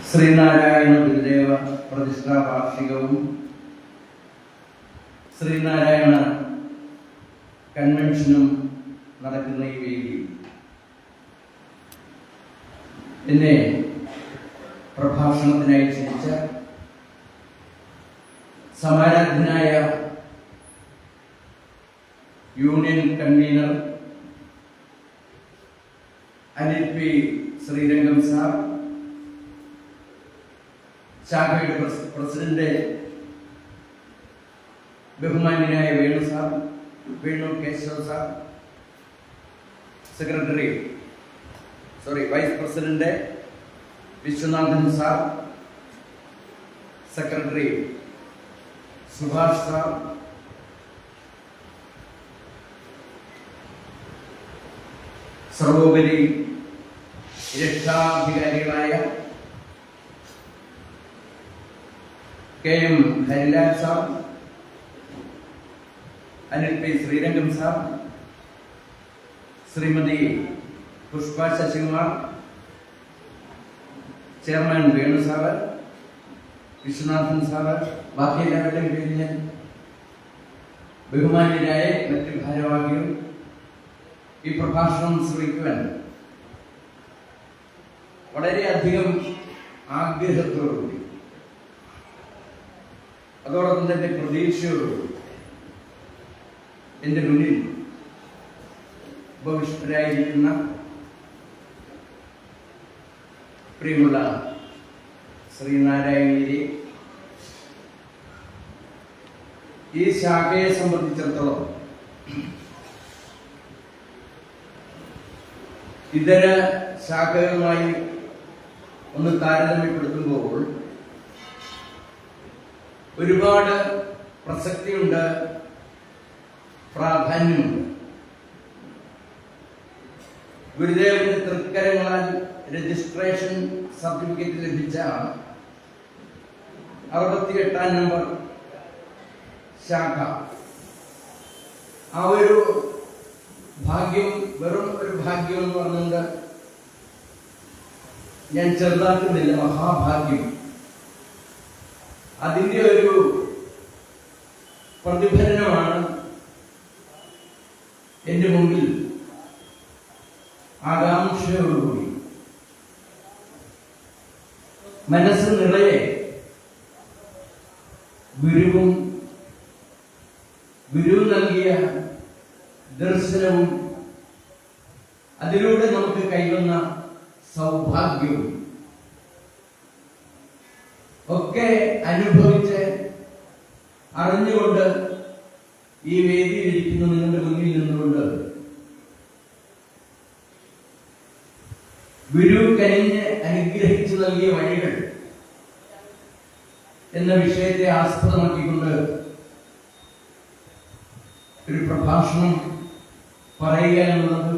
ശ്രീനാരായണ ഗുരുദേവ പ്രതിഷ്ഠാ വാർഷികവും ശ്രീനാരായണ കൺവെൻഷനും നടക്കുന്ന ഈ വേദിയിൽ എന്നെ പ്രഭാഷണത്തിനായി ക്ഷണിച്ച സമാരാധനായ union convener Anil P Sreerangam sir, ശാഖയുടെ പ്രസിഡന്റ് ബഹുമാന്യനായ Venu Keshav sir, vice president Viswanathan sir, secretary Subhash sir, സർവോപരി രക്ഷാധികാരികളായ KM Harilal sir, Anil P Sreerangam sir, Shrimati Pushpa Sasikumar, chairman Venu sir, Viswanathan sir, ബാക്കി എല്ലാവരുടെയും പേരിൽ ഞാൻ ബഹുമാന്യരായ മറ്റ് ഭാരവാഹികൾ ഈ പ്രഭാഷണം ശ്രമിക്കുവാൻ വളരെയധികം ആഗ്രഹത്തോടുകൂടി അതോടൊപ്പം തന്നെ പ്രതീക്ഷയോടുകൂടി എന്റെ മുന്നിൽ ഉപവിഷ്ടരായിരിക്കുന്ന പ്രിയമുള്ള ശ്രീനാരായണീരെ, ഈ ശാഖയെ സംബന്ധിച്ചിടത്തോളം ഇതര ശാഖകളുമായി ഒന്ന് താരതമ്യപ്പെടുത്തുമ്പോൾ ഒരുപാട് പ്രസക്തിയുണ്ട്, പ്രാധാന്യമുണ്ട്. ഗുരുദേവന്റെ തൃക്കരങ്ങളാൽ രജിസ്ട്രേഷൻ സർട്ടിഫിക്കറ്റ് ലഭിച്ച 68-ാം നമ്പർ ശാഖ, ആ ഒരു ഭാഗ്യം വെറും ഒരു ഭാഗ്യം എന്ന് പറഞ്ഞുകൊണ്ട് ഞാൻ ചെറുതാക്കുന്നില്ല, മഹാഭാഗ്യം. അതിന്റെ ഒരു പ്രതിഫലനമാണ് എന്റെ മുമ്പിൽ ആകാംക്ഷയോടുകൂടി മനസ്സ് നിറയെ ഗുരു നൽകിയ ദർശനവും അതിലൂടെ നമുക്ക് കൈവന്ന സൗഭാഗ്യവും ഒക്കെ അനുഭവിച്ച് അറിഞ്ഞുകൊണ്ട് ഈ വേദിയിലിരിക്കുന്ന നിങ്ങളുടെ മുന്നിൽ നിന്നുകൊണ്ട് ഗുരു കനിഞ്ഞ് അനുഗ്രഹിച്ചു നൽകിയ വഴികൾ എന്ന വിഷയത്തെ ആസ്പദമാക്കിക്കൊണ്ട് ഒരു പ്രഭാഷണം പറയുക എന്നുള്ളത്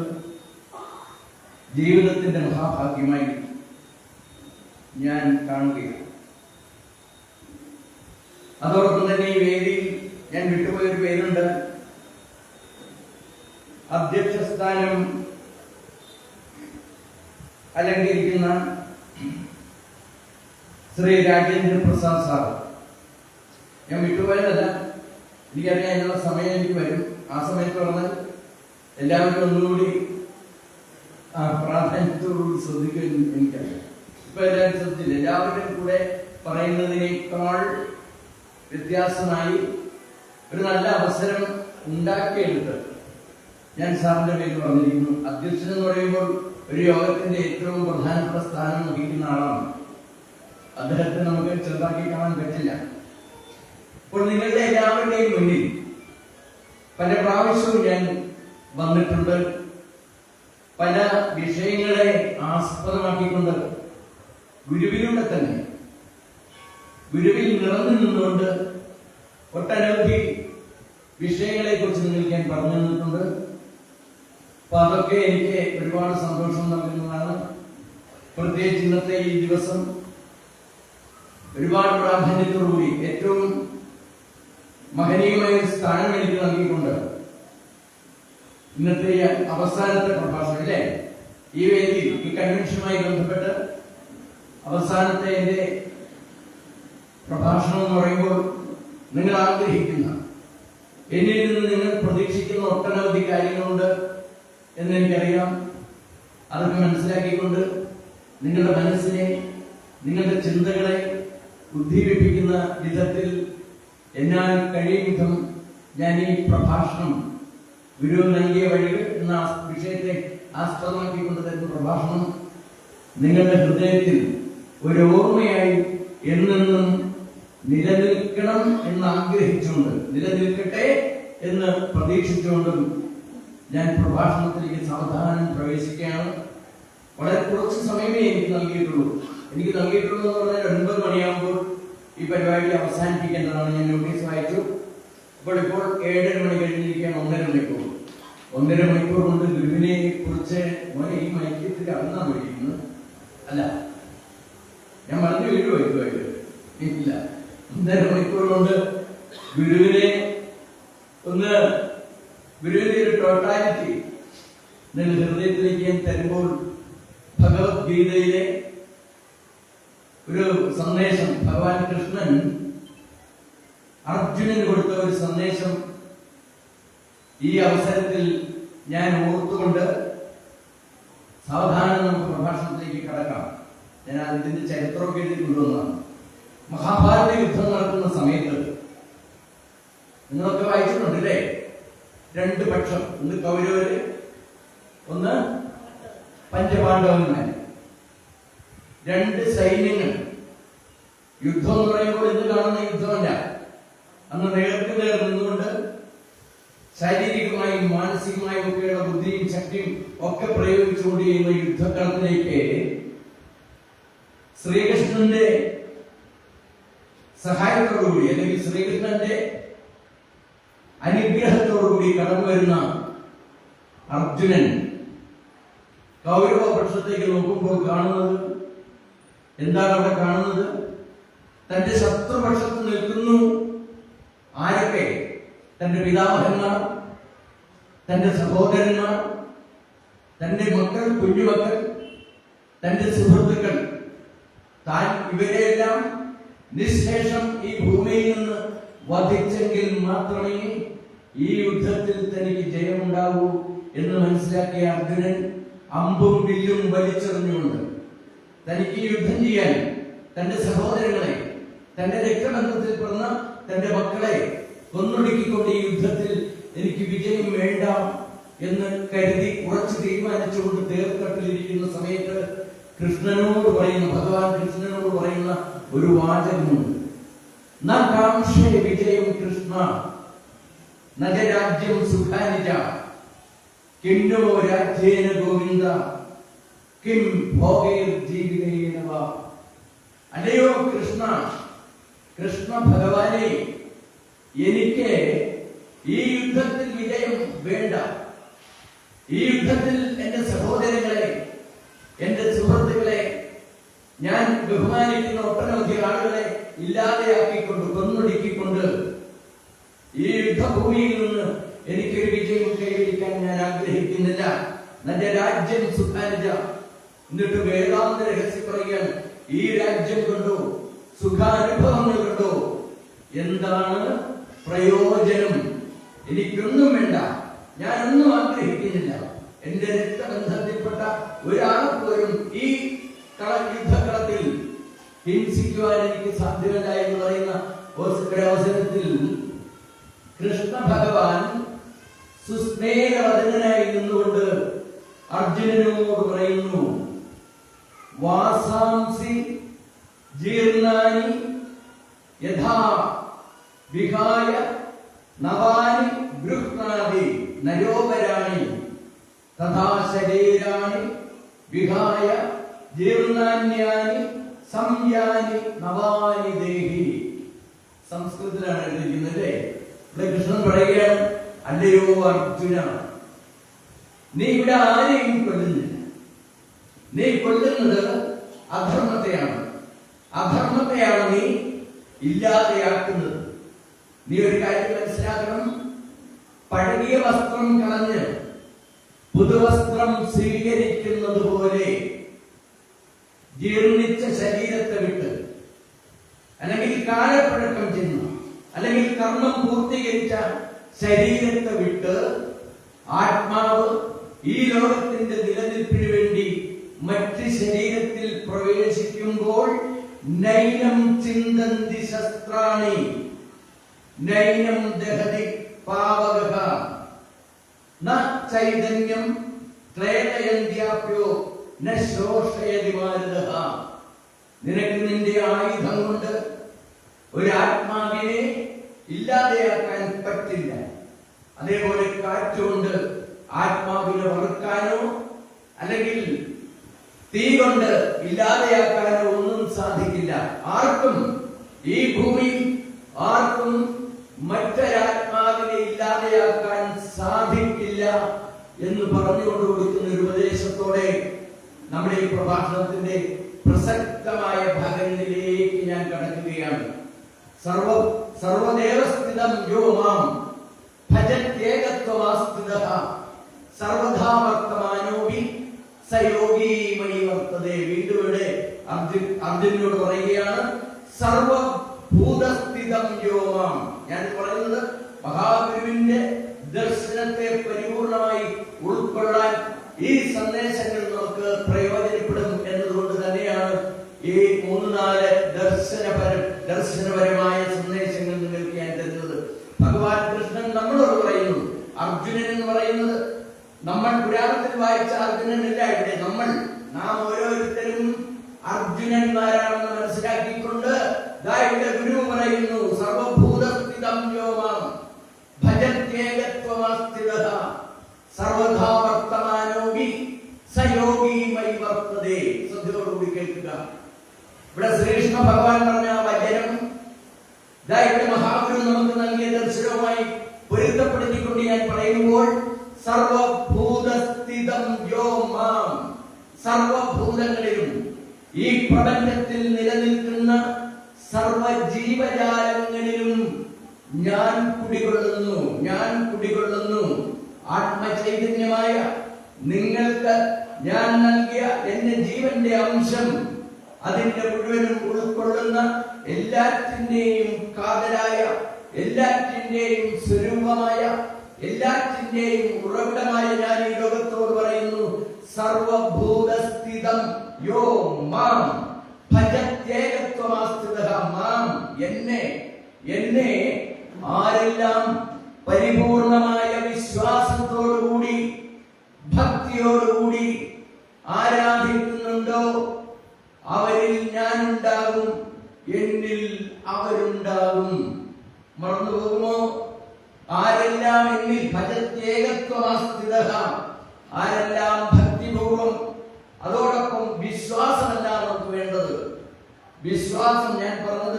ജീവിതത്തിന്റെ മഹാഭാഗ്യമായി ഞാൻ കാണുകയാണ്. അതോടൊപ്പം തന്നെ ഈ വേദിയിൽ ഞാൻ വിട്ടുപോയൊരു പേരുണ്ട്. അധ്യക്ഷ സ്ഥാനം അലങ്കരിക്കുന്ന ശ്രീ രാജേന്ദ്ര പ്രസാദ് സാർ. ഞാൻ വിട്ടുപോയതല്ല, എനിക്കറിയാം എന്നുള്ള സമയം എനിക്ക് വരും. ആ സമയത്ത് പറഞ്ഞാൽ എല്ലാവരും ഒന്നുകൂടി പ്രാധാന്യത്തോടുകൂടി ശ്രദ്ധിക്കാൻ എനിക്കറിയാം. ഇപ്പൊ എല്ലാവരും ശ്രദ്ധിച്ചില്ല. എല്ലാവരുടെയും കൂടെ പറയുന്നതിനേക്കാൾ വ്യത്യാസമായി ഒരു നല്ല അവസരം ഉണ്ടാക്കിയെടുത്ത് ഞാൻ സാറിന്റെ പേര് പറഞ്ഞിരിക്കുന്നു. അധ്യക്ഷൻ എന്ന് പറയുമ്പോൾ ഒരു യോഗത്തിന്റെ ഏറ്റവും പ്രധാനപ്പെട്ട സ്ഥാനം വഹിക്കുന്ന ആളാണ്. അദ്ദേഹത്തെ നമുക്ക് ചെറുതാക്കി കാണാൻ പറ്റില്ല. അപ്പോൾ നിങ്ങളുടെ എല്ലാവരുടെയും മുന്നിൽ പല പ്രാവശ്യവും ഞാൻ വന്നിട്ടുണ്ട്. പല വിഷയങ്ങളെ ആസ്പദമാക്കിക്കൊണ്ട് ഗുരുവിലൂടെ തന്നെ ഗുരുവിൽ നിറഞ്ഞു നിന്നുകൊണ്ട് ഒട്ടനവധി വിഷയങ്ങളെ കുറിച്ച് നിങ്ങൾക്ക് ഞാൻ പറഞ്ഞു തന്നിട്ടുണ്ട്. അപ്പൊ അതൊക്കെ എനിക്ക് ഒരുപാട് സന്തോഷം നൽകുന്നതാണ്. പ്രത്യേകിച്ച് ഇന്നത്തെ ഈ ദിവസം ഒരുപാട് പ്രാധാന്യത്തോടുകൂടി ഏറ്റവും മഹനീയമായ സ്ഥാനം എനിക്ക് നൽകിക്കൊണ്ട് ഇന്നത്തെ അവസാനത്തെ പ്രഭാഷണം അല്ലേ, ഈ വേദി ഈ കൺവെൻഷനുമായി ബന്ധപ്പെട്ട് അവസാനത്തെ എൻ്റെ പ്രഭാഷണം എന്ന് പറയുമ്പോൾ നിങ്ങൾ ആഗ്രഹിക്കുന്ന, എന്നിൽ നിന്ന് നിങ്ങൾ പ്രതീക്ഷിക്കുന്ന ഒട്ടനവധി കാര്യങ്ങളുണ്ട് എന്നെനിക്കറിയാം. അതൊക്കെ മനസ്സിലാക്കിക്കൊണ്ട് നിങ്ങളുടെ മനസ്സിനെ, നിങ്ങളുടെ ചിന്തകളെ ഉദ്ദീപിപ്പിക്കുന്ന വിധത്തിൽ എന്നാൽ കഴിയും വിധം ഞാൻ ഈ പ്രഭാഷണം, ഗുരു നൽകിയ വഴികൾ എന്ന വിഷയത്തെ ആസ്പദമാക്കിക്കൊണ്ട് തരുന്ന പ്രഭാഷണം നിങ്ങളുടെ ഹൃദയത്തിൽ ഒരു ഓർമ്മയായി എന്നെന്നും നിലനിൽക്കണം എന്ന് ആഗ്രഹിച്ചുകൊണ്ട്, നിലനിൽക്കട്ടെ എന്ന് പ്രതീക്ഷിച്ചുകൊണ്ടും ഞാൻ പ്രഭാഷണത്തിലേക്ക് സാവധാനം പ്രവേശിക്കുകയാണ്. വളരെ കുറച്ച് സമയമേ എനിക്ക് നൽകിയിട്ടുള്ളൂ എന്ന് പറഞ്ഞാൽ 9 മണിയാകുമ്പോൾ ഈ പരിപാടി അവസാനിപ്പിക്കേണ്ടതാണ്. ഞാൻ നോട്ടീസ് വായിച്ചു. ഇപ്പോൾ 7:30 മണി കഴിഞ്ഞിരിക്കുകയാണ്. 1.5 മണിക്കൂർ കൊണ്ട് ഗുരുവിനെ കുറിച്ച് മോനെ ഈ മൈക്യത്തിൽ അന്നാണ് വിളിക്കുന്നത്. അല്ല, ഞാൻ പറഞ്ഞു വീഴുമായിട്ട് ഇല്ല. 1.5 മണിക്കൂർ കൊണ്ട് ഗുരുവിന്റെ ഒരു ടോട്ടാലിറ്റി നിങ്ങൾ ഹൃദയത്തിലേക്ക് ഞാൻ തരുമ്പോൾ, ഭഗവത്ഗീതയിലെ ഒരു സന്ദേശം, ഭഗവാൻ കൃഷ്ണൻ അർജുനന് കൊടുത്ത ഒരു സന്ദേശം ഈ അവസരത്തിൽ ഞാൻ ഓർത്തുകൊണ്ട് സാവധാനം നമുക്ക് പ്രഭാഷണത്തിലേക്ക് കടക്കാം. ഞാൻ അതിന്റെ ചരിത്രമൊക്കെ എഴുതി കൊണ്ടുവന്നതാണ്. മഹാഭാരത യുദ്ധം നടക്കുന്ന സമയത്ത് നിങ്ങളൊക്കെ വായിച്ചിട്ടുണ്ടല്ലേ? 2 പക്ഷം, ഒന്ന് കൗരവര്, ഒന്ന് പഞ്ചപാണ്ഡവന്മാര്, 2 സൈന്യങ്ങൾ. യുദ്ധം എന്ന് പറയുമ്പോൾ ഇന്ന് കാണുന്ന യുദ്ധമല്ല. അന്ന് നേർക്ക് നേർ നിന്നുകൊണ്ട് ശാരീരികമായും മാനസികമായും ഒക്കെയുള്ള ബുദ്ധിയും ശക്തിയും ഒക്കെ പ്രയോഗിച്ചുകൊണ്ട് ചെയ്യുന്ന യുദ്ധക്കളത്തിലേക്ക് ശ്രീകൃഷ്ണന്റെ സഹായത്തോടുകൂടി, അല്ലെങ്കിൽ ശ്രീകൃഷ്ണന്റെ അനുഗ്രഹത്തോടുകൂടി കടന്നു വരുന്ന അർജുനൻ കൗരവ പക്ഷത്തേക്ക് നോക്കുമ്പോൾ കാണുന്നത് എന്താണ്? അവിടെ കാണുന്നത് തന്റെ ശത്രുപക്ഷത്ത് നിൽക്കുന്നു ആരൊക്കെ? തന്റെ പിതാമഹന്മാർ, തന്റെ സഹോദരന്മാർ, തന്റെ മക്കൾ, കുഞ്ഞുമക്കൾ, തന്റെ സുഹൃത്തുക്കൾ. താൻ ഇവരെയെല്ലാം നിശേഷം ഈ ഭൂമിയിൽ നിന്ന് വധിച്ചെങ്കിൽ മാത്രമേ ഈ യുദ്ധത്തിൽ തനിക്ക് ജയമുണ്ടാവൂ എന്ന് മനസ്സിലാക്കിയ അർജുനൻ അമ്പും വില്ലും വലിച്ചെറിഞ്ഞുകൊണ്ട് തനിക്ക് ഈ യുദ്ധം ചെയ്യാൻ തന്റെ സഹോദരങ്ങളെ, തന്റെ രക്തബന്ധത്തിൽ പിറന്ന തന്റെ മക്കളെ കൊന്നൊടുക്കിക്കൊണ്ട് ഈ യുദ്ധത്തിൽ എനിക്ക് വിജയം വേണ്ട എന്ന് കരുതി ഉറച്ചു തീരുമാനിച്ചുകൊണ്ട് തേർത്തട്ടിലിരിക്കുന്ന സമയത്ത് കൃഷ്ണനോട് പറയുന്ന, ഭഗവാൻ കൃഷ്ണനോട് പറയുന്ന ഒരു വാചകമുണ്ട്. ന കാംക്ഷേ വിജയം കൃഷ്ണ നജ രാജ്യം സുഖാനിജ കിന്നോ രാജ്യേന ഗോവിന്ദ കിം ഭോഗേർ ജീവിതേന വാ. അല്ലയോ കൃഷ്ണ, കൃഷ്ണ ഭഗവാനെ, എനിക്ക് ഈ യുദ്ധത്തിൽ വിജയം വേണ്ട. ഈ യുദ്ധത്തിൽ എന്റെ സഹോദരങ്ങളെ, എന്റെ സുഹൃത്തുക്കളെ, ഞാൻ ബഹുമാനിക്കുന്ന ഒട്ടനവധി ആളുകളെ ഇല്ലാതെയാക്കിക്കൊണ്ട്, കൊന്നൊടുക്കിക്കൊണ്ട് ഈ യുദ്ധഭൂമിയിൽ നിന്ന് എനിക്കൊരു വിജയം കൈവരിക്കാൻ ഞാൻ ആഗ്രഹിക്കുന്നില്ല. എന്റെ രാജ്യം സുഖാനിജ. എന്നിട്ട് വേദാന്ത രഹസ്യം പറയുകയാണ്, ഈ രാജ്യം കൊണ്ടോ സുഖാനുഭവങ്ങൾ കൊണ്ടോ എന്താണ് പ്രയോജനം? എനിക്കൊന്നും വേണ്ട, ഞാനൊന്നും ആഗ്രഹിക്കുന്നില്ല. എന്റെ രക്തബന്ധത്തിൽപ്പെട്ട ഒരാൾ പോലും ഈ യുദ്ധക്കളത്തിൽ ഹിംസിക്കുവാൻ എനിക്ക് സാധ്യമല്ല എന്ന് പറയുന്ന ഒരവസരത്തിൽ കൃഷ്ണ ഭഗവാൻ സുസ്നേഹവദനായി നിന്നുകൊണ്ട് അർജുനനോട് പറയുന്നു, വാസാംസി ജീർണാനി യഥാ വിഹായ നവാനി ഗൃഹ്ണാതി നരോപരാണി തഥാ ശരീരാണി വിഹായ ജീർണാന്യാനി സംയാനി നവാനി ദേഹി. സംസ്കൃതത്തിലാണ് എഴുതിയിരിക്കുന്നത്. ഇവിടെ കൃഷ്ണൻ പറയുകയാണ്, അല്ലയോ അർജുന, നീ ഇവിടെ ആരെയും കൊല്ലുന്നില്ല. നീ കൊല്ലുന്നത് അധർമ്മത്തെയാണ്. അധർമ്മത്തെയാണ് നീ ഇല്ലാതെയാക്കുന്നത്. നീ ഒരു കാര്യം മനസ്സിലാക്കണം, പഴകിയ വസ്ത്രം കളഞ്ഞ് പുതുവസ്ത്രം സ്വീകരിക്കുന്നത് പോലെ ജീർണിച്ച ശരീരത്തെ വിട്ട്, അല്ലെങ്കിൽ കാലപ്പഴക്കം ചെന്ന്, അല്ലെങ്കിൽ കർമ്മം പൂർത്തീകരിച്ച ശരീരത്തെ വിട്ട് ആത്മാവ് ഈ ലോകത്തിന്റെ നിലനിൽപ്പിന് വേണ്ടി മറ്റ് ശരീരത്തിൽ പ്രവേശിക്കുമ്പോൾ നൈനം ചിന്തന്തി ശസ്ത്രാണി നൈനം ദഹതി പാവകഃ ന ചൈതന്യം ക്ലേദയന്ത്യാപ്യോ ന ശോഷയതി മാരുതഃ. നിനക്ക് നിന്റെ ആയുധം കൊണ്ട് ഒരു ആത്മാവിനെ ഇല്ലാതെയാക്കാൻ പറ്റില്ല. അതേപോലെ കാറ്റുകൊണ്ട് ആത്മാവിനെ വറുക്കാനോ അല്ലെങ്കിൽ തീ കൊണ്ട് ഇല്ലാതെയാക്കാനോ ഒന്നും സാധിക്കില്ല. ആർക്കും ഈ ഭൂമിയിൽ ആർക്കും മറ്റൊരാത്മാവിനെ ഇല്ലാതെയാക്കാൻ സാധിക്കില്ല എന്ന് പറഞ്ഞുകൊണ്ട് കൊടുക്കുന്ന ഒരു ഉപദേശത്തോടെ നമ്മുടെ ഈ പ്രഭാഷണത്തിന്റെ പ്രസക്തമായ ഭാഗങ്ങളിലേക്ക് ഞാൻ കടക്കുകയാണ്. സർവദേവസ്ഥിതം യോ മാം ഭജത്യേകത്വമാസ്ഥിതഃ സർവധാ വർത്തമാനോപി സയോഗീ മയി വർത്തതേ. വീണ്ടും ഇവിടെ അർജുനോട് പറയുകയാണ്, സർവഭൂതസ്ഥിതം യോ മാം. ഞാൻ പറയുന്നത് മഹാഗുരുവിന്റെ ദർശനത്തെ പരിപൂർണമായി ഉൾക്കൊള്ളാൻ ഈ സന്ദേശങ്ങൾ നമുക്ക് പ്രയോജനപ്പെടും എന്നതുകൊണ്ട് തന്നെയാണ് ഈ 3-4 ദർശനപരമായ സന്ദേശങ്ങൾ നിങ്ങൾക്ക് ഞാൻ തരുന്നത്. ഭഗവാൻ കൃഷ്ണൻ നമ്മളോട് പറയുന്നു, അർജുനൻ എന്ന് പറയുന്നത് നമ്മൾ പുരാണത്തിൽ വായിച്ച അർജുനനല്ല. ഇവിടെ നാം ഓരോരുത്തരും അർജുനന്മാരാണെന്ന് മനസ്സിലാക്കിക്കൊണ്ട് ഇവിടെ ഗുരു പറയുന്നു, സർവഭൂതസ്ഥിതം യോ മാം ഭജത്യേകത്വമാസ്ഥിതഃ സർവധാ വർത്തമാനോപി സയോഗീ മയി വർത്തതേ. ശ്രദ്ധയോടുകൂടി കേൾക്കുക. ഇവിടെ ശ്രീകൃഷ്ണ ഭഗവാൻ പറഞ്ഞ വചനം ഇവിടെ മഹാഗുരു നമുക്ക് നൽകിയ ദർശനവുമായി പൊരുത്തപ്പെടുത്തിക്കൊണ്ട് ഞാൻ പറയുമ്പോൾ, സർവഭൂതസ്ഥിതം യോ മാം, സർവഭൂതങ്ങളിലും ഈ പ്രപഞ്ചത്തിൽ നിലനിൽക്കുന്ന സർവജീവജാലങ്ങളിലും ഞാൻ കുടികൊള്ളുന്നു. ആത്മചൈതന്യമായ നിങ്ങൾക്ക് ഞാൻ നൽകിയ എന്റെ ജീവന്റെ അംശം, അതിന്റെ മുഴുവനും ഉൾക്കൊള്ളുന്ന എല്ലാറ്റിന്റെയും കാതലായ, എല്ലാറ്റിന്റെയും സ്വരൂപമായ, എല്ലാറ്റിന്റെയും ഉറവിടമായ ഞാൻ ഈ ലോകത്തോട് പറയുന്നു, സർവഭൂതസ്ഥിതം യോ മാം ഭജത്യേകത്വമാസ്ഥിതഃ മാം, എന്നെ ആരെല്ലാം പരിപൂർണമായ വിശ്വാസത്തോടുകൂടി ഭക്തിയോടുകൂടി ആരാധിക്കുന്നുണ്ടോ അവരിൽ ഞാനുണ്ടാകും, എന്നിൽ അവരുണ്ടാകും. മറന്നു പോകുമോ? ആരെല്ലാം എന്നിൽ ഭജത്യേകത്വമാസ്ഥിതഃ, ആരെല്ലാം ഭക്തിപൂർവം, അതോടൊപ്പം വിശ്വാസമല്ല നമുക്ക് വേണ്ടത്. വിശ്വാസം, ഞാൻ പറഞ്ഞത്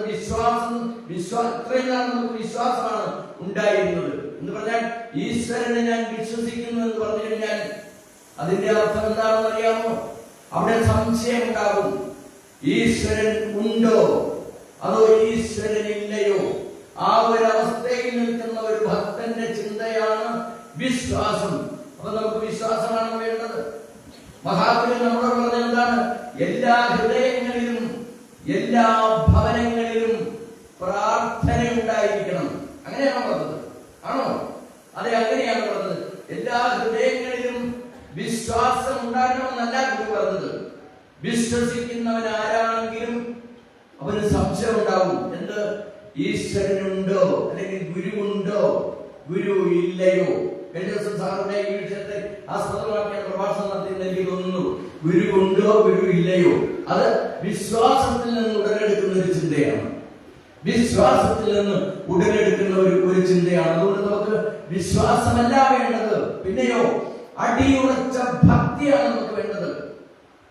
ഇത്രയും നാൾ നമുക്ക് വിശ്വാസമാണ് ഉണ്ടായിരുന്നത് എന്ന് പറഞ്ഞാൽ ഈശ്വരനെ ഞാൻ വിശ്വസിക്കുന്നു എന്ന് പറഞ്ഞു കഴിഞ്ഞാൽ അതിന്റെ അർത്ഥം എന്താണെന്ന് അറിയാമോ? അവിടെ സംശയം ഉണ്ടാകും. ഈശ്വരൻ ഉണ്ടോ അതോ ഈശ്വരൻ ഇല്ലയോ? ആ ഒരു അവസ്ഥയിൽ നിൽക്കുന്ന ഒരു ഭക്തന്റെ ചിന്തയാണ് വിശ്വാസം. അപ്പൊ നമുക്ക് വിശ്വാസമാണ് വേണ്ടത്. മഹാഗുരു നമ്മളോട് പറഞ്ഞ എന്താണ്? എല്ലാ ഹൃദയങ്ങളിലും എല്ലാ ഭവനങ്ങളിലും പ്രാർത്ഥന ഉണ്ടായിരിക്കണം. അങ്ങനെയാണോ പറഞ്ഞത്? ആണോ? അതെ, അങ്ങനെയാണ് പറഞ്ഞത്. എല്ലാ ഹൃദയങ്ങളിലും വിശ്വാസം ഉണ്ടാകണമെന്നല്ല ഗുരു പറഞ്ഞത്. വിശ്വസിക്കുന്നവൻ ആരാണെങ്കിലും അവന് സംശയം ഉണ്ടാവും. എന്ത്? ഈശ്വരനുണ്ടോ അല്ലെങ്കിൽ ഗുരുവുണ്ടോ, ഗുരു ഇല്ലയോ? കഴിഞ്ഞ ദിവസം സാറിന്റെ ഈ വിഷയത്തെ ആസ്പദമാക്കിയ പ്രഭാഷണം നടത്തിയെന്ന് എനിക്ക് തോന്നുന്നു. ഗുരുവുണ്ടോ ഗുരു ഇല്ലയോ? അത് വിശ്വാസത്തിൽ നിന്ന് ഉടലെടുക്കുന്ന ഒരു ചിന്തയാണ്. വിശ്വാസത്തിൽ നിന്ന് ഉടലെടുക്കുന്ന ഒരു ചിന്തയാണ്. അതുകൊണ്ട് നമുക്ക് വിശ്വാസമല്ല വേണ്ടത്, പിന്നെയോ അടിയുറച്ച ഭക്തിയാണ് നമുക്ക് വേണ്ടത്.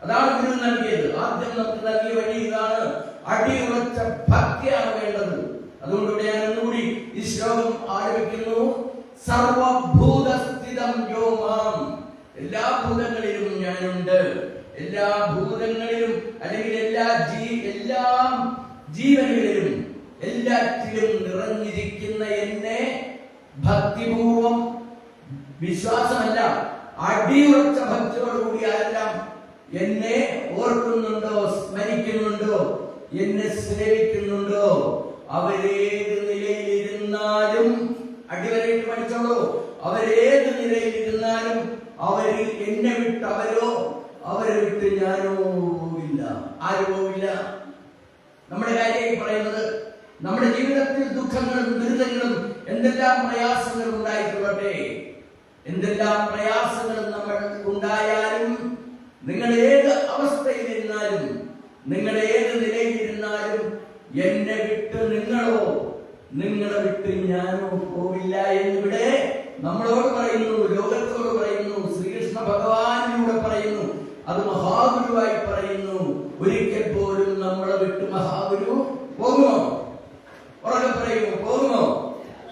അതാണ് ഗുരു നൽകിയത്. ആദ്യം നമുക്ക് നൽകിയ വഴി ഇതാണ്. അടിയുറച്ച ഭക്തിയാണ് വേണ്ടത്. അതുകൊണ്ട് ഇവിടെ ഞാൻ ഒന്നുകൂടി ഈ ശ്ലോകം ആരംഭിക്കുന്നു. സർവഭൂതസ്ഥിതം യോ മാം, എല്ലാ ഭൂതങ്ങളിലും ഞാനുണ്ട്. എല്ലാ ഭൂതങ്ങളിലും അല്ലെങ്കിൽ എല്ലാ ജീവനുകളിലും എല്ലാറ്റിലും നിറഞ്ഞിരിക്കുന്ന എന്നെ ഭക്തിപൂർവം, വിശ്വാസമല്ല അടിയുറച്ച ഭക്തിയോടുകൂടി ആരെല്ലാം എന്നെ ഓർക്കുന്നുണ്ടോ, സ്മരിക്കുന്നുണ്ടോ, എന്നെ സേവിക്കുന്നുണ്ടോ, അവരേത് നിലയിലിരുന്നാലും, അടിവരയിട്ട് പഠിച്ചോളൂ, അവരേത് നിലയിലിരുന്നാലും അവരിൽ എന്നെ വിട്ട് അവരെ വിട്ട് ഞാനോ പോവില്ല. ആര് പോവില്ല? നമ്മുടെ കാര്യമായി പറയുന്നത്, നമ്മുടെ ജീവിതത്തിൽ ദുഃഖങ്ങളും ദുരിതങ്ങളും എന്തെല്ലാം പ്രയാസങ്ങളും ഉണ്ടായിക്കൊള്ളട്ടെ, എന്തെല്ലാം പ്രയാസങ്ങളും നമ്മൾ ഉണ്ടായാലും, നിങ്ങൾ ഏത് അവസ്ഥയിലിരുന്നാലും, നിങ്ങൾ ഏത് നിലയിലിരുന്നാലും, എന്നെ വിട്ട് നിങ്ങളെ വിട്ട് ഞാനോ പോവില്ല എന്നിവിടെ നമ്മളോട് പറയുന്നു, ലോകത്തോട് പറയുന്നു, ശ്രീകൃഷ്ണ ഭഗവാനിലൂടെ പറയുന്നു, അത് മഹാഗുരുവായി പറയുന്നു. ഒരിക്കൽ പോലും നമ്മളെ വിട്ട് മഹാഗുരു പോകുമോ? ഉറക്കെ പറയുമോ? പോകുമോ?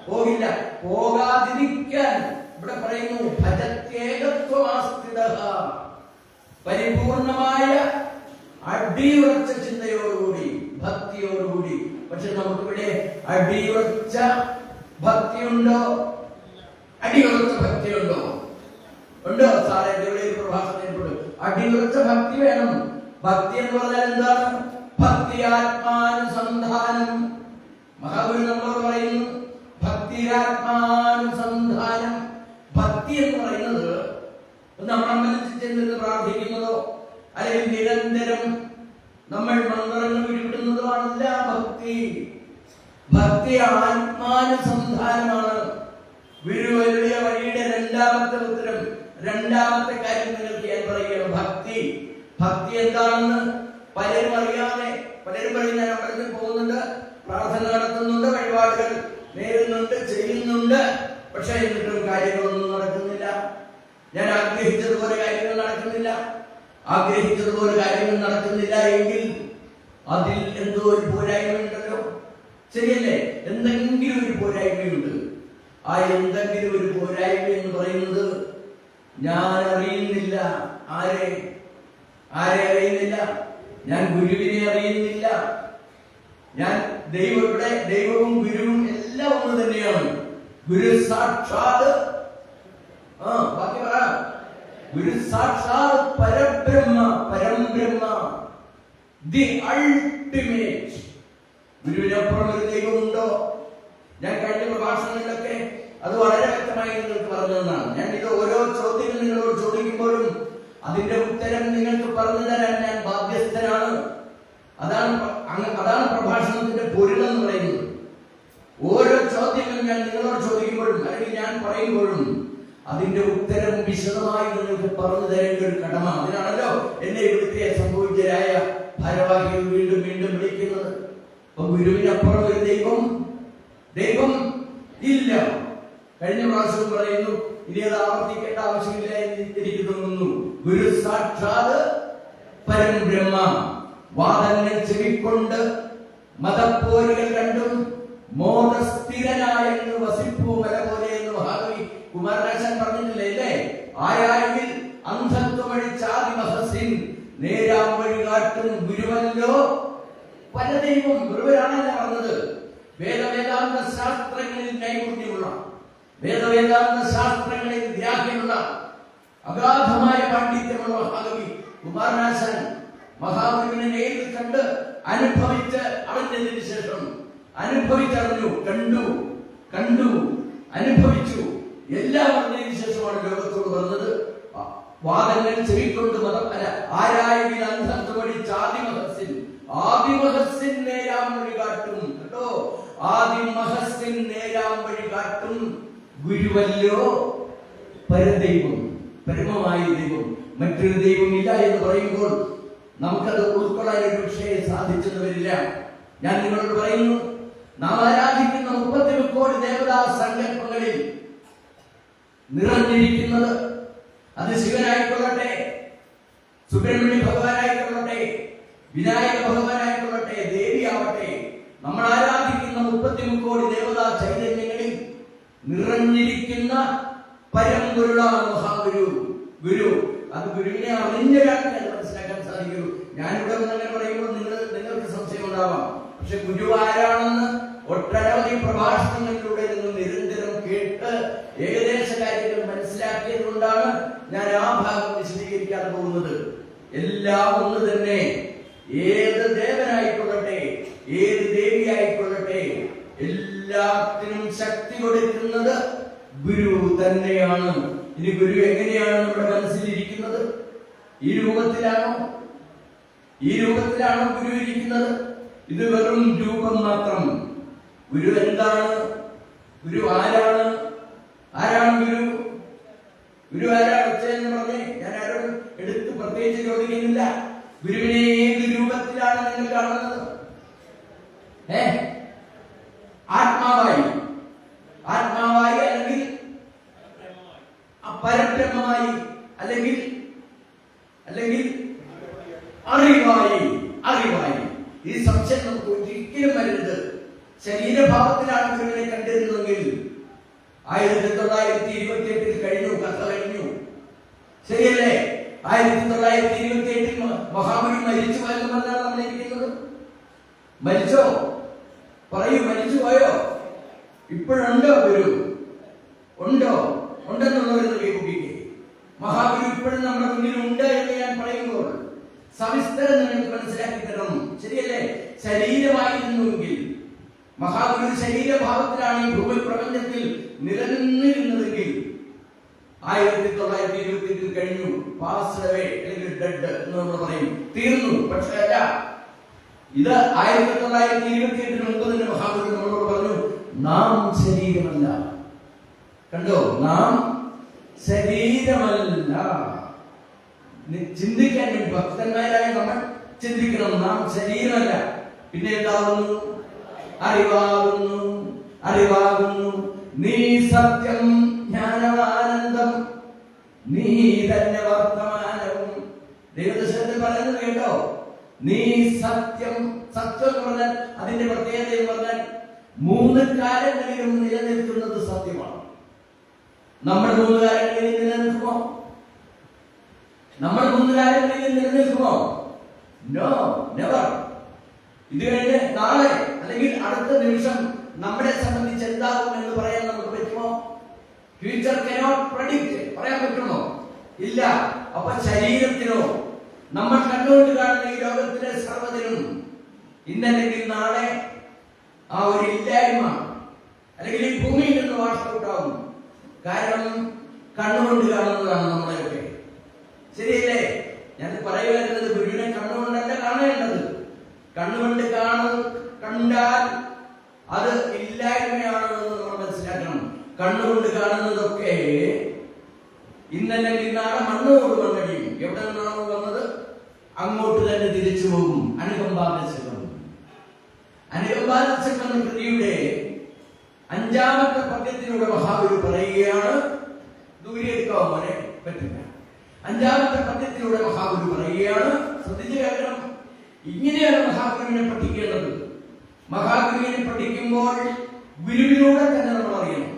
പോകില്ല. പോകാതിരിക്കാൻ ഇവിടെ പറയുന്നു, ഭജത്യേകത്വമാസ്ഥിതഃ, പരിപൂർണമായ അടിയുറച്ച ചിന്തയോടുകൂടി, ഭക്തിയോടുകൂടി. പക്ഷെ നമുക്കിവിടെ അടിയുറച്ച ഭക്തിയുണ്ടോ? അടിയുറച്ച ഭക്തിയുണ്ടോ? ഉണ്ടോ സാറേ? ഇവിടെ പ്രഭാഷണത്തിനോട് അടിയുറച്ച ഭക്തി വേണം. ഭക്തി എന്ന് പറഞ്ഞാൽ എന്താണ്? ഭക്തിയാത്മാനുസന്ധാനം. മഹാഗുരു നമ്മളോട് പറയുന്നു, ഭക്തിയാത്മാനുസന്ധാനം. ഭക്തി എന്ന് പറയുന്നത് നമ്മൾ അമ്പലത്തിൽ ചെന്നിരുന്ന് പ്രാർത്ഥിക്കുന്നതോ അല്ലെങ്കിൽ നിരന്തരം നമ്മൾ മന്ത്രങ്ങൾ ഉരുവിടുന്നതുമാണല്ല ഭക്തി. ഭക്തി ആത്മാനുസന്ധാനമാണ്. ഗുരുവരുടെ വഴിയുടെ രണ്ടാമത്തെ ഉത്തരം, രണ്ടാമത്തെ കാര്യം നിങ്ങൾക്ക് ഞാൻ പറയുകയാണ്. ഭക്തി എന്താണെന്ന് പലരും അറിയാതെ, പലരും പറയും ഞാൻ അമ്പലത്തിൽ പോകുന്നുണ്ട്, പ്രാർത്ഥന നടത്തുന്നുണ്ട്, വഴിപാടുകൾ നേരുന്നുണ്ട്, ചെയ്യുന്നുണ്ട്, പക്ഷെ എന്നിട്ടും കാര്യങ്ങളൊന്നും നടക്കുന്നില്ല. ഞാൻ ആഗ്രഹിച്ചതുപോലെ കാര്യങ്ങൾ നടക്കുന്നില്ല എങ്കിൽ അതിൽ എന്തോ ഒരു പോരായ്മയുണ്ടല്ലോ. ശരിയല്ലേ? എന്തെങ്കിലും ഒരു പോരായ്മയുണ്ട്. ആ എന്തെങ്കിലും ഒരു പോരായ്മ എന്ന് പറയുന്നത് ഞാൻ അറിയുന്നില്ല. ആരെ അറിയുന്നില്ല? ഞാൻ ഗുരുവിനെ അറിയുന്നില്ല. ഞാൻ ദൈവവും ഗുരുവും എല്ലാം ഒന്ന് തന്നെയാണ്. ഗുരു സാക്ഷാത്, ബാക്കി പറ, ഗുരു സാക്ഷാത് പരംബ്രഹ്മ, ദി അൾട്ടിമേറ്റ്. ഗുരുവിനപ്പുറം ഒരു ദൈവമുണ്ടോ? ഞാൻ കഴിഞ്ഞ പ്രഭാഷണങ്ങളിലൊക്കെ അത് വളരെ വ്യക്തമായി നിങ്ങൾക്ക് പറഞ്ഞതാണ്. ഞാൻ ഇത് ഓരോ ചോദ്യങ്ങൾ നിങ്ങളോട് ചോദിക്കുമ്പോഴും അതിന്റെ ഉത്തരം നിങ്ങൾക്ക് പറഞ്ഞു തരാൻ ഞാൻ ബാധ്യസ്ഥനാണ്. അതാണ് പ്രഭാഷണത്തിന്റെ പൊരുളെന്ന് പറയുന്നത്. ഓരോ ചോദ്യങ്ങൾ ഞാൻ നിങ്ങളോട് ചോദിക്കുമ്പോഴും അല്ലെങ്കിൽ ഞാൻ പറയുമ്പോഴും അതിന്റെ ഉത്തരം വിശദമായി നിങ്ങൾക്ക് പറഞ്ഞു തരേണ്ട ഒരു കടമ. അതിനാണല്ലോ എന്നെ ഇവിടുത്തെ സംഭവിച്ചരായ ഭാരവാഹികൾ വീണ്ടും വീണ്ടും വിളിക്കുന്നത്. അപ്പൊ ഗുരുവിനപ്പുറം ഒരു ദൈവം ഇല്ല. കഴിഞ്ഞ പ്രാവശ്യം പറയുന്നു, ഇനി അത് ആവർത്തിക്കേണ്ട ആവശ്യമില്ല എന്ന് എനിക്ക് തോന്നുന്നു. ഗുരു സാക്ഷാത് പരംബ്രഹ്മ. വാദങ്ങൾ ചെവിക്കൊണ്ട് മതപ്പോരുകൾ കണ്ടും മോദസ്ഥിരനായെന്ന് വസിപ്പൂ മല പോലെ എന്ന് മഹാകവി കുമാരനാശാൻ പറഞ്ഞിട്ടില്ലേ അല്ലേ? ആരായെങ്കിൽ അന്ധത്വമഴിച്ചാദിമഹസിൻ നേരാം വഴി കാട്ടും ഗുരുവല്ലോ പല ദൈവം. ഗുരുവരാണല്ല പറഞ്ഞത്. വേദവേദാന്ത ശാസ്ത്രങ്ങളിൽ നൈപുണ്യമുള്ള, വേദവേദാന്ത ശാസ്ത്രങ്ങളിൽ ഗ്രാഹ്യമുള്ള, അഗാധമായ പാണ്ഡിത്യമുള്ള മഹാകവി കുമാരനാശാൻ മഹാഗുരുവിനെ നേരിൽ കണ്ട് അനുഭവിച്ച് അറിഞ്ഞതിന് ശേഷം അനുഭവിച്ചറിഞ്ഞു, കണ്ടു അനുഭവിച്ചു എല്ലാം അറിഞ്ഞതിന് ശേഷമാണ് ലോകത്തോട് പറഞ്ഞത്. വാദങ്ങൾ ചെവിക്കൊണ്ട് ആരായെങ്കിൽ അന്ധത്വമഴിച്ചാദിമഹസിൻ, ആദിമഹസിൻ നേരാം വഴി കാട്ടും. കേട്ടോ, ആദിമഹസിൻ നേരാം വഴി കാട്ടും ഗുരുവല്ലോ പരദൈവം, പരമമായ ദൈവം. മറ്റൊരു ദൈവം ഇല്ല എന്ന് പറയുമ്പോൾ നമുക്കത് ഉൾക്കൊള്ളാൻ ഒരു പക്ഷേ സാധിച്ചെന്ന് വരില്ല. ഞാൻ നിങ്ങളോട് പറയുന്നു, നാം ആരാധിക്കുന്ന 30 കോടി ദേവതാ സങ്കല്പങ്ങളിൽ നിറഞ്ഞിരിക്കുന്നത് അത് ശിവനായിക്കൊള്ളട്ടെ, സുബ്രഹ്മണ്യ ഭഗവാനായിക്കൊള്ളട്ടെ, വിനായക ഭഗവാനായിക്കൊള്ളട്ടെ, ദേവിയാവട്ടെ, നമ്മൾ ആരാധിക്കുന്ന 30 കോടി ദേവതാ ചൈതന്യങ്ങളിൽ നിറഞ്ഞിരിക്കുന്ന പരമ്പൊരുളാണ് മഹാഗുരു. അത് ഗുരുവിനെ അറിഞ്ഞൊരാൾക്ക് മനസ്സിലാക്കാൻ സാധിക്കുള്ളൂ. ഞാനിവിടെ അങ്ങനെ പറയുമ്പോൾ നിങ്ങൾക്ക് സംശയം ഉണ്ടാവാം. പക്ഷെ ഗുരു ആരാണെന്ന് ഒട്ടനവധി പ്രഭാഷണങ്ങളിലൂടെ നിങ്ങൾ നിരന്തരം കേട്ട് ഏകദേശ കാര്യങ്ങൾ മനസ്സിലാക്കിയത് കൊണ്ടാണ് ഞാൻ ആ ഭാഗം വിശദീകരിക്കാൻ പോകുന്നത്. എല്ലാം ഒന്ന് തന്നെ. ഏത് ദേവനായിക്കൊള്ളട്ടെ, ഏത് ദേവിയായിക്കൊള്ളട്ടെ, എല്ലാത്തിനും ശക്തി കൊടുക്കുന്നത് ഗുരു തന്നെയാണ്. ഇനി ഗുരു എങ്ങനെയാണ് നമ്മുടെ മനസ്സിലിരിക്കുന്നത്? ഈ രൂപത്തിലാണോ? ഈ രൂപത്തിലാണോ ഗുരു ഇരിക്കുന്നത്? ഇത് വെറും രൂപം മാത്രം. ഗുരു എന്താണ്? ഗുരു ആരാണ്? ആരാണ് ഗുരു? ഗുരു ആരാണ്? എന്ന് പറഞ്ഞ് ഞാൻ ആരോടും എടുത്ത് പ്രത്യേകിച്ച് ചോദിക്കുന്നില്ല. ഗുരുവിനെ ഏത് രൂപത്തിലാണ് നിങ്ങൾ കാണുന്നത്? ആത്മാവായി, ആത്മാവായി, അല്ലെങ്കിൽ പരബ്രഹ്മമായി, അല്ലെങ്കിൽ അറിവായി. അറിവായി. ഈ സംശയം നമുക്ക് ഒരിക്കലും വരരുത്. ശരീരഭാവത്തിലാണ് ഗുരുവിനെ കണ്ടിരുന്നെങ്കിൽ 1928 കഴിഞ്ഞു, കഥ കഴിഞ്ഞു. ശരിയല്ലേ? 1928 മഹാബലി മരിച്ചു പോയെന്ന് പറഞ്ഞാണ് നമ്മൾ ഇരിക്കുന്നത്. മരിച്ചോ? പറയൂ, മരിച്ചു പോയോ? ഇപ്പോഴുണ്ടോ ഗുരു? ഉണ്ടോ? ഉണ്ടെന്നുള്ളവരെന്ന് കേൾപ്പിക്കുക. മഹാഗുരു ഇപ്പോഴും നമ്മുടെ മുന്നിൽ ഉണ്ട് എന്ന് ഞാൻ പറയുമ്പോൾ സവിസ്തരം നിങ്ങൾക്ക് മനസ്സിലാക്കി തരണം. ശരിയല്ലേ? ശരീരമായിരുന്നുവെങ്കിൽ, മഹാഗുരു ശരീരഭാവത്തിലാണ് ഈ ഭൂമി പ്രപഞ്ചത്തിൽ നിലനിന്നിരുന്നതെങ്കിൽ 1928 കഴിഞ്ഞു, പാസ്ഡ് അവേ, അല്ലെങ്കിൽ ഡെഡ് എന്ന് നമ്മൾ പറയും, തീർന്നു. പക്ഷേ അല്ല, ഇത് 1928 മുമ്പ് തന്നെ മഹാഗുരു നമ്മളോട് പറഞ്ഞു, നാം ശരീരമല്ല. കണ്ടോ? നാം ശരീരമല്ല. ചിന്തിക്കാൻ ഭക്തന്മാരായ നമ്മൾ ചിന്തിക്കണം. നാം ശരീരമല്ല. പിന്നെ എന്താകുന്നു? അറിവാകുന്നു. അറിവാകുന്നു. നീ സത്യം, ജ്ഞാനമാനന്ദം, നീ തന്നെ വർത്തമാനവും. ദൈവദശത്തിൽ പറയുന്നത് കേട്ടോ? നീ സത്യം. സത്യം എന്ന് പറഞ്ഞാൽ അതിന്റെ പ്രത്യേകത എന്ന് പറഞ്ഞാൽ 3 കാലങ്ങളിലും നിലനിൽക്കുന്നത് സത്യമാണ്. നമ്മൾ 3 കാലങ്ങളിൽ നിലനിൽക്കുമോ? നമ്മൾ 3 കാലങ്ങളിൽ നിലനിൽക്കുമോ? No, never. ഇത് കഴിഞ്ഞ് നാളെ അല്ലെങ്കിൽ അടുത്ത നിമിഷം നമ്മളെ സംബന്ധിച്ച് എന്താകും എന്ന് പറയാൻ നമുക്ക് പറ്റുമോ? Future cannot predict. പറയാൻ പറ്റുമോ? ഇല്ല. അപ്പൊ ശരീരത്തിനോ, നമ്മൾ കണ്ടുകൊണ്ട് കാണുന്ന ഈ ലോകത്തിലെ സർവ്വതിനും ഇന്നല്ലെങ്കിൽ നാളെ ആ ഒരു ഇല്ലായ്മ അല്ലെങ്കിൽ ഈ ഭൂമിയിൽ നിന്ന് വാഷൗട്ടാവും. കാരണം കണ്ണുകൊണ്ട് കാണുന്നതാണ് നമ്മളെയൊക്കെ. ശരിയല്ലേ? ഞാൻ പറയുന്നത് ഗുരുവിനെ കണ്ണുകൊണ്ടല്ല കാണേണ്ടത്. കണ്ണുകൊണ്ട് കണ്ടാൽ അത് ഇല്ലായ്മയാണെന്ന് നമ്മൾ മനസ്സിലാക്കണം. കണ്ണുകൊണ്ട് കാണുന്നതൊക്കെ ഇന്നല്ലെങ്കിൽ നാളെ മണ്ണോട് മണ്ണടിയും. എവിടെ നിന്നാണോ വന്നത് അങ്ങോട്ട് തന്നെ തിരിച്ചു പോകും. അനുകമ്പാദശകം. അനുകമ്പാദശകം എന്ന കൃതിയുടെ 5ാമത്തെ പദ്യത്തിലൂടെ മഹാഗുരു പറയുകയാണ്. ദൂരെടുക്കാവോ മോനെ? പറ്റില്ല. 5ാമത്തെ പദ്യത്തിലൂടെ മഹാഗുരു പറയുകയാണ്. ശ്രദ്ധിച്ചു കേൾക്കണം. ഇങ്ങനെയാണ് മഹാഗുരുവിനെ പഠിക്കേണ്ടത്. മഹാഗുരുവിനെ പഠിക്കുമ്പോൾ ഗുരുവിലൂടെ തന്നെ നമ്മൾ അറിയണം.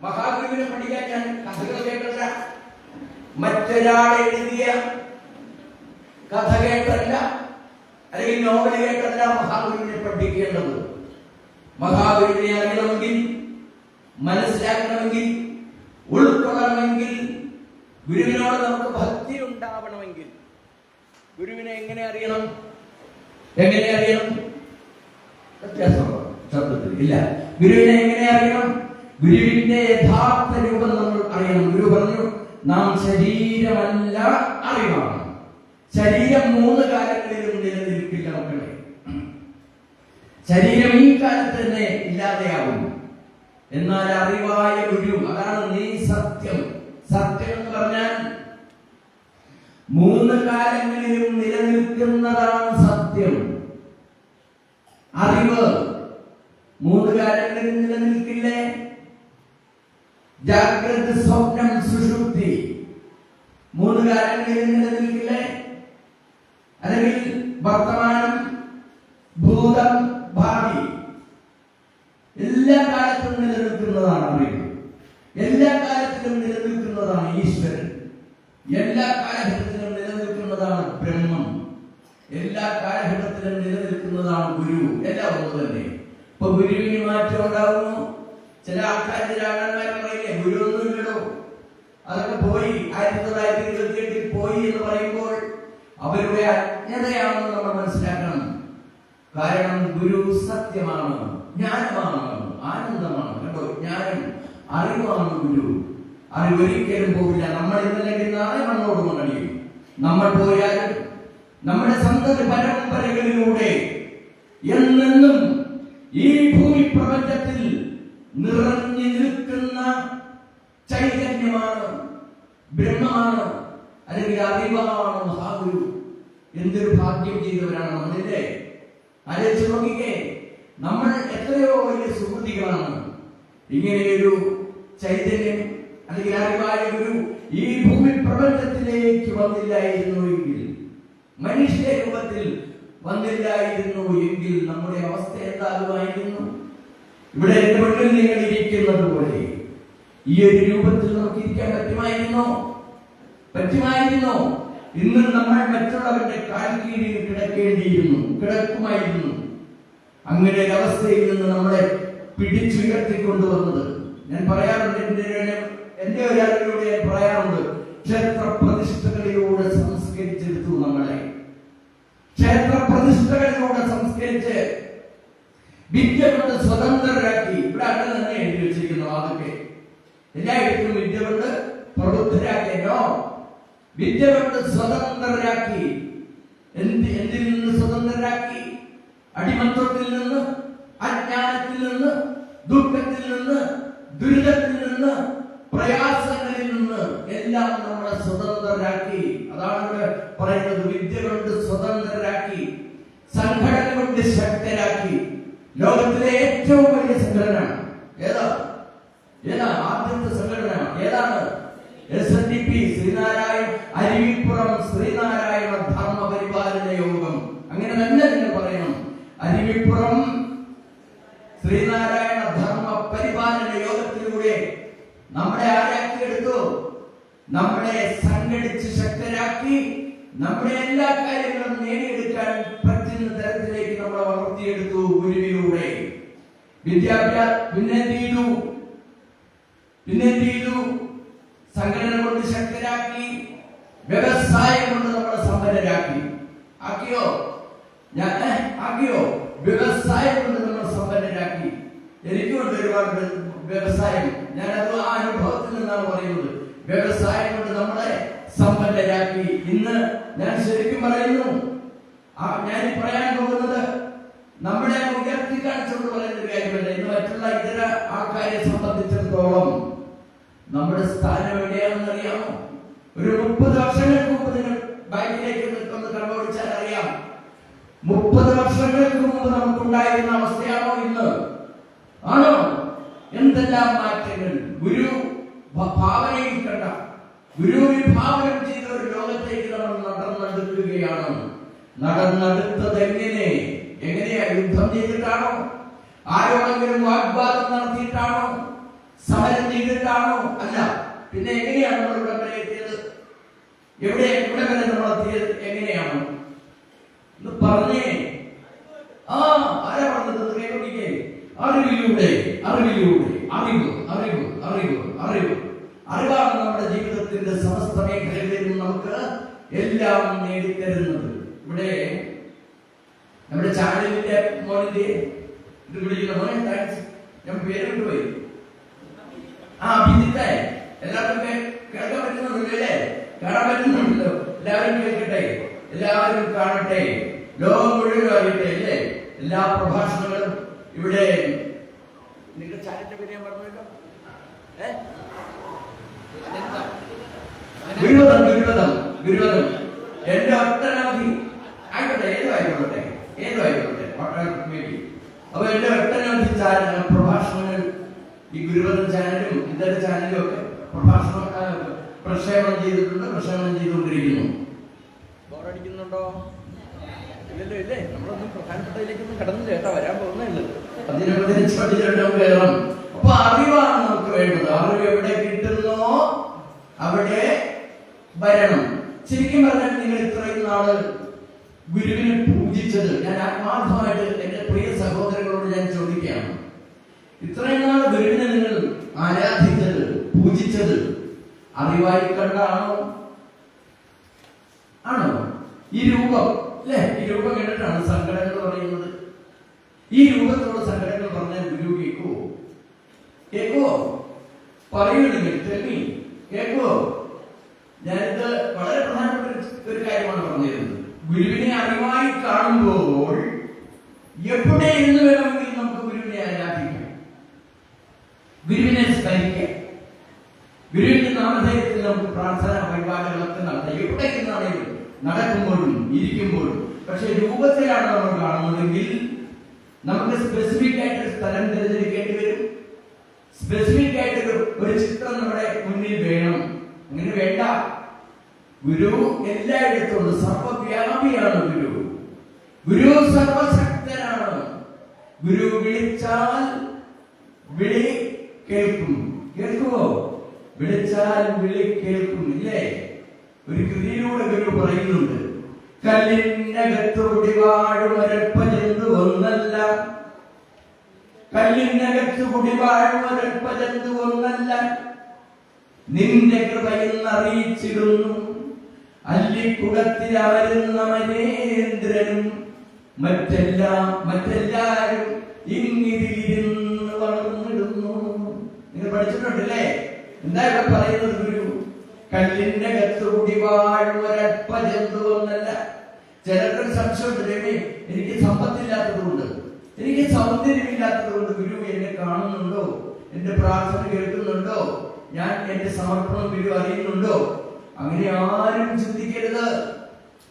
മഹാഗുരുവിനെ പഠിക്കാൻ ഞാൻ കഥകൾ കേട്ടല്ല, മറ്റൊരാൾ എഴുതിയ കഥ കേട്ടല്ല, അല്ലെങ്കിൽ നോവൽ കേട്ടല്ല മഹാഗുരുവിനെ പഠിക്കേണ്ടത്. മഹാഗുരുവിനെ അറിയണമെങ്കിൽ, മനസ്സിലാക്കണമെങ്കിൽ, ഉൾക്കൊള്ളണമെങ്കിൽ, ഗുരുവിനോട് നമുക്ക് ഭക്തി ഉണ്ടാവണമെങ്കിൽ ഗുരുവിനെ എങ്ങനെ അറിയണം? എങ്ങനെ അറിയണം? വ്യത്യാസമുണ്ടോ ശബ്ദത്തിൽ? ഇല്ല. ഗുരുവിനെ എങ്ങനെ അറിയണം? ഗുരുവിന്റെ യഥാർത്ഥ രൂപം നമ്മൾ അറിയണം. ഗുരു പറഞ്ഞു, നാം ശരീരമല്ല, അറിവാണ്. ശരീരം 3 കാലങ്ങളിലും നിലനിൽക്കില്ല മക്കളെ. ശരീരം ഈ കാലത്ത് തന്നെ ഇല്ലാതെയാവും. എന്നാൽ അറിവായ ഗുരു, അതാണ് നീ സത്യം. സത്യം എന്ന് പറഞ്ഞാൽ 3 കാലങ്ങളിലും നിലനിൽക്കുന്നതാണ് സത്യം. അറിവ് 3 കാലങ്ങളിൽ നിലനിൽക്കില്ലേ? ജാഗ്രത, സ്വപ്നം, സുഷുപ്തി 3 കാലങ്ങളിൽ നിലനിൽക്കില്ലേ? അല്ലെങ്കിൽ വർത്തമാനം, ഭൂതം, ഭാവി എല്ലാ കാലത്തും നിലനിൽക്കുന്നതാണ് അറിവ്. എല്ലാ കാലത്തിലും നിലനിൽക്കുന്നതാണ് ഈശ്വരൻ. എല്ലാ കാലഘട്ടത്തിലും നിലനിൽക്കുന്നതാണ് ബ്രഹ്മം. എല്ലാ കാലഘട്ടത്തിലും നിലനിൽക്കുന്നതാണ് ഗുരു. എല്ലാം ഒന്ന് തന്നെ. ഇപ്പൊ ഗുരുവിന് മാറ്റം ഉണ്ടാകുന്നു. ചില ആൾക്കാർ, ചില ആൾക്കാർ പറയില്ലേ ഗുരു ഒന്നും ഇല്ലടോ, അതൊക്കെ പോയി, 1928 പോയി എന്ന് പറയുമ്പോൾ അജ്ഞതയാണെന്ന് നമ്മൾ മനസ്സിലാക്കണം. കാരണം ഗുരു സത്യമാണ്, ജ്ഞാനമാണ്, ആനന്ദമാണ്. കണ്ടോ, ജ്ഞാനം, അറിവാണ് ഗുരു. അറിവൊരിക്കലും പോവില്ല. നമ്മൾ ഇന്നല്ലെങ്കിൽ നാളെ മണ്ണോട് മണ്ണടിയും. നമ്മൾ പോയാലും നമ്മുടെ സന്തതി പരമ്പരകളിലൂടെ എന്നെന്നും ഈ ഭൂമി പ്രപഞ്ചത്തിൽ നിറഞ്ഞു നിൽക്കുന്ന ചൈതന്യമാണ്, ബ്രഹ്മമാണ്, അല്ലെങ്കിൽ അറിവാണ് മഹാഗുരു. എന്തൊരു ഭാഗ്യം ചെയ്തവരാണ് നമ്മളില്ലേ? ആലോചിച്ച് നോക്കിക്കേ, നമ്മൾ എത്രയോ വലിയ സുഹൃത്തികളാണ്. ഇങ്ങനെയൊരു ചൈതന്യം അല്ലെങ്കിൽ അറിവായ ഗുരു ഈ ഭൂമി പ്രപഞ്ചത്തിലേക്ക് വന്നില്ലായിരുന്നു എങ്കിൽ, മനുഷ്യ രൂപത്തിൽ വന്നില്ലായിരുന്നു എങ്കിൽ നമ്മുടെ അവസ്ഥ എന്താകുമായിരുന്നു? ഇവിടെ എന്റെ മുന്നിൽ നിങ്ങൾ ഇരിക്കുന്നത് പോലെ ഈ ഒരു രൂപത്തിൽ നമുക്ക് ഇരിക്കാൻ പറ്റുമായിരുന്നോ? ഇന്ന് നമ്മൾ മറ്റുള്ളവരുടെ കാൽ കീഴിൽ കിടക്കുമായിരുന്നു. അങ്ങനെ ഒരു അവസ്ഥയിൽ നിന്ന് നമ്മളെ പിടിച്ചുയർത്തിക്കൊണ്ടുവന്നത് ഞാൻ പറയാറുണ്ട്. എന്റെ ഒരു അറിവിലൂടെ ഞാൻ പറയാറുണ്ട്, ക്ഷേത്ര പ്രതിഷ്ഠകളിലൂടെ സംസ്കരിച്ചെടുത്തു. നമ്മളെ ക്ഷേത്ര പ്രതിഷ്ഠകളിലൂടെ സംസ്കരിച്ച് വിദ്യ കൊണ്ട് സ്വതന്ത്രരാക്കി. ഇവിടെ അങ്ങനെ തന്നെ എഴുതി വെച്ചിരിക്കുന്നു. അതൊക്കെ എല്ലായിടത്തും വിദ്യ കൊണ്ട് പ്രബുദ്ധരാക്കിയോ, വിദ്യ കൊണ്ട് സ്വതന്ത്രരാക്കി. എന്തിൽ നിന്ന് സ്വതന്ത്രരാക്കി? അടിമത്വത്തിൽ നിന്ന്, അജ്ഞാനത്തിൽ നിന്ന്, ദുഃഖത്തിൽ നിന്ന്, ദുരിതത്തിൽ നിന്ന്, പ്രയാസങ്ങളിൽ നിന്ന് എല്ലാം നമ്മളെ സ്വതന്ത്രരാക്കി. അതാണ് ഇവിടെ പറയുന്നത്, വിദ്യ കൊണ്ട് സ്വതന്ത്രരാക്കി, സംഘടന കൊണ്ട് ശക്തരാക്കി. ലോകത്തിലെ ഏറ്റവും വലിയ സംഘടന ഏതാ? ആദ്യത്തെ സംഘടന ഏതാണ്? SNDP, അരുവിപ്പുറം ശ്രീനാരായണ ധർമ്മ പരിപാലന യോഗം. അങ്ങനെ തന്നെ നിങ്ങൾ പറയണം. അരുവിപ്പുറം ശ്രീനാരായണ ധർമ്മ പരിപാലന യോഗത്തിലൂടെ നമ്മളെ ആരാക്കിയെടുത്തു? നമ്മളെ സംഘടിച്ച് ശക്തരാക്കി. നമ്മുടെ എല്ലാ കാര്യങ്ങളും നേടിയെടുക്കാൻ പറ്റുന്ന തരത്തിലേക്ക് നമ്മളെ വളർത്തിയെടുത്തു ഗുരുവിലൂടെ. വിദ്യാഭ്യാസം പിന്നെ സംഘടന കൊണ്ട് ശക്തരാക്കി, വ്യവസായം കൊണ്ട് നമ്മളെ സമ്പന്നരാക്കി. ആക്കിയോ? വ്യവസായം കൊണ്ട് നമ്മൾ സമ്പന്നരാക്കി. എനിക്കുണ്ട് ഒരുപാട് വ്യവസായം. ഞാനത് ആ അനുഭവത്തിൽ നിന്നാണ് പറയുന്നത്. വ്യവസായം കൊണ്ട് നമ്മളെ സമ്പന്നരാക്കി. ഇന്ന് ഞാൻ ശരിക്കും പറയുന്നു, ഞാൻ പറയാൻ പോകുന്നത് നമ്മളെ ഉയർത്തി കാണിച്ചുകൊണ്ട് പറയുന്ന ഒരു കാര്യമല്ല. ഇന്ന് മറ്റുള്ള ഇതര ആൾക്കാരെ സംബന്ധിച്ചിടത്തോളം നമ്മുടെ സ്ഥാനം എവിടെയാണെന്ന് അറിയാമോ? ഒരു 30 വർഷങ്ങൾക്ക് മുമ്പ് നിങ്ങൾ ബാങ്കിലേക്ക് ഒന്ന് കണ്ണോടിച്ചാൽ അറിയാം. 30 വർഷങ്ങൾക്ക് മുമ്പ് നമുക്കുണ്ടായിരുന്ന അവസ്ഥയാണോ ഇന്ന്? ആണോ? എന്തെല്ലാം മാറ്റങ്ങൾ ഗുരു ഭാവനയിൽ കണ്ട, ഗുരു വിഭാവനം ചെയ്ത ഒരു ലോകത്തേക്ക് നമ്മൾ നടന്നെടുക്കുകയാണ്. നടന്നെടുത്തത് എങ്ങനെയാ? യുദ്ധം ചെയ്തിട്ടാണോ? ആരോടെങ്കിലും വാഗ്വാദം നടത്തിയിട്ടാണോ? സമരം ചെയ്തിട്ടാണോ? അല്ല. പിന്നെ എങ്ങനെയാണ് നമ്മൾ ഇവിടെ വരെ എത്തിയത്? ഇവിടെ വരെ നമ്മൾ എത്തിയത് എങ്ങനെയാണ് എന്ന് പറഞ്ഞേ. ആരാ പറഞ്ഞത്? അറിവിലൂടെ. അറിവാണ് നമ്മുടെ ജീവിതത്തിന്റെ സമസ്ത മേഖലകളിലും നമുക്ക് എല്ലാം നേടിത്തരുന്നത്. ഇവിടെ നമ്മുടെ ചാനലിന്റെ മോനിന്റെ ഇത് വിളിക്കുന്ന മോനെ, ഞാൻ പേര് വിട്ടുപോയി. അഭിജിത്തെ എല്ലാവർക്കും കേൾക്കാൻ പറ്റുന്നുണ്ടല്ലേ? കാണാൻ പറ്റുന്നുണ്ടല്ലോ? എല്ലാവരും കേൾക്കട്ടെ, എല്ലാവരും കാണട്ടെ, ലോകം മുഴുവൻ അറിയട്ടെ അല്ലേ? എല്ലാ പ്രഭാഷണങ്ങളും ഇവിടെ. നിങ്ങളുടെ ചാനലിന്റെ പേര് ഞാൻ പറഞ്ഞല്ലോ, ഗുരുവദം. എന്റെ ഒട്ടനവധി ആയിക്കോട്ടെ, ഏതോ ആയിക്കോട്ടെ. അപ്പൊ എന്റെ ഒട്ടനവധി പ്രഭാഷണങ്ങൾ ഈ ഗുരുവദം ചാനലും ഇതര ചാനലും ഒക്കെ പ്രക്ഷേപണം ചെയ്തുകൊണ്ടിരിക്കുന്നു. ബോറടിക്കുന്നുണ്ടോ? ഇല്ലേ? നമ്മളൊന്നും പ്രധാനപ്പെട്ടതിലേക്കൊന്നും കടന്നില്ല കേട്ടോ, വരാൻ പോകുന്നുള്ളൂ. കയറണം. അപ്പൊ അറിവാണ് നമുക്ക് വേണ്ടത്. അറിവ് എവിടെ കിട്ടുന്നോ അവിടെ വരണം. ശരിക്കും പറഞ്ഞാൽ നിങ്ങൾ ഇത്രയും നാള് ഗുരുവിനെ പൂജിച്ചത്, ഞാൻ ആത്മാർത്ഥമായിട്ട് എന്റെ പ്രിയ സഹോദരങ്ങളോട് ഞാൻ ചോദിക്കുകയാണ്, ഇത്രയും നാൾ ഗുരുവിനെ നിങ്ങൾ ആരാധിച്ചത്, പൂജിച്ചത് അറിവായി കണ്ടാണോ? ഈ രൂപം അല്ലെ, ഈ രൂപം കണ്ടിട്ടാണ് സങ്കടങ്ങൾ പറയുന്നത്. ഈ രൂപത്തിലുള്ള സങ്കടങ്ങൾ പറഞ്ഞാൽ ഗുരു കേൾക്കുവോ? കേൾക്കുവോ? പറയുകയാണെങ്കിൽ തെളിമി കേൾക്കുവോ? ഞാനിത് വളരെ പ്രധാനപ്പെട്ട ഒരു കാര്യമാണ് പറഞ്ഞിരുന്നത്. ഗുരുവിനെ അറിവായി കാണുമ്പോൾ എവിടെ എന്ന് വേണമെങ്കിൽ നമുക്ക് ഗുരുവിനെ ആരാധിക്കാം, ഗുരുവിനെ സ്മരിക്കാം, ഗുരുവിന്റെ നാമധേയത്തിൽ നമുക്ക് പ്രാർത്ഥന വഴിപാടുകളൊക്കെ നടത്താം, എവിടെ നിന്നാണെങ്കിലും, നടക്കുമ്പോഴും ഇരിക്കുമ്പോഴും. പക്ഷെ രൂപത്തിലാണ് നമ്മൾ കാണുന്നതെങ്കിൽ നമുക്ക് സ്പെസിഫിക് ആയിട്ട് സ്ഥലം തിരഞ്ഞെടുക്കേണ്ടി വരും. സ്പെസിഫിക് ആയിട്ട് ഒരു ചിത്രം നമ്മുടെ മുന്നിൽ വേണം. അങ്ങനെ വേണ്ട. ഗുരു എല്ലായിടത്തും സർവവ്യാപിയാണ്. ഗുരു സർവശക്തനാണ്. ഗുരു വിളിച്ചാൽ വിളി കേൾക്കും. കേൾക്കുമോ? വിളിച്ചാൽ വിളി കേൾക്കും. ഇല്ലേ? ഒരു കൃതിയിലൂടെ ഗുരു പറയുന്നുണ്ട്, കല്ലിനകത്തുകൂടി വാഴുമൊരൽപ്പ ജന്തു ഒന്നല്ല, കല്ലിനകത്തുകൂടി വാഴുമൊരൽപ്പ ജന്തു ഒന്നല്ല, നിന്റെ കൃപയെന്ന് അറിയിച്ചിടുന്നു അല്ലിക്കുടത്തിൽ അവരുന്ന മരേന്ദ്രനും മറ്റെല്ലാരും ഇങ്ങിതിലിരുന്ന് വളർന്നിടുന്നു. നിങ്ങൾ പഠിച്ചിട്ടുണ്ടല്ലേ? എന്താ ഇവിടെ പറയുന്നത്? ഗുരു കല്ലിന്റെ അകത്തുകൂടി വാഴുമൊരൽപ്പ ജന്തു ഒന്നല്ല. ചിലർക്ക് സംശയമുണ്ട്, രവി എനിക്ക് സമ്പത്തില്ലാത്തത് കൊണ്ട്, എനിക്ക് സൗന്ദര്യമില്ലാത്തത് കൊണ്ട് ഗുരു എന്നെ കാണുന്നുണ്ടോ, എന്റെ പ്രാർത്ഥന കേൾക്കുന്നുണ്ടോ, ഞാൻ എന്റെ സമർപ്പണം ഗുരു അറിയുന്നുണ്ടോ? അങ്ങനെ ആരും ചിന്തിക്കരുത്.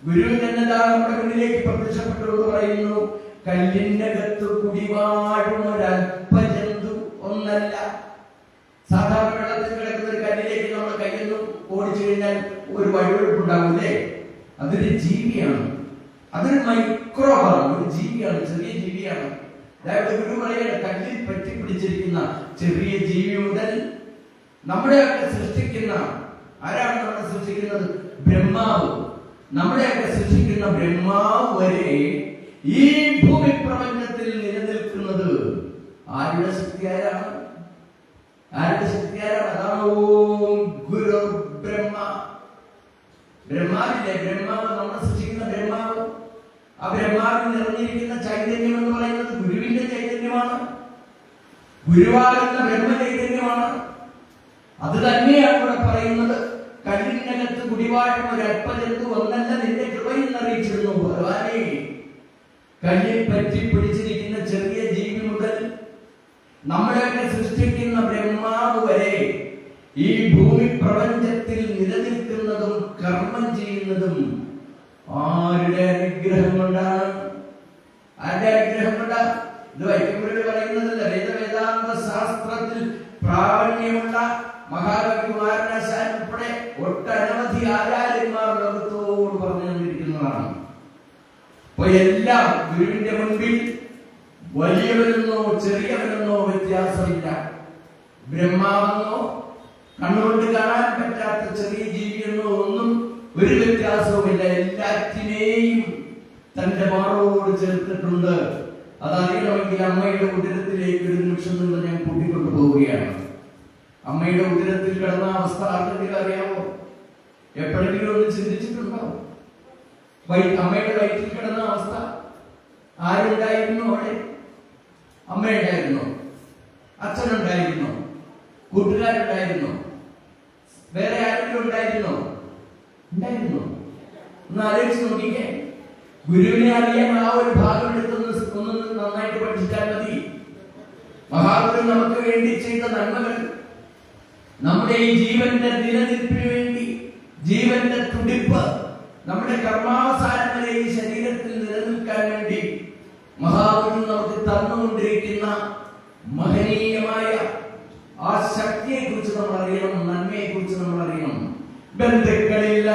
ഗുരു തന്നെ നമ്മുടെ മുന്നിലേക്ക് പ്രത്യക്ഷപ്പെട്ടുകൊണ്ട് പറയുന്നു, കല്ലിന്റെ അകത്ത് കുടിവാഴുമൊരൽപ്പ ജന്തു ഒന്നല്ല. സാധാരണ വെള്ളത്തിൽ കിടക്കുന്ന ഒരു കല്ലിലേക്ക് നമ്മൾ കയ്യൊന്നും ഓടിച്ചു കഴിഞ്ഞാൽ ഒരു വഴുവഴുപ്പുണ്ടാവില്ലേ? അതൊരു ജീവിയാണ്, അതൊരു മൈക്രോബാണ്, ഒരു ജീവിയാണ്, ചെറിയ ജീവിയാണ്. അതായത് ഗുരു പറയുകയാണ്, കല്ലിൽ പറ്റി പിടിച്ചിരിക്കുന്ന ചെറിയ ജീവി മുതൽ നമ്മളെയൊക്കെ സൃഷ്ടിക്കുന്ന, ആരാണ് നമ്മളെ സൃഷ്ടിക്കുന്നത്? ബ്രഹ്മാവ്. നമ്മളെയൊക്കെ സൃഷ്ടിക്കുന്ന ബ്രഹ്മാവ് വരെ ഈ ഭൂമി പ്രപഞ്ചത്തിൽ നിലനിൽക്കുന്നത് ആരുടെ ശക്തിയാലാണ്? ആരുടെ ശക്തിയാലാണ്? അതാണ് ഓം ഗുരു ബ്രഹ്മ. ബ്രഹ്മാവില്ലേ? ബ്രഹ്മാവ്, നമ്മളെ സൃഷ്ടിക്കുന്ന ബ്രഹ്മാവ്. ആ ബ്രഹ്മാവിൽ നിറഞ്ഞിരിക്കുന്ന ചൈതന്യം എന്ന് പറയുന്നത് ഗുരുവിന്റെ ചൈതന്യമാണ്, ഗുരുവാകുന്ന ബ്രഹ്മ ചൈതന്യമാണ്. അത് തന്നെയാണ് ഇവിടെ പറയുന്നത്, കല്ലിനകത്ത് കുടിവാഴും ഒരു അല്പജന്തു ഒന്നല്ല, നിന്റെ കൃപയിൽ അറിയിച്ചിരുന്നു. ഭഗവാനെ, കല്ലിൽ പറ്റി പിടിച്ചിരിക്കുന്ന ചെറിയ ജീവി മുതൽ നമ്മളെയൊക്കെ സൃഷ്ടിക്കുന്ന ബ്രഹ്മാവ് വരെ ഈ ഭൂമി പ്രപഞ്ചത്തിൽ നിലനിൽക്കുന്നതും കർമ്മം ചെയ്യുന്നതും ആരുടെ അനുഗ്രഹം കൊണ്ടാണ്? ആരുടെ അനുഗ്രഹം കൊണ്ടാണ്? ഇത് വൈക്കമ്പുഴ പറയുന്നതല്ല, വേദാന്ത ശാസ്ത്രത്തിൽ പ്രാവണ്യമുള്ള മഹാകവി കുമാരനാശാൻ ഉൾപ്പെടെ ഒട്ടനവധി ആചാര്യന്മാർ ലോകത്തോട് പറഞ്ഞു തന്നിരിക്കുന്നതാണ്. അപ്പൊ എല്ലാം ഗുരുവിന്റെ മുൻപിൽ വലിയവരെന്നോ ചെറിയവരെന്നോ വ്യത്യാസമില്ല. ബ്രഹ്മാവെന്നോ കണ്ണുകൊണ്ട് കാണാൻ പറ്റാത്ത ചെറിയ ജീവിയെന്നോ ഒന്നും ഒരു വ്യത്യാസവുമില്ല. എല്ലാറ്റിനെയും തന്റെ മാറോട് ചേർത്തിട്ടുണ്ട്. അതറിയണമെങ്കിൽ അമ്മയുടെ ഉദരത്തിലേക്ക് ഒരു നിമിഷം നിന്ന് ഞാൻ കൂട്ടിക്കൊണ്ടു പോവുകയാണ്. അമ്മയുടെ ഉദരത്തിൽ കിടന്ന അവസ്ഥ ആർക്കെങ്കിലും അറിയാമോ? എപ്പോഴെങ്കിലും ഒന്ന് ചിന്തിച്ചിട്ടുണ്ടോ? അമ്മയുടെ വയറ്റിൽ കിടന്ന അവസ്ഥ ആരുണ്ടായിരുന്നു? അവിടെ അമ്മയുണ്ടായിരുന്നോ? അച്ഛനുണ്ടായിരുന്നോ? കൂട്ടുകാരുണ്ടായിരുന്നോ? വേറെ ആരെങ്കിലും ഉണ്ടായിരുന്നോ? ഉണ്ടായിരുന്നോ? ഒന്ന് ആലോചിച്ച് നോക്കിക്കേ. ഗുരുവിനെ അറിയാൻ ആ ഒരു ഭാഗം എടുത്തൊന്ന് നന്നായിട്ട് പഠിച്ചാൽ മതി. മഹാഗുരു നമുക്ക് വേണ്ടി ചെയ്ത നന്മകൾ, നമ്മുടെ ഈ ജീവന്റെ നിലനിൽപ്പിന് വേണ്ടി, ജീവന്റെ തുടിപ്പ്, നമ്മുടെ കർമാവസാനം വരെ ഈ ശരീരത്തിൽ നിലനിൽക്കാൻ വേണ്ടി മഹാഗുരു നമുക്ക് തന്നുകൊണ്ടിരിക്കുന്ന മഹനീയമായ ആ ശക്തിയെ കുറിച്ച് നമ്മൾ അറിയണം, നന്മയെ കുറിച്ച് നമ്മൾ അറിയണം. ബന്ധുക്കളില്ല,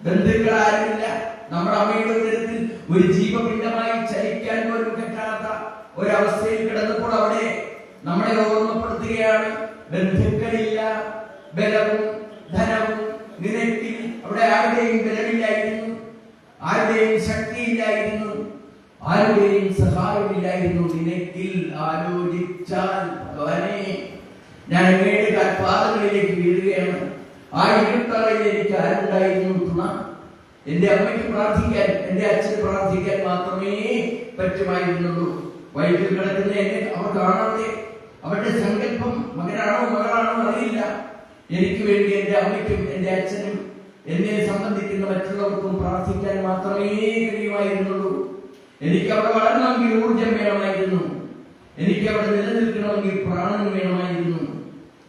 ബന്ധുക്കളാരില്ല. നമ്മുടെ അമ്മയുടെ ഉദരത്തിൽ ഒരു ജീവപിണ്ഡമായി ചലിക്കാൻ പോലും പറ്റാത്ത ഒരവസ്ഥയിൽ കിടന്നപ്പോൾ അവിടെ നമ്മളെ ഓർമ്മപ്പെടുത്തുകയാണ്, ബന്ധുക്കളില്ല, ബലവും ധനവും നിനക്കിൽ. അവിടെ ആരുടെയും ബലമില്ലായിരുന്നു, ആരുടെയും ശക്തിയില്ലായിരുന്നു, ആരുടെയും സഹായമില്ലായിരുന്നു. നിനക്കിൽ ആലോചിച്ചാൽ ഭഗവാനെ, ഞാൻ അങ്ങയുടെ കാൽപാദങ്ങളിലേക്ക് വീഴുകയാണ്. ആ ഇരുട്ടറയിൽ എനിക്ക് ആരുണ്ടായിരുന്നു തുണ? എന്റെ അമ്മയ്ക്ക് പ്രാർത്ഥിക്കാൻ, എന്റെ അച്ഛന് പ്രാർത്ഥിക്കാൻ മാത്രമേ പറ്റുമായിരുന്നുള്ളൂ. വയറ്റിൽ കിടക്കുന്ന എന്നെ അവർ കാണാതെ, അവരുടെ സങ്കല്പം മകനാണോ മകളാണോ അറിയില്ല. എനിക്ക് വേണ്ടി എന്റെ അമ്മയ്ക്കും എന്റെ അച്ഛനും എന്നെ സംബന്ധിക്കുന്ന മറ്റുള്ളവർക്കും പ്രാർത്ഥിക്കാൻ മാത്രമേ കഴിയുമായിരുന്നുള്ളൂ. എനിക്ക് അവിടെ വളരണമെങ്കിൽ ഊർജം വേണമായിരുന്നു. എനിക്ക് അവിടെ നിലനിൽക്കണമെങ്കിൽ പ്രാണൻ വേണമായിരുന്നു.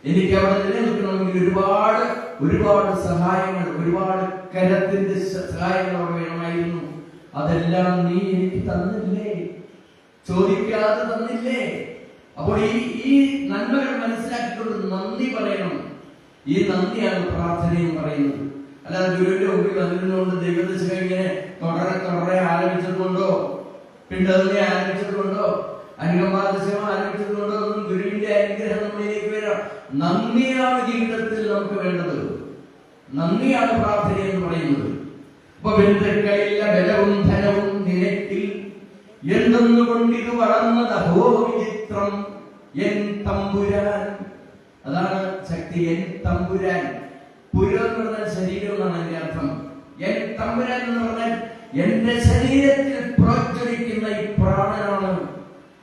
എനിക്ക് അവിടെ നിലനിൽക്കണമെങ്കിൽ ഒരുപാട് സഹായങ്ങൾ, ഒരുപാട് കരത്തിന്റെ സഹായങ്ങൾ അവിടെ വേണമായിരുന്നു. അതെല്ലാം നീ എനിക്ക് തന്നില്ലേ, ചോദിക്കാതെ തന്നില്ലേ. അപ്പോൾ ഈ നന്മകൾ മനസ്സിലാക്കിക്കൊണ്ട് നന്ദി പറയണം. ഈ നന്ദിയാണ് പ്രാർത്ഥനയും പറയുന്നത്. അല്ലാതെ ഗുരുവിന്റെ മുമ്പിൽ വന്നിരുന്നുകൊണ്ട് ദൈവദശകം ഇങ്ങനെ തുടരെ ആരംഭിച്ചതുകൊണ്ടോ, പിണ്ടതിനെ ആരംഭിച്ചതുകൊണ്ടോ, അനുകമ്പാദശകം ആരംഭിച്ചതുകൊണ്ടോ ഒന്നും ഗുരുവിന്റെ അനുഗ്രഹം നമ്മളിലേക്ക് വരാം. നന്ദിയാണ് ജീവിതത്തിൽ നമുക്ക് വേണ്ടത്. നന്ദിയാണ് പ്രാർത്ഥന എന്ന് പറയുന്നത്. അപ്പൊ ബന്ധുക്കളില്ല ബലവും ധനവും നിനക്കിൽ എന്തെന്നുകൊണ്ടിത് വളർന്നതഹോ വിചിത്രം എൻ തമ്പുരാൻ. അതാണ് ശക്തി. എൻ തമ്പുരാൻ. പുരം എന്ന് പറഞ്ഞാൽ ശരീരം എന്നാണ് അതിന്റെ അർത്ഥം. എൻ തമ്പുരാൻ എന്ന് പറഞ്ഞാൽ എന്റെ ശരീരത്തിൽ പ്രജ്വലിക്കുന്ന ഈ പ്രാണനാണ്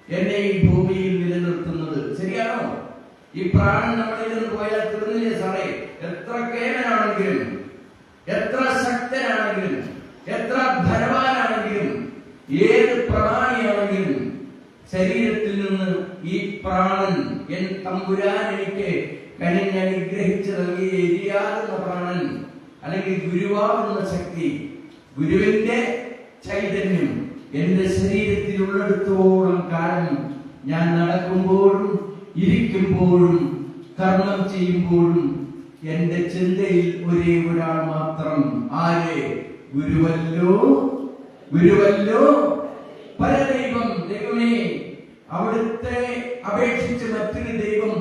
എന്നെ ഈ ഭൂമിയിൽ നിലനിർത്തുന്നത്. ശരിയാണോ? ഈ പ്രാണൻ നമ്മളിൽ നിന്ന് പോയാൽ തീർന്നില്ലേ സാറേ? എത്ര കേവനാണെങ്കിലും, എത്ര ശക്തനാണെങ്കിലും, എത്ര ധനവാനാണെങ്കിലും, ഏത് പ്രാണിയാണെങ്കിലും ശരീരത്തിൽ നിന്ന് ഈ പ്രാണൻ, എൻ തമ്പുരാൻ എനിക്ക് കനിഞ്ഞനുഗ്രഹിച്ച് നൽകിയ എരിയാകുന്ന പ്രാണൻ, അല്ലെങ്കിൽ ഗുരുവാകുന്ന ശക്തി, ഗുരുവിന്റെ ചൈതന്യം എന്റെ ശരീരത്തിൽ ഉള്ളിടത്തോളം കാലം ഞാൻ നടക്കുമ്പോഴും ഇരിക്കുമ്പോഴും കർമ്മം ചെയ്യുമ്പോഴും എന്റെ ചിന്തയിൽ ഒരേ ഒരാൾ മാത്രം. ആരെ? ഗുരുവല്ലോ, ഗുരുവല്ലോ പരദൈവം. ദൈവമേ, അവിടുത്തെ അപേക്ഷിച്ച് മറ്റൊരു ദൈവം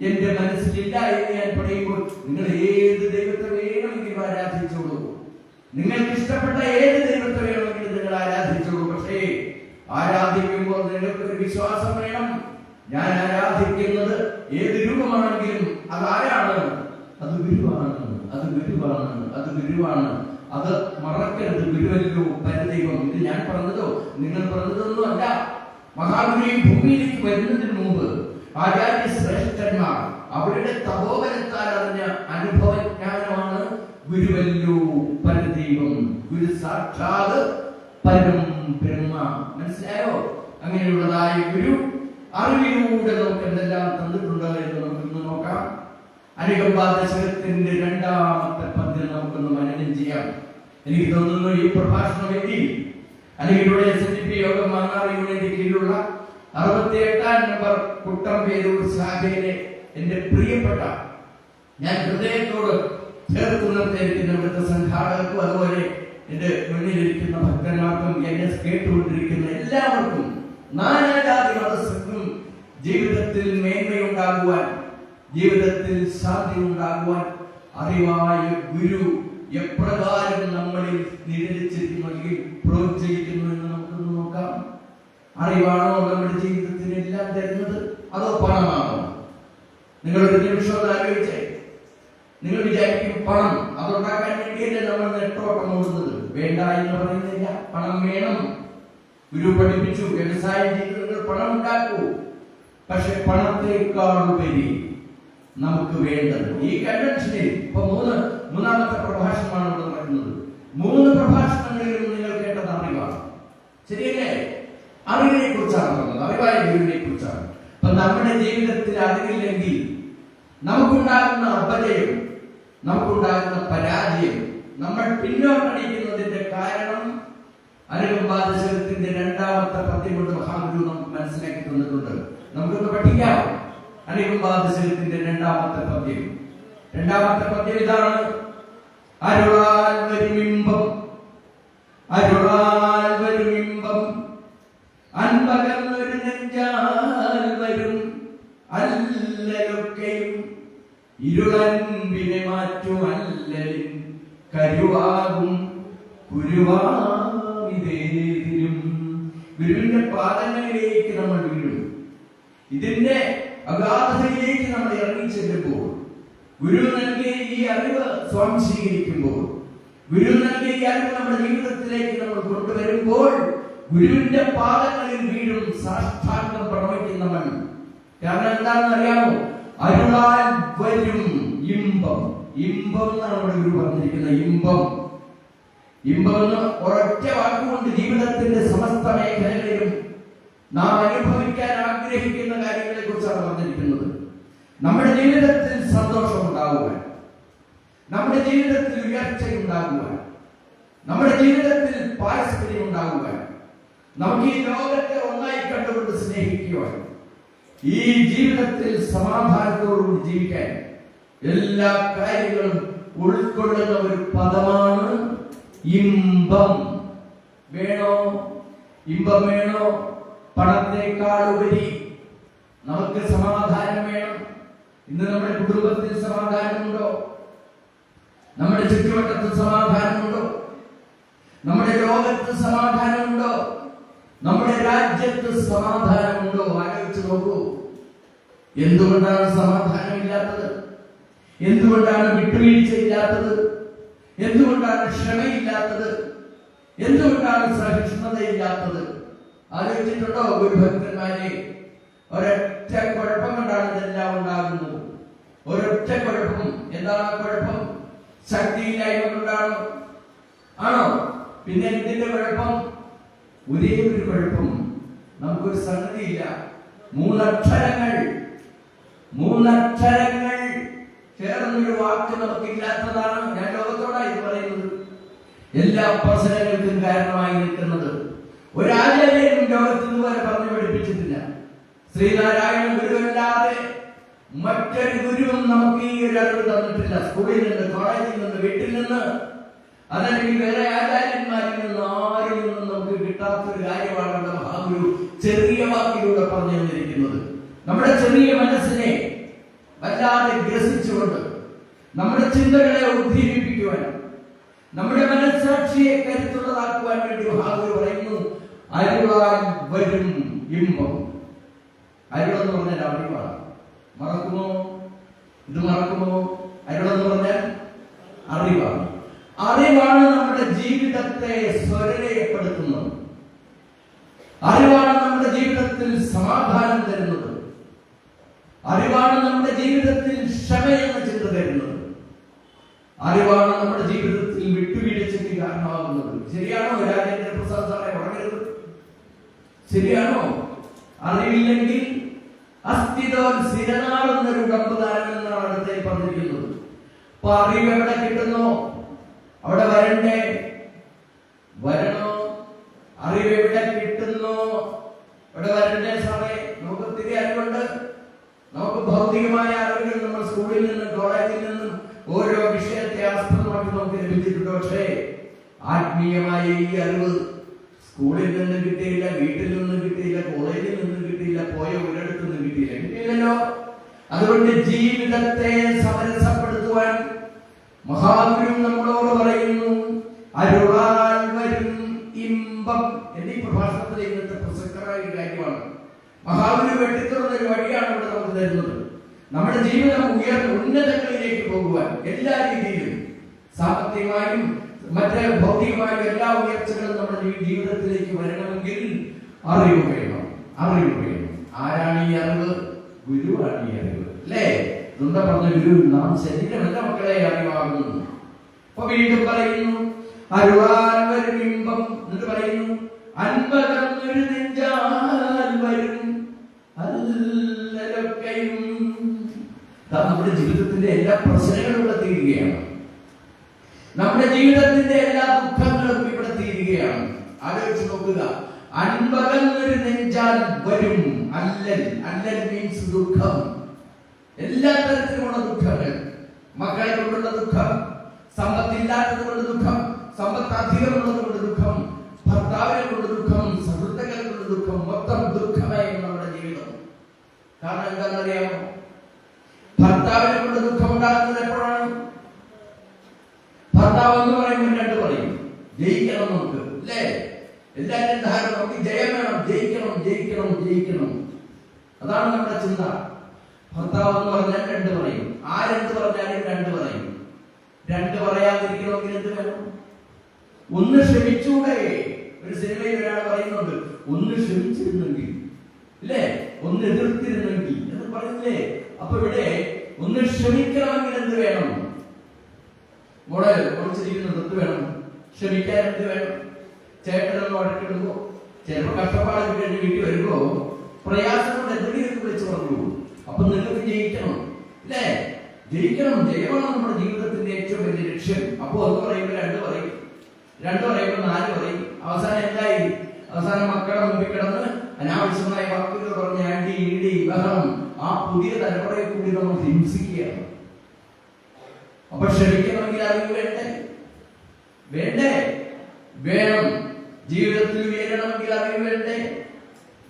എന്റെ മനസ്സിലില്ല എന്ന് ഞാൻ പറയുമ്പോൾ നിങ്ങൾ ഏത് ദൈവത്തെ വേണമെങ്കിലും ആരാധിച്ചോളൂ. നിങ്ങൾക്ക് ഇഷ്ടപ്പെട്ട ഏത് ദൈവത്തെ വേണമെങ്കിലും നിങ്ങൾ ആരാധിച്ചോളൂ. പക്ഷേ ആരാധിക്കുമ്പോൾ നിങ്ങൾക്കൊരു വിശ്വാസം വേണം. ഞാൻ ആരാധിക്കുന്നത് ഏത് രൂപമാണെങ്കിലും അതാരാണ്? അത് ഗുരുവാണ്, അത് ഗുരുവാണ്, അത് ഗുരുവാണ്. അത് മറക്കരുത്. ഗുരുവല്ലോ പരദൈവം. ഇത് ഞാൻ പറഞ്ഞതോ നിങ്ങൾ പറഞ്ഞതൊന്നും അല്ല. മഹാഗുരു ഭൂമിയിലേക്ക് വരുന്നതിന് മുമ്പ് ആചാര്യ ശ്രേഷ്ഠന്മാർ അവരുടെ തപോബലത്താൽ അറിഞ്ഞ അനുഭവജ്ഞാനമാണ് ഗുരുവല്ലോ പരദൈവം. ഗുരു സാക്ഷാത് പരം ബ്രഹ്മ. മനസ്സിലായോ? അങ്ങനെയുള്ളതായ ഗുരു അറിവിലൂടെ നമുക്ക് എന്തെല്ലാം തന്നിട്ടുണ്ട് എന്ന് നമുക്കൊന്ന് നോക്കാം. അനുകമ്പാദശകത്തിന്റെ 2ാമത്തെ പദ്യം നമുക്കൊന്ന് മനനം ചെയ്യാം. എനിക്ക് തോന്നുന്നു ഈ പ്രഭാഷണ വേദി അല്ലെങ്കിൽ SNDP യോഗം മാന്നാർ യൂണിയന്റെ കീഴിലുള്ള 68ാം നമ്പർ കുട്ടമ്പേരൂർ ശാഖയിലെ എന്റെ പ്രിയപ്പെട്ട, ഞാൻ ഹൃദയത്തോട് ചേർത്ത് നിർത്തിയിരിക്കുന്ന ഇവിടുത്തെ സംഘാടകർക്കും അതുപോലെ എന്റെ മുന്നിലിരിക്കുന്ന ഭക്തന്മാർക്കും എന്നെ കേട്ടുകൊണ്ടിരിക്കുന്ന എല്ലാവർക്കും, നാനാജാതി മതസ്ഥർക്കും ജീവിതത്തിൽ മേന്മയുണ്ടാകുവാൻ, ജീവിതത്തിൽ ശാന്തി ഉണ്ടാകുവാൻ അറിവായ ഗുരു എപ്രകാരം നമ്മളിൽ നിഴലിച്ചിരിക്കുന്നു അല്ലെങ്കിൽ പ്രോത്സാഹിക്കുന്നു എന്ന് നമുക്കൊന്ന് നോക്കാം. അറിവാണോ നമ്മുടെ ജീവിതത്തിന് എല്ലാം തരുന്നത്, അതോ പണമാണോ? നിങ്ങളൊരു നിമിഷം ആലോചിച്ചേ. നിങ്ങൾ വിചാരിക്കും പണം അതുണ്ടാക്കാൻ വേണ്ടിയല്ലേ നമ്മൾ നെട്ടോട്ടം ഓടുന്നത്. വേണ്ട എന്ന് പറയുന്നില്ല. പണം വേണം. ഗുരു പഠിപ്പിച്ചു, വ്യവസായം ചെയ്ത് നിങ്ങൾ പണം ഉണ്ടാക്കൂ. പക്ഷെ പണത്തെക്കാൾ ഉപരി നമുക്ക് വേണ്ടത് ഈ കൺവെൻഷനിൽ ഇപ്പൊ മൂന്നാമത്തെ പ്രഭാഷണമാണ് ഇവിടെ നടക്കുന്നത്. 3 പ്രഭാഷണങ്ങളിലും നിങ്ങൾ കേട്ടത് അറിവാണ്. ശരിയല്ലേ? അറിവിനെ കുറിച്ചാണ് പറഞ്ഞത്, അറിവായ ഗുരുവിനെ കുറിച്ചാണ്. അപ്പൊ നമ്മുടെ ജീവിതത്തിൽ അറിവില്ലെങ്കിൽ നമുക്കുണ്ടാകുന്ന അപജയം, നമുക്കുണ്ടാകുന്ന പരാജയം, നമ്മൾ പിന്നോട്ടടിക്കുന്നതിന്റെ കാരണം അനുകമ്പാദശകത്തിന്റെ 2ാമത്തെ പദ്യം കൊണ്ട് മഹാഗുരു നമുക്ക് മനസ്സിലാക്കി തന്നിട്ടുണ്ട്. നമുക്കൊന്ന് പഠിക്കാം. അനുകമ്പാദശകത്തിന്റെ 2ാമത്തെ പദ്യം. 2ാമത്തെ പദ്യം ഇതാണ്: അരുളാൽ വരുമിമ്പം, അരുളാൽ വരുമിമ്പം, അൻപകർന്നൊരു നെഞ്ചാൽ വരും അല്ലലൊക്കെയും, ഇരുളൻപിനെ മാറ്റും അല്ലലിൻ കരുവാകും ഗുരുവാമിതേതിരും. ഗുരുവിന്റെ പാദങ്ങളിലേക്ക് നമ്മൾ വീഴും. ഇതിന്റെ അഗാധതയിലേക്ക് നമ്മൾ ഇറങ്ങി ചെല്ലുമ്പോൾ, ഗുരു നൽകിയ ഈ അറിവ് സ്വാംശീകരിക്കുമ്പോൾ, ഗുരു നൽകിയ അറിവ് നമ്മുടെ ജീവിതത്തിലേക്ക് നമ്മൾ കൊണ്ടുവരുമ്പോൾ ഗുരുവിന്റെ പാദങ്ങളിൽ വീഴും, സാഷ്ടാംഗം പ്രണമിക്കും നമ്മൾ. കാരണം എന്താണെന്ന് അറിയാമോ? അരുളാൽ വരും ഇമ്പം. ഇമ്പം എന്നാണ് നമ്മുടെ ഗുരു പറഞ്ഞിരിക്കുന്നത്. ഇമ്പം. ഇമ്പം എന്ന് ഒരൊറ്റ വാക്കുകൊണ്ട് ജീവിതത്തിന്റെ സമസ്ത മേഖലകളിലും നാം അനുഭവിക്കാൻ ആഗ്രഹിക്കുന്ന കാര്യങ്ങളെ കുറിച്ചാണ് പറഞ്ഞിരിക്കുന്നത്. നമ്മുടെ ജീവിതത്തിൽ സന്തോഷം ഉണ്ടാകുവാൻ, നമ്മുടെ ജീവിതത്തിൽ ഉയർച്ചയുണ്ടാകുവാൻ, നമ്മുടെ ജീവിതത്തിൽ പാരസ്പര്യം ഉണ്ടാകുവാൻ, നമുക്ക് ഈ ലോകത്തെ ഒന്നായി കണ്ടുകൊണ്ട് സ്നേഹിക്കുവാൻ, ഈ ജീവിതത്തിൽ സമാധാനത്തോടുകൂടി ജീവിക്കാൻ എല്ലാ കാര്യങ്ങളും ഉൾക്കൊള്ളുന്ന ഒരു പദമാണ് ഇമ്പം. വേണോ? ഇമ്പം വേണോ? പണത്തെക്കാളുപരി നമുക്ക് സമാധാനം വേണം. ഇന്ന് നമ്മുടെ കുടുംബത്തിൽ സമാധാനമുണ്ടോ? നമ്മുടെ ചുറ്റുവട്ടത്തിൽ സമാധാനമുണ്ടോ? നമ്മുടെ ലോകത്ത് സമാധാനമുണ്ടോ? നമ്മുടെ രാജ്യത്ത് സമാധാനമുണ്ടോ? ആലോചിച്ച് നോക്കൂ. എന്തുകൊണ്ടാണ് സമാധാനമില്ലാത്തത്? എന്തുകൊണ്ടാണ് വിട്ടുവീഴ്ചയില്ലാത്തത്? എന്തുകൊണ്ടാണ് ക്ഷമയില്ലാത്തത്? എന്തുകൊണ്ടാണ് സഹിഷ്ണുതയില്ലാത്തത്? ആലോചിച്ചിട്ടുണ്ടോ ഗുരുഭക്തന്മാരെ? ഒരൊറ്റ കുഴപ്പം കൊണ്ടാണ് ഇതെല്ലാം ഉണ്ടാകുന്നത്. ഒരൊറ്റ കുഴപ്പം. എന്താണ് ആ കുഴപ്പം? ശക്തിയില്ലായ്മ കൊണ്ടാണോ? ആണോ? പിന്നെ എന്തിന്റെ കുഴപ്പം? ഒരേ ഒരു കുഴപ്പം, നമുക്കൊരു സംഗതിയില്ല. മൂന്നക്ഷരങ്ങൾ ചേർന്നൊരു വാക്ക് നമുക്കില്ലാത്തതാണ്. ഞാൻ ലോകത്തോടാണ് ഇത് പറയുന്നത്. എല്ലാ പ്രശ്നങ്ങൾക്കും കാരണമായി നിൽക്കുന്നത് ഒരാചാര്യനും ലോകത്തിന് പോലെ പറഞ്ഞു പഠിപ്പിച്ചിട്ടില്ല. ശ്രീനാരായണ ഗുരുവല്ലാതെ മറ്റൊരു ഗുരുവും നമുക്ക് ഈ ഒരു അറിവ് തന്നിട്ടില്ല. സ്കൂളിൽ നിന്ന്, കോളേജിൽ നിന്ന്, വീട്ടിൽ നിന്ന്, അതല്ലെങ്കിൽ വേറെ ആചാര്യന്മാരിൽ നിന്ന്, ആരിൽ നിന്നും നമുക്ക് കിട്ടാത്തൊരു കാര്യമാണ് നമ്മുടെ മഹാഗുരു ചെറിയ വാക്കിലൂടെ പറഞ്ഞു തന്നിരിക്കുന്നത്. നമ്മുടെ ചെറിയ മനസ്സിനെ വല്ലാതെ ഗ്രസിച്ചുകൊണ്ട് നമ്മുടെ ചിന്തകളെ ഉദ്ദീപിപ്പിക്കുവാൻ, നമ്മുടെ മനസ്സാക്ഷിയെ കരുത്തുള്ളതാക്കുവാൻ വേണ്ടി മഹാഗുരു പറയുന്നു, അരുളാൽ വരും ഇമ്പം. അരുളെന്ന് പറഞ്ഞാൽ അറിവാണ്. മറക്കുമോ? ഇത് മറക്കുമോ? അരുളെന്ന് പറഞ്ഞാൽ അറിവാണ്. അറിവാണ് നമ്മുടെ ജീവിതത്തെ സ്വരലയപ്പെടുത്തുന്നത്. അറിവാണ് നമ്മുടെ ജീവിതത്തിൽ സമാധാനം തരുന്നത്. അറിവാണ് നമ്മുടെ ജീവിതത്തിൽ ക്ഷമയെന്ന ചിന്ത തരുന്നത്. അറിവാണ് നമ്മുടെ ജീവിതത്തിൽ വിട്ടുവീഴ്ചയ്ക്ക് കാരണമാകുന്നത്. ശരിയാണോ രാജേന്ദ്ര പ്രസാദ് സാറെ? പറയരുത്. ശരിയാണോ? അറിവില്ലെങ്കിൽ അസ്ഥിതോൽസിരനാളെന്നൊരു ഡമ്പുതാരം എന്നാണ് അടുത്തേ പറഞ്ഞിരിക്കുന്നത്. അപ്പൊ അറിവ് എവിടെ കിട്ടുന്നോ അവിടെ വരണ്ടേ? വരണോ? അറിവ് എവിടെ കിട്ടുന്നോ അവിടെ വരണ്ടേ സാറേ? നമുക്ക് ഒത്തിരി അറിവുണ്ട്. നമുക്ക് ഭൗതികമായ അറിവുകൾ നമ്മൾ സ്കൂളിൽ നിന്നും കോളേജിൽ നിന്നും ഓരോ വിഷയത്തെ ആസ്പദമാക്കി നമുക്ക് ലഭിച്ചിട്ടുണ്ട്. പക്ഷേ ആത്മീയമായ ഈ അറിവ് സ്കൂളിൽ നിന്ന് കിട്ടിയില്ല, വീട്ടിൽ നിന്ന് കിട്ടിയില്ല, കോളേജിൽ നിന്ന് കിട്ടിയില്ല, പോയ ഒരിടത്തു നിന്ന് കിട്ടിയില്ലല്ലോ. അതുകൊണ്ട് ജീവിതത്തെ സമരസപ്പെടുത്തുവാൻ മഹാഗുരു നമ്മളോട് പറയുന്നു, അരുളാൽ വരും ഇമ്പം. എന്നീ പ്രഭാഷണത്തിൽ ഇന്നത്തെ പ്രസക്തമായ ഒരു കാര്യമാണ്. മഹാഗുരു വെട്ടിത്തുറന്നൊരു വഴിയാണ് ഇവിടെ നമുക്ക് തരുന്നത്. നമ്മുടെ ജീവിതം ഉന്നതങ്ങളിലേക്ക് പോകുവാൻ എല്ലാ രീതിയിലും, സാമ്പത്തികമായും മറ്റ് ഭൗതികമായും എല്ലാ ഉയർച്ചകളും നമ്മുടെ ജീവിതത്തിലേക്ക് വരണമെങ്കിൽ അറിവ് വേണം. അറിവ് വേണം. ആരാണ് ഈ അറിവ്? ഗുരുവാണ് ഈ അറിവ്. അല്ലേ? എന്താ പറഞ്ഞ ഗുരു? നാം ശരീരമല്ല മക്കളെ അറിവാകുന്നു. അപ്പൊ വീണ്ടും പറയുന്നു, അരുളാൽ വരും ഇമ്പം. എന്നിട്ട് പറയുന്നു, അൻപകർന്നൊരു നെഞ്ചാൽ വരും അല്ലലൊക്കെയും. നമ്മുടെ ജീവിതത്തിന്റെ എല്ലാ പ്രശ്നങ്ങളും ഇവിടെ തീരുകയാണ്. നമ്മുടെ ജീവിതത്തിന്റെ എല്ലാ ദുഃഖങ്ങളും ഇവിടെ തീരുകയാണ്. ആലോചിച്ച് നോക്കുക. അൻപകർന്നൊരു നെഞ്ചാൽ വരും അല്ലൽ. അല്ലൽ മീൻസ് ദുഃഖം. എല്ലാ തരത്തിലുമുള്ള ദുഃഖങ്ങൾ. മക്കളെ കൊണ്ടുള്ള ദുഃഖം, സമ്പത്തില്ലാത്തത് കൊണ്ട് ദുഃഖം, സമ്പത്ത് അധികമുള്ളത് കൊണ്ട് ദുഃഖം, ഭർത്താവിനെ കൊണ്ട് ദുഃഖം, സുഹൃത്തുക്കളെ കൊണ്ട് ദുഃഖം, മൊത്തം ദുഃഖമായിരുന്നു നമ്മുടെ ജീവിതം. കാരണം എന്താണെന്നറിയാമോ? ഭർത്താവിനെ കൊണ്ട് ദുഃഖം ഉണ്ടാകുന്നത് എപ്പോഴാണ്? ഭർത്താവ് എന്ന് പറയുമ്പോൾ രണ്ട് പറയും, ജയിക്കണം നമുക്ക്, അല്ലേ? എല്ലാവരും ധാരണ നമുക്ക് ജയം വേണം, ജയിക്കണം ജയിക്കണം ജയിക്കണം. അതാണ് നമ്മുടെ ചിന്ത. ഭർത്താവ് എന്ന് പറഞ്ഞാൽ രണ്ട് പറയും. ആരെന്ത് പറഞ്ഞാലും രണ്ട് പറയും. രണ്ട് പറയാതിരിക്കണമെങ്കിൽ എന്ത് വേണം? ഒന്ന് ക്ഷമിച്ചൂടെ? ഒരു സിനിമയിൽ ഒരാൾ പറയുന്നുണ്ട്, ഒന്ന് ക്ഷമിച്ചിരുന്നെങ്കിൽ, അല്ലേ, ഒന്ന് എതിർത്തിരുന്നെങ്കിൽ എന്ന് പറയുന്നില്ലേ? അപ്പൊ ഇവിടെ ഒന്ന് ക്ഷമിക്കണമെങ്കിൽ എന്ത് വേണം? മോളെ കുറച്ചിരിക്കുന്നത് എന്ത് വേണം? ക്ഷമിക്കാൻ എന്ത് വേണം? ചേട്ടനൊന്നും വഴക്കിടുമ്പോ, ചിലപ്പോ കഷ്ടപ്പാട് കഴിഞ്ഞ് വീട്ടിൽ വരുമ്പോ പ്രയാസം കൊണ്ട് എന്തെങ്കിലും വിളിച്ചു പറഞ്ഞു. അപ്പൊ നിങ്ങൾക്ക് ജയിക്കണം, അല്ലേ? ജയിക്കണം. ജയമാണ് നമ്മുടെ ജീവിതത്തിന്റെ ഏറ്റവും വലിയ ലക്ഷ്യം. അപ്പൊ ഒന്ന് പറയുമ്പോൾ രണ്ട് പറയും, രണ്ട് പറയുമ്പോൾ നാല് പറയും. അവസാനം എന്തായി? അവസാനം മക്കളെ മുമ്പിൽ കിടന്ന് അനാവശ്യമായ വാക്കുകൾ പറഞ്ഞ് അടി ഇടി ബഹളം ആ പുതിയ തലമുറയെ കൂടി നമ്മൾ ഹിംസിക്കുകയാണ്. അപ്പൊ ക്ഷമിക്കണമെങ്കിൽ അറിവ് വേണ്ടേ? വേണ്ടേ? വേണം. ജീവിതത്തിൽ ഉയരണമെങ്കിൽ അറിവ് വേണ്ടേ?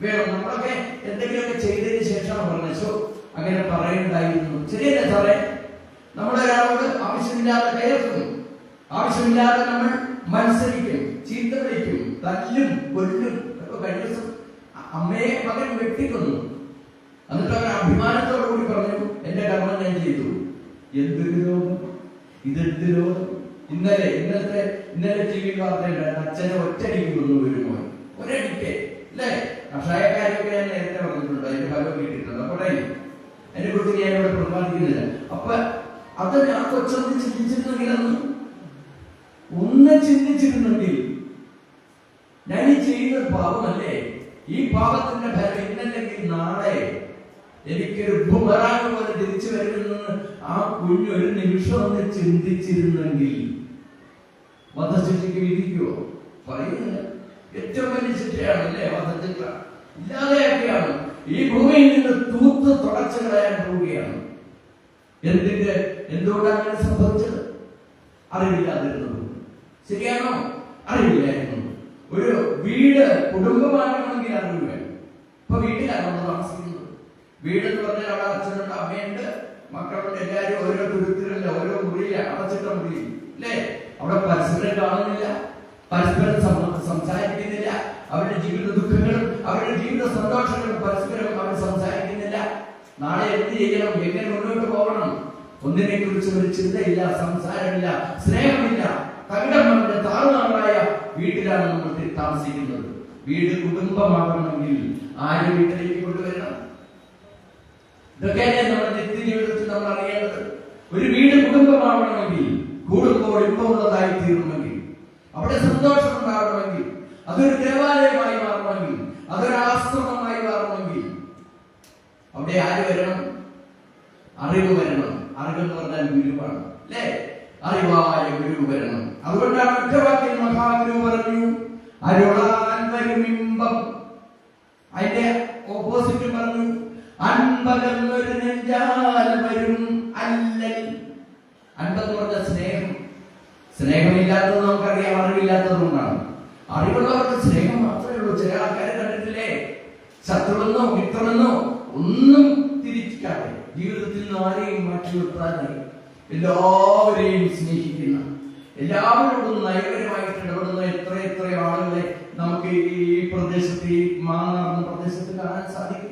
വേണം. നമ്മളൊക്കെ എന്തെങ്കിലുമൊക്കെ ചെയ്തതിന് ശേഷമാണ് പറഞ്ഞോ അങ്ങനെ പറയണ്ടായിരുന്നു. ശരിയല്ലേ സാറേ? നമ്മളൊരാളോട് ആവശ്യമില്ലാതെ കയർക്കും, ആവശ്യമില്ലാതെ നമ്മൾ മത്സരിക്കും, ചീത്ത വിളിക്കും, തല്ലും, കൊല്ലും. അപ്പൊ കഴിഞ്ഞ ദിവസം അമ്മയെ മകൻ വെട്ടിക്കൊന്നു. എന്നിട്ട് അവൻ അഭിമാനത്തോടു കൂടി പറഞ്ഞു, എന്റെ കർമ്മം ഞാൻ ചെയ്തു. എന്തൊരു രോഗം, ഇതെന്ത് രോഗം! ഇന്നലെ ടി വി വാർത്തയുണ്ടായിരുന്നു, അച്ഛനെ ഒറ്റടിക്ക് കൊന്നു ഒരു മോൻ, ഒരടിക്ക്, അല്ലേ? കഷായക്കാരൊക്കെ ഞാൻ നേരത്തെ പറഞ്ഞിട്ടുണ്ട്, അതിന്റെ ഫലം കിട്ടിയിട്ടുണ്ട്. അപ്പൊ എന്നെ കുറിച്ച് ഞാൻ ഇവിടെ പ്രതിപാദിക്കുന്നില്ല. അപ്പൊ അത് ആ കൊച്ചൊന്ന് ചിന്തിച്ചിരുന്നെങ്കിലെന്ന്, ഒന്ന് ചിന്തിച്ചിരുന്നെങ്കിൽ, ഞാൻ ഈ ചെയ്യുന്നത് പാപമല്ലേ? ഈ പാപത്തിന്റെ ഫലം ഇന്നല്ലെങ്കിൽ നാളെ എനിക്കൊരു ബുമറാങ് പോലെ തിരിച്ചു വരുമെന്ന് ആ കുഞ്ഞൊരു നിമിഷം ഒന്ന് ചിന്തിച്ചിരുന്നെങ്കിൽ വധശിക്ഷയ്ക്ക് വിധിക്കുവോ? പറയുന്നില്ല. ഏറ്റവും വലിയ ശിക്ഷയാണല്ലേ വധശിക്ഷ. ഇല്ലാതെയൊക്കെയാണ് ഈ ഭൂമിയിൽ നിന്ന് തൂത്ത് തുടച്ചു കളയാൻ പോവുകയാണ്. എന്തുകൊണ്ടാണ് അങ്ങനെ സംഭവിച്ചത്? അറിവില്ലാതിരുന്നത്. ശരിയാണോ? അറിവില്ലായിരുന്നു. ഒരു വീട് കുടുംബമാകണമെങ്കിൽ അറിവ് വേണം. ഇപ്പൊ വീട്ടിലാണ് നമ്മൾ താമസിക്കുന്നത്. വീടെന്ന് പറഞ്ഞാൽ അവിടെ അച്ഛനുണ്ട്, അമ്മയുണ്ട്, മക്കളുണ്ട്, എല്ലാവരും ഓരോ തുരുത്തിലല്ല, ഓരോ മുറിയില്ല, അടച്ചിട്ട മുറി, അല്ലേ? അവിടെ പരസ്പരം കാണുന്നില്ല, പരസ്പരം സംസാരിക്കുന്നില്ല. അവരുടെ ജീവിത ദുഃഖങ്ങളും അവരുടെ ജീവിത സന്തോഷങ്ങളും പരസ്പരം അവർ സംസാരിക്കുന്നില്ല. നാളെ എന്ത് ചെയ്യണം, എങ്ങനെ മുന്നോട്ട് പോകണം, ഒന്നിനെ കുറിച്ച് ഒരു ചിന്തയില്ല, സംസാരമില്ല, സ്നേഹമില്ല. തകിടം താറുമാറായ വീട്ടിലാണ് നമ്മൾ താമസിക്കുന്നത്. വീട് കുടുംബമാകണമെങ്കിൽ ആര് വീട്ടിലേക്ക് കൊണ്ടുവരണം? ഇതൊക്കെയല്ലേ നമ്മുടെ നിത്യ ജീവിതത്തിൽ നമ്മൾ അറിയേണ്ടത്. ഒരു വീട് കുടുംബമാവണമെങ്കിൽ, കൂടുമ്പോൾ ഇമ്പമുള്ളതായി തീരണമെങ്കിൽ, അവിടെ സന്തോഷം ഉണ്ടാവണമെങ്കിൽ, അതൊരു ദേവാലയമായി മാറണമെങ്കിൽ, അതൊരു ആശ്രമമായി മാറണമെങ്കിൽ അവിടെ ആര് വരണം? അറിവ് വരണം. അറിവെന്ന് പറഞ്ഞാൽ ഗുരുവാണ്, അല്ലേ? അറിവായ ഗുരു വരണം. അതുകൊണ്ടാണ് ഒറ്റവാക്കിൽ മഹാഗുരു പറഞ്ഞു, അരുളാൻ വരും ഇമ്പം. അതിന്റെ ഓപ്പോസിറ്റ് പറഞ്ഞു, അൻപകന്നൊരു നെഞ്ചാൽ വരും അല്ലൽ. അൻപത് പറഞ്ഞ സ്നേഹം. സ്നേഹമില്ലാത്തത് നമുക്കറിയാം, അറിവില്ലാത്തതുകൊണ്ടാണ്. അറിവുള്ളവർക്ക് സ്നേഹം മാത്രമേ ഉള്ളൂ. ചില ആൾക്കാരെ കണ്ടിട്ടില്ലേ, ശത്രുവെന്നോ മിത്രമെന്നോ ഒന്നും തിരിച്ചിട്ടാണ് ജീവിതത്തിൽ നിന്ന് ആരെയും മാറ്റി നിർത്താനായി എല്ലാവരെയും സ്നേഹിക്കുന്ന, എല്ലാവരോടും നയപരമായിട്ട് ഇടപെടുന്ന എത്ര ആളുകളെ നമുക്ക് ഈ പ്രദേശത്ത്, ഈ മാന്നാർന്ന പ്രദേശത്ത് കാണാൻ സാധിക്കും.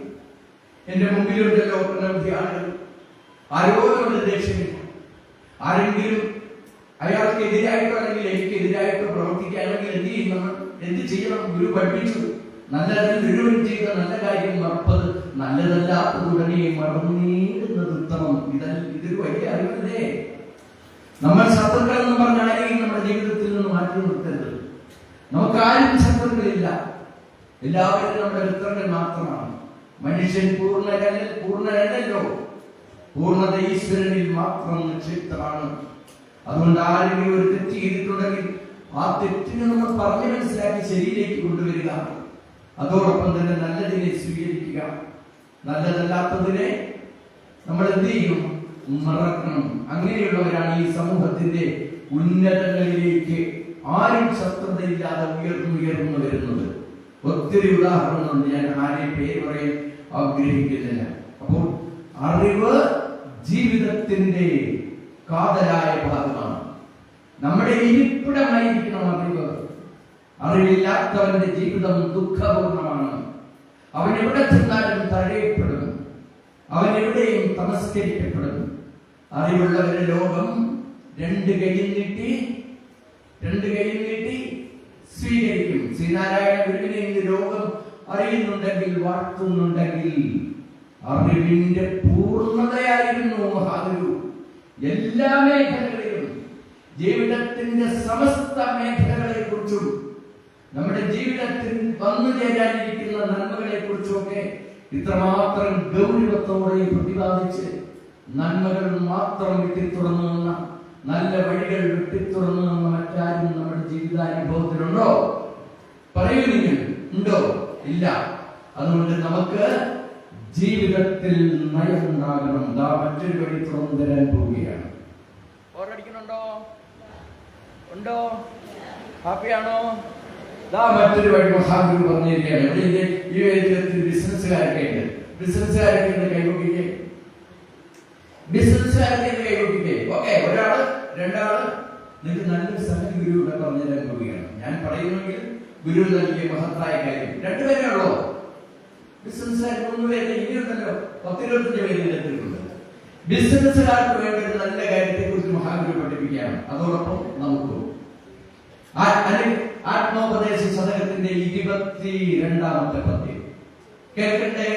എന്റെ മുമ്പിലുണ്ടല്ലോ അനവധി ആളുകൾ. ആരോടും ദേഷ്യമില്ല. ആരെങ്കിലും അയാൾക്ക് എതിരായിട്ടോ അല്ലെങ്കിൽ എനിക്ക് എതിരായിട്ടോ പ്രവർത്തിക്കുകയാണെങ്കിൽ എന്ത് ചെയ്യും? നമ്മൾ എന്ത് ചെയ്യണം? ഗുരു പഠിപ്പിച്ചു, നല്ലതിൽ ഗുരുവൻ ചെയ്ത നല്ല കാര്യം മറപ്പത്, നല്ലതല്ലാത്തത് ഉടനെ മറന്നേടുന്നത് ഉത്തമം. ഇതൊരു വലിയ അറിവല്ലേ? നമ്മൾ ശത്രുക്കൾ എന്ന് പറഞ്ഞ ആരെയും നമ്മുടെ ജീവിതത്തിൽ നിന്ന് മാറ്റി നിർത്തരുത്. നമുക്കാരും ശത്രുക്കളില്ല, എല്ലാവരും നമ്മുടെ മിത്രങ്ങൾ മാത്രമാണ്. മനുഷ്യൻ പൂർണ്ണനല്ലോ, പൂർണ്ണത ഈശ്വരനിൽ മാത്രം നിക്ഷിപ്തമാണ്. അതുകൊണ്ട് ആരെങ്കിലും ഒരു തെറ്റ് ചെയ്തിട്ടുണ്ടെങ്കിൽ ആ തെറ്റിനെ നമ്മൾ പറഞ്ഞു മനസ്സിലാക്കി ശരിയിലേക്ക് കൊണ്ടുവരിക. അതോടൊപ്പം തന്നെ നല്ലതിനെ സ്വീകരിക്കുക, നല്ലതല്ലാത്തതിനെ നമ്മൾ എന്ത് ചെയ്യും? മറക്കണം. അങ്ങനെയുള്ളവരാണ് ഈ സമൂഹത്തിന്റെ ഉന്നതങ്ങളിലേക്ക് ആരും ശത്രുതയില്ലാതെ ഉയർന്നു വരുന്നത്. ഒത്തിരി ഉദാഹരണങ്ങളുണ്ട്, ഞാൻ ആരെയും പേര് പറയാൻ ആഗ്രഹിക്കുന്നില്ല. അപ്പോൾ അറിവ് ജീവിതത്തിന്റെ കാതലായ ഭാഗമാണ്. നമ്മുടെ ഇരിപ്പിടമായിരിക്കണം അറിവ്. അറിവില്ലാത്തവന്റെ ജീവിതം ദുഃഖപൂർണമാണ്. അവൻ എവിടെ ചെന്നാലും തഴയപ്പെടും, അവൻ എവിടെയും തമസ്കരിക്കപ്പെടും. അറിവുള്ളവരുടെ ലോകം രണ്ട് കൈയിൽ നീട്ടി സ്വീകരിക്കും. ശ്രീനാരായണ ഗുരുവിനെ ഇന്ന് ലോകം അറിയുന്നുണ്ടെങ്കിൽ, വാഴ്ത്തുന്നുണ്ടെങ്കിൽ, അറിവിന്റെ പൂർണ്ണതയായിരുന്നു മഹാഗുരു. എല്ലാ മേഖലകളിലും, ജീവിതത്തിന്റെ സമസ്ത മേഖലകളെ കുറിച്ചും, നമ്മുടെ ജീവിതത്തിൽ വന്നു ചേരാനിരിക്കുന്ന നന്മകളെ കുറിച്ചുമൊക്കെ ഇത്രമാത്രം ഗൗരവത്തോടെ പ്രതിപാദിച്ച് നന്മകൾ മാത്രം വെട്ടിത്തുറന്നു നിന്ന, നല്ല വഴികൾ വെട്ടിത്തുറന്നു നിന്ന മറ്റാരും നമ്മുടെ ജീവിതാനുഭവത്തിലുണ്ടോ? പറയൂ, നിങ്ങൾ ഉണ്ടോ? ഇല്ല. അതുകൊണ്ട് നമുക്ക് ജീവിതത്തിൽ നയമുണ്ടാകണം. ദാ മറ്റൊരു വഴി തുറന്നു തരാൻ പോവുകയാണ്. ഓർമ്മ ഉണ്ടോ? ഹാപ്പിയാണോ? ദാ മറ്റൊരു വഴി മഹാഗുരു പറഞ്ഞിരിക്കുകയാണ്. ഇവിടെ ഈ വേദിയിൽ ബിസിനസ്സുകാരൊക്കെ ഉണ്ട്. ബിസിനസ്സുകാരൊക്കെ കൈകൊട്ടിക്കേ. ഓക്കെ, ഒരാള്, രണ്ടാള്. നിങ്ങൾക്ക് നല്ലൊരു സംഗതി ഗുരു ഇവിടെ പറഞ്ഞു തരാൻ പോവുകയാണ്. ഞാൻ പറയുമെങ്കിൽ ഗുരു നൽകിയ മഹത്തായ കാര്യം. രണ്ടുപേരേ ഉള്ളോ? ബിസിനസ്സുകാർ 3 പേര്, ഇനിയുണ്ടല്ലോ 10-25 പേര് എത്തിയിട്ടുണ്ട്. ബിസിനസ്സുകാർക്ക് വേണ്ട ഒരു നല്ല കാര്യത്തെ കുറിച്ച് മഹാഗുരു പഠിപ്പിക്കുകയാണ്. അതോടൊപ്പം നമുക്ക് ആത്മോപദേശ ശതകത്തിന്റെ 22ാമത്തെ പദ്യം കേൾക്കട്ടെ.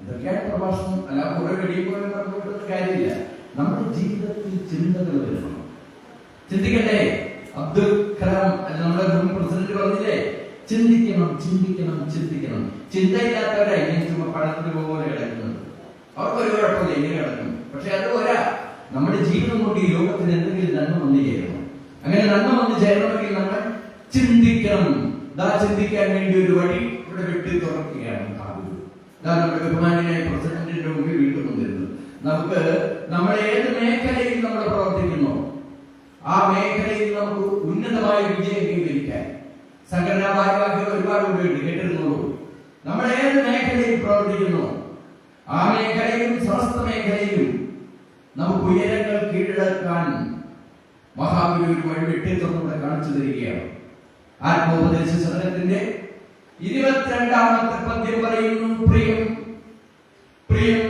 ഇതൊക്കെയാണ് പ്രഭാഷണം. അല്ല കുറെ വെടിപ്പോലും പറഞ്ഞിട്ടൊന്നും കാര്യമില്ല. നമ്മുടെ ജീവിതത്തിൽ ചിന്തകൾ വരണം. ചിന്തിക്കട്ടെ. അബ്ദുൽ കലാം നമ്മുടെ മുൻ പ്രസിഡന്റ് പറഞ്ഞില്ലേ, ചിന്തിക്കണം, ചിന്തിക്കണം, ചിന്തിക്കണം. ചിന്തയില്ലാത്തവരായി ഇങ്ങനെ ചുമ്മാ പഴത്തിന് പോലെ കിടക്കുന്നത്. അവർക്കൊരു കുഴപ്പമില്ല, ഇങ്ങനെ കിടക്കും. പക്ഷെ അത് പോരാ. നമ്മുടെ ജീവിതം കൊണ്ട് ഈ ലോകത്തിന് എന്തെങ്കിലും നന്മ വന്നു ചേരണം. അങ്ങനെ നന്മ വന്നു ചേരണമെങ്കിൽ നമ്മൾ ചിന്തിക്കണം. ചിന്തിക്കാൻ വേണ്ടി ഒരു വഴി ഇവിടെ വെട്ടി തുറക്കുകയാണ്. നമ്മുടെ ബഹുമാനായ പ്രസിഡന്റിന്റെ മുമ്പിൽ വീണ്ടും വന്നിരുന്നു. നമുക്ക് നമ്മുടെ ഏത് മേഖലയിൽ നമ്മൾ പ്രവർത്തിക്കുന്നു ആ മേഖലയിൽ നമുക്ക് ഉന്നതമായ വിജയം കൈവരിക്കാൻ സംഘടനാ ഭാരവാഹികൾ ഒരുപാട് ഉപയോഗിച്ച് കേട്ടിരുന്നുള്ളൂ. നമ്മൾ ഏത് മേഖലയിൽ പ്രവർത്തിക്കുന്നു ആ മേഖലയിലും സമസ്ത മേഖലയിലും നമുക്ക് ഉയരങ്ങൾ കീഴടക്കാൻ മഹാഗുരു ഒരു വഴി വെട്ടിത്തുറന്നൂടെ കാണിച്ചു തരികയാണ്. ആത്മോപദേശ ശതകത്തിന്റെ 22ാമത്തെ പദ്യം പറയുന്നു. പ്രിയം, പ്രിയം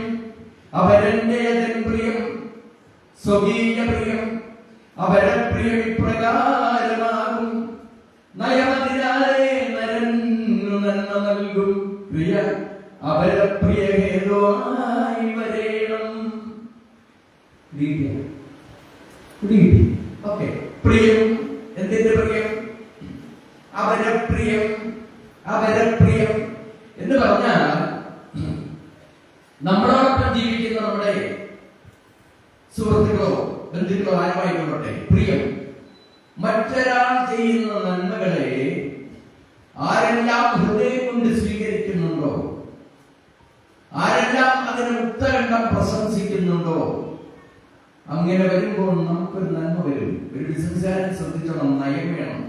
അവരന്റേതൻ പ്രിയം, സ്വകീയ പ്രിയം അവരപ്രിയം ഇപ്രകാരമാകും. നയമതിരാലെ നരന്നു നന്മ നൽകും പ്രിയ അവരപ്രിയ ഹേതുവായി വരേണം. ഓക്കെ, പ്രിയം. എന്തിന്റെ പ്രിയം? അവരപ്രിയം. അവരപ്രിയം എന്ന് പറഞ്ഞാൽ നമ്മളോടൊപ്പം ജീവിക്കുന്ന നമ്മുടെ സുഹൃത്തുക്കളോ ബന്ധുക്കളോ ആരുമായിക്കൊള്ളട്ടെ, പ്രിയം. മറ്റൊരാൾ ചെയ്യുന്ന നന്മകളെ ആരെല്ലാം ഹൃദയം കൊണ്ട് സ്വീകരിക്കുന്നുണ്ടോ, ആരെല്ലാം അതിന് മുക്തകണ്ഠം പ്രശംസിക്കുന്നുണ്ടോ, അങ്ങനെ വരുമ്പോൾ നമുക്കൊരു നന്മ വരും. ഒരു ബിസിനസ്സുകാരൻ ശ്രദ്ധിച്ചോണം, നയം വേണം.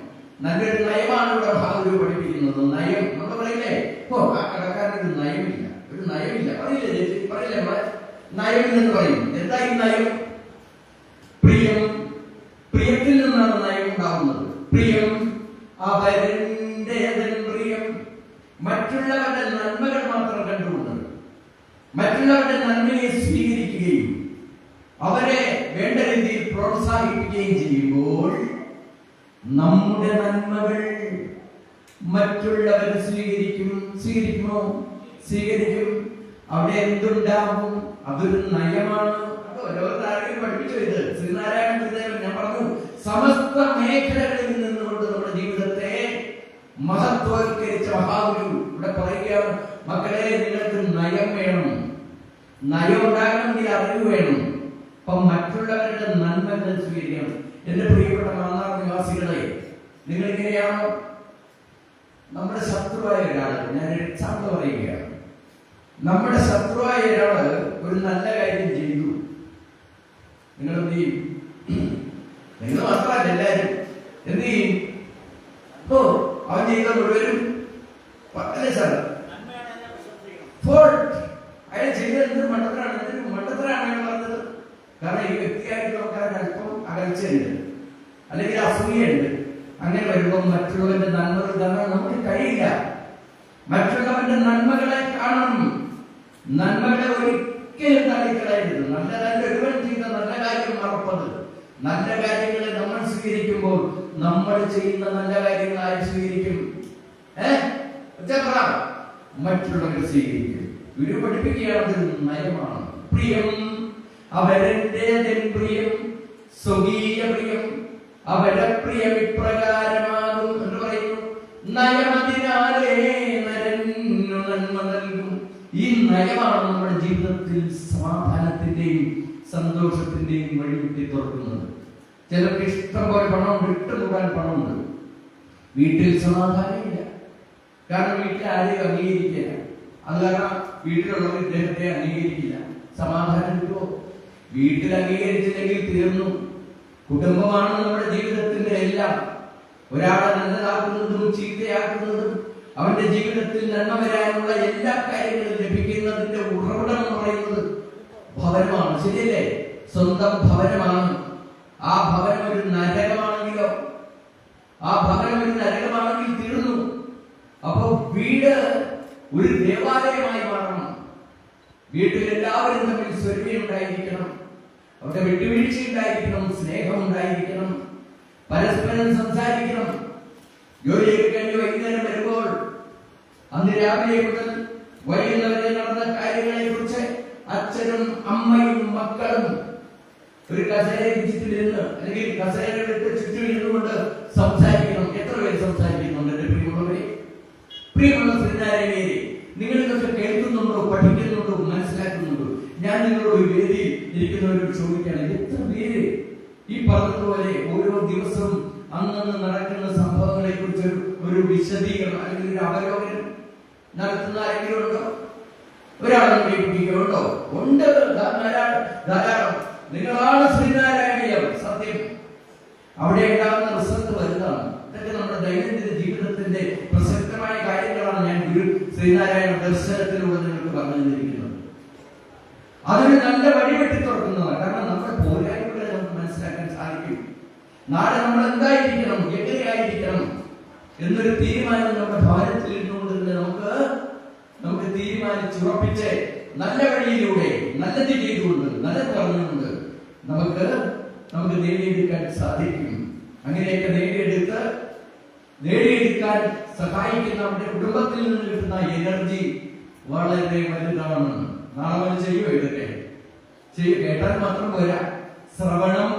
നല്ലൊരു നയമാണ് ഇവിടെ മഹാഗുരു പഠിപ്പിക്കുന്നത്. നയം നമ്മൾ പറയില്ലേ, ഓ ആ കടക്കാരനൊരു നയമില്ല, ഒരു നയമില്ല പറയില്ലേ ചേച്ചി, പറയില്ലേ നമ്മളെ നയമില്ലെന്ന് പറയും. എന്താ ഈ നയം? പ്രിയം. പ്രിയത്തിൽ നിന്നാണ് നയം ഉണ്ടാവുന്നത്. പ്രിയം അവരന്റേതൻ പ്രിയം. മറ്റുള്ളവരുടെ നന്മകൾ മാത്രം കണ്ടുകൊണ്ടത്, മറ്റുള്ളവരുടെ നന്മയെ സ്വീകരിക്കുകയും അവരെ വേണ്ട രീതിയിൽ പ്രോത്സാഹിപ്പിക്കുകയും ചെയ്യുമ്പോൾ നമ്മുടെ നന്മകൾ മറ്റുള്ളവർ സ്വീകരിക്കും. സ്വീകരിക്കുമോ? സ്വീകരിക്കും. അവിടെ എന്തുണ്ടാവും? അതൊരു നയമാണ്. ഓരോരുത്തരും പഠിപ്പിച്ചു. ഇത് ശ്രീനാരായണ ഗുരുദേവൻ ഞാൻ പറഞ്ഞു, സമസ്ത മേഖലകളിൽ നിന്നുകൊണ്ട് നമ്മുടെ ജീവിതത്തെ മഹത്വവൽക്കരിച്ച മഹാഗുരു ഇവിടെ പറയുകയാണ്, മക്കളെ നിങ്ങൾക്ക് നയം വേണം. നയം ഉണ്ടാകണമെങ്കിൽ അറിവ് വേണം. അപ്പൊ മറ്റുള്ളവരുടെ നന്മകൾ സ്വീകരിക്കണം. എന്റെ പ്രിയപ്പെട്ട മാന്നാർ നിവാസികളെ, നിങ്ങൾ ഇങ്ങനെയാണോ? നമ്മുടെ ശത്രുവായ ഒരാള്, ഞാൻ എക്സാമ്പിൾ പറയുകയാണ്, നമ്മുടെ ശത്രുവായ ഒരാള് ഒരു നല്ല കാര്യം ചെയ്തു, നിങ്ങൾ എന്ത് ചെയ്യും? നിങ്ങൾ മാത്രമല്ല എല്ലാവരും എന്ത് ചെയ്യും? ഓ അവൻ ചെയ്ത മുഴുവനും അല്ലേ സാർ ഫോൾട്ട്, അയാൾ ചെയ്ത എന്തൊരു മണ്ടത്തരാണ്, എന്തൊരു മണ്ടത്തരാണ് അയാൾ പറഞ്ഞത്. കാരണം ഈ വ്യക്തിയായിട്ട് നോക്കാൻ അല്പം അകൽച്ചയുണ്ട്, അല്ലെങ്കിൽ അസൂയുണ്ട്. അങ്ങനെ വരുമ്പോൾ മറ്റുള്ളവന്റെ നന്മകൾ കാണാൻ നമുക്ക് കഴിയില്ല. മറ്റുള്ളവന്റെ നന്മകളെ കാണണം. നന്മകളെ ഒരിക്കലും തള്ളിക്കളയരുത്. നല്ല ഒരുവൻ ചെയ്ത നല്ല കാര്യം മറപ്പത്. നല്ല കാര്യങ്ങളെ നമ്മൾ സ്വീകരിക്കുമ്പോൾ നമ്മൾ ചെയ്യുന്ന നല്ല കാര്യങ്ങൾ ആര് സ്വീകരിക്കും? മറ്റുള്ളവർ സ്വീകരിക്കും. ഗുരു പഠിപ്പിക്കുകയാണ്, അതൊരു നയമാണ്. പ്രിയം അവരന്റെ പ്രിയം സ്വകീയ പ്രിയം അവരെ പ്രിയം ഇപ്രകാരമാകും എന്ന് പറയുന്നു. നയമതിനാലേ നരന്നു നന്മ നൽകും. ഈ നയമാണ് നമ്മുടെ ജീവിതത്തിൽ സമാധാനത്തിന്റെയും സന്തോഷത്തിന്റെയും വഴി കുത്തി തുറക്കുന്നത്. ചിലർക്ക് ഇഷ്ടം പോലെ പണമുണ്ട്, ഇട്ടുകൂടാൻ പണമുണ്ട്, വീട്ടിൽ സമാധാനമില്ല. കാരണം വീട്ടിൽ ആരെയും അംഗീകരിക്കില്ല. അത് കാരണം വീട്ടിലുള്ളവർ ഇദ്ദേഹത്തെ അംഗീകരിക്കില്ല. സമാധാനം കിട്ടുമോ? വീട്ടിൽ അംഗീകരിച്ചില്ലെങ്കിൽ തീർന്നു. കുടുംബമാണ് നമ്മുടെ ജീവിതത്തിന്റെ എല്ലാം. ഒരാളെ നല്ലതാക്കുന്നതും ചീത്തയാക്കുന്നതും അവന്റെ ജീവിതത്തിൽ നന്മ വരാനുള്ള എല്ലാ കാര്യങ്ങളും ലഭിക്കുന്നതിന്റെ ഉറവിടം എന്ന് പറയുന്നത് ഭവനമാണ്. ശരിയല്ലേ? സ്വന്തം ഭവനമാണ്. ആ ഭവനം ഒരു നരകമാണെങ്കിലോ, ആ ഭവനം ഒരു നരകമാണെങ്കിൽ തീർന്നു. അപ്പൊ വീട് ഒരു ദേവാലയമായി മാറണം. വീട്ടിൽ എല്ലാവരും തമ്മിൽ സ്വരൂപമുണ്ടായിരിക്കണം, അവിടെ വിട്ടുവീഴ്ച ഉണ്ടായിരിക്കണം, സ്നേഹം ഉണ്ടായിരിക്കണം, പരസ്പരം സംസാരിക്കണം. ജോലിയൊക്കെ കഴിഞ്ഞ് വൈകുന്നേരം വരുമ്പോൾ അന്ന് രാവിലെ മുതൽ വൈകുന്നവരെ നടന്ന കാര്യങ്ങളെ കുറിച്ച് അച്ഛനും അമ്മയും മക്കളും ഒരു കസേരയ്ക്ക് ചുറ്റിലിരുന്ന് അല്ലെങ്കിൽ കസേരകൾക്ക് ചുറ്റും ഇരുന്നുകൊണ്ട് സംസാരിക്കണം. എത്ര പേര് സംസാരിക്കുന്നുണ്ട് എന്റെ പ്രിയമുള്ളവരെ? പ്രിയമുള്ള ശ്രീനാരായണരെ, നിങ്ങളിതൊക്കെ കേൾക്കുന്നുണ്ടോ, പഠിക്കുന്നുണ്ടോ, മനസ്സിലാക്കുന്നുണ്ടോ? ഞാൻ നിങ്ങളോട് ഒരു വേദിയിൽ ഇരിക്കുന്നവരോട് ചോദിക്കുകയാണ്, എത്ര പേര് ഈ പറഞ്ഞതുപോലെ ഓരോ ദിവസവും അന്നന്ന് നടക്കുന്ന സംഭവങ്ങളെ കുറിച്ച് ഒരു വിശദീകരണം അല്ലെങ്കിൽ ഒരു അവലോകനം നടത്തുന്ന ആരെങ്കിലും ഉണ്ടോ? ഒരാളും കേൾപ്പിക്കുന്നുണ്ടോ? ഉണ്ട്, ധാരാളം. നിങ്ങളാണ് ശ്രീനാരായണീയം. സത്യം, അവിടെ ഉണ്ടാകുന്ന റിസൾട്ട് വലുതാണ്. ഇതൊക്കെ നമ്മുടെ ദൈനംദിന ജീവിതത്തിന്റെ പ്രസക്തമായ കാര്യങ്ങളാണ് ഞാൻ ഗുരു ശ്രീനാരായണ ദർശനത്തിലൂടെ നിങ്ങൾക്ക് പറഞ്ഞു തന്നിരിക്കുന്നത്. അതൊരു നല്ല വഴി വെട്ടി തുറക്കുന്നതാണ്. കാരണം നമ്മുടെ പോരായ്മകളെ നമുക്ക് മനസ്സിലാക്കാൻ സാധിക്കും. നാളെ നമ്മൾ എന്തായിരിക്കണം, എങ്ങനെയായിരിക്കണം എന്നൊരു തീരുമാനം നമ്മുടെ ഭവനത്തിൽ ഇരുന്നുകൊണ്ട് നമുക്ക് തീരുമാനിച്ചുറപ്പിച്ച് നല്ല വഴിയിലൂടെ നല്ലത് ചെയ്തുകൊണ്ട് നല്ലത് പറഞ്ഞുകൊണ്ട് നമുക്ക് നേടിയെടുക്കാൻ സാധിക്കും. അങ്ങനെയൊക്കെ നേടിയെടുക്കാൻ സഹായിക്കുന്ന നമ്മുടെ കുടുംബത്തിൽ നിന്ന് കിട്ടുന്ന എനർജി വളരെ വലുതാണ്. നാളെ വരെ ചെയ്യുമോ? ഇതൊക്കെ കേട്ടാൽ മാത്രം പോരാ. ശ്രവണം,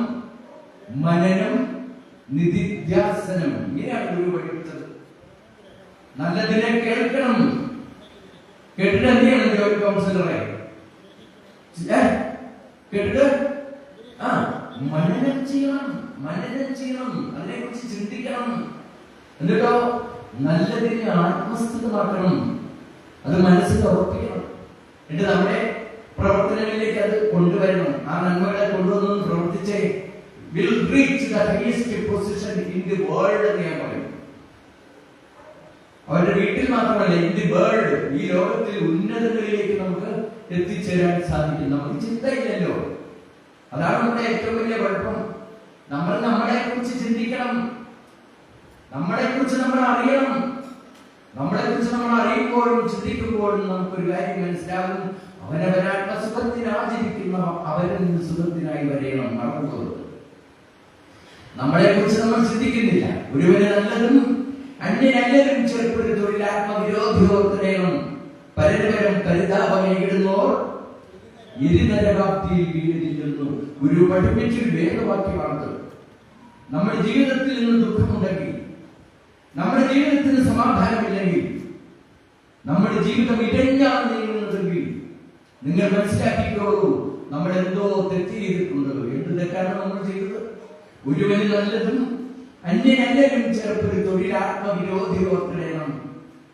മനനം, നിധിധ്യാസനം, ഇങ്ങനെയാണ് ഗുരു പഠിപ്പിച്ചത്. നല്ലതിനെ കേൾക്കണം. കേട്ടിട്ട് എന്ത് ചെയ്യണം? ജോലി കൗൺസിലറെ കേട്ടിട്ട് മനനം ചെയ്യണം, അതിനെക്കുറിച്ച് ചിന്തിക്കണം. എന്നിട്ടോ നല്ലതിനെ ആത്മസ്ഥമാക്കണം, അത് മനസ്സിൽ ഉറപ്പിക്കണം. എന്നിട്ട് നമ്മുടെ പ്രവർത്തനങ്ങളിലേക്ക് അത് കൊണ്ടുവരണം. ആ നന്മകളെ കൊണ്ടുവന്ന് പ്രവർത്തിച്ചേ will reach the highest position in the world എന്ന് ഞാൻ പറയും. അവരുടെ വീട്ടിൽ മാത്രമല്ല, in the world, ഈ ലോകത്തിൽ ഉന്നതങ്ങളിലേക്ക് നമുക്ക് എത്തിച്ചേരാൻ സാധിക്കും. നമുക്ക് ചിന്തയില്ലല്ലോ. അതാണ് നമ്മുടെ ഏറ്റവും വലിയ കുഴപ്പം. നമ്മൾ നമ്മളെ കുറിച്ച് ചിന്തിക്കണം, നമ്മളെ കുറിച്ച് നമ്മൾ അറിയണം. നമ്മളെ കുറിച്ച് നമ്മൾ അറിയുമ്പോഴും ചിന്തിക്കുമ്പോഴും നമുക്കൊരു കാര്യം മനസ്സിലാകും, അവനവനാത്മ സുഖത്തിനാചരിക്കുന്ന അവരിൽ സുഖത്തിനായി വരയണം. മറന്നുപോകും. നമ്മളെ കുറിച്ച് നമ്മൾ ചിന്തിക്കുന്നില്ല. ഒരുവന് നല്ലതും അന്യനല്ലതും ചെറുപ്പൊരു തൊഴിലാത്മവിരോധിയോർത്തരേണം. പരസ്പരം പരിതാപമേകിടുന്നോർ ഇരുനരകാപ്തിയിൽ വീണിരിക്കുന്നു. ഗുരു പഠിപ്പിച്ചൊരു വേദവാക്യമാണത്. നമ്മുടെ ജീവിതത്തിൽ നിന്ന് ദുഃഖമുണ്ടെങ്കിൽ, നമ്മുടെ ജീവിതത്തിന് സമാധാനമില്ലെങ്കിൽ, നമ്മുടെ ജീവിതം ഇടഞ്ഞാൽ നീങ്ങുന്നതെങ്കിൽ നിങ്ങൾ മനസ്സിലാക്കിക്കോളൂ, നമ്മൾ എന്തോ തെറ്റ് ചെയ്തിട്ടുണ്ട്. എന്ത് തെറ്റാണ് നമ്മൾ ചെയ്തത്? ഒരുവന് നല്ലതും അന്യനല്ലതും ചേർപ്പൊരു തൊഴിലാത്മവിരോധിയോർത്തരേണം.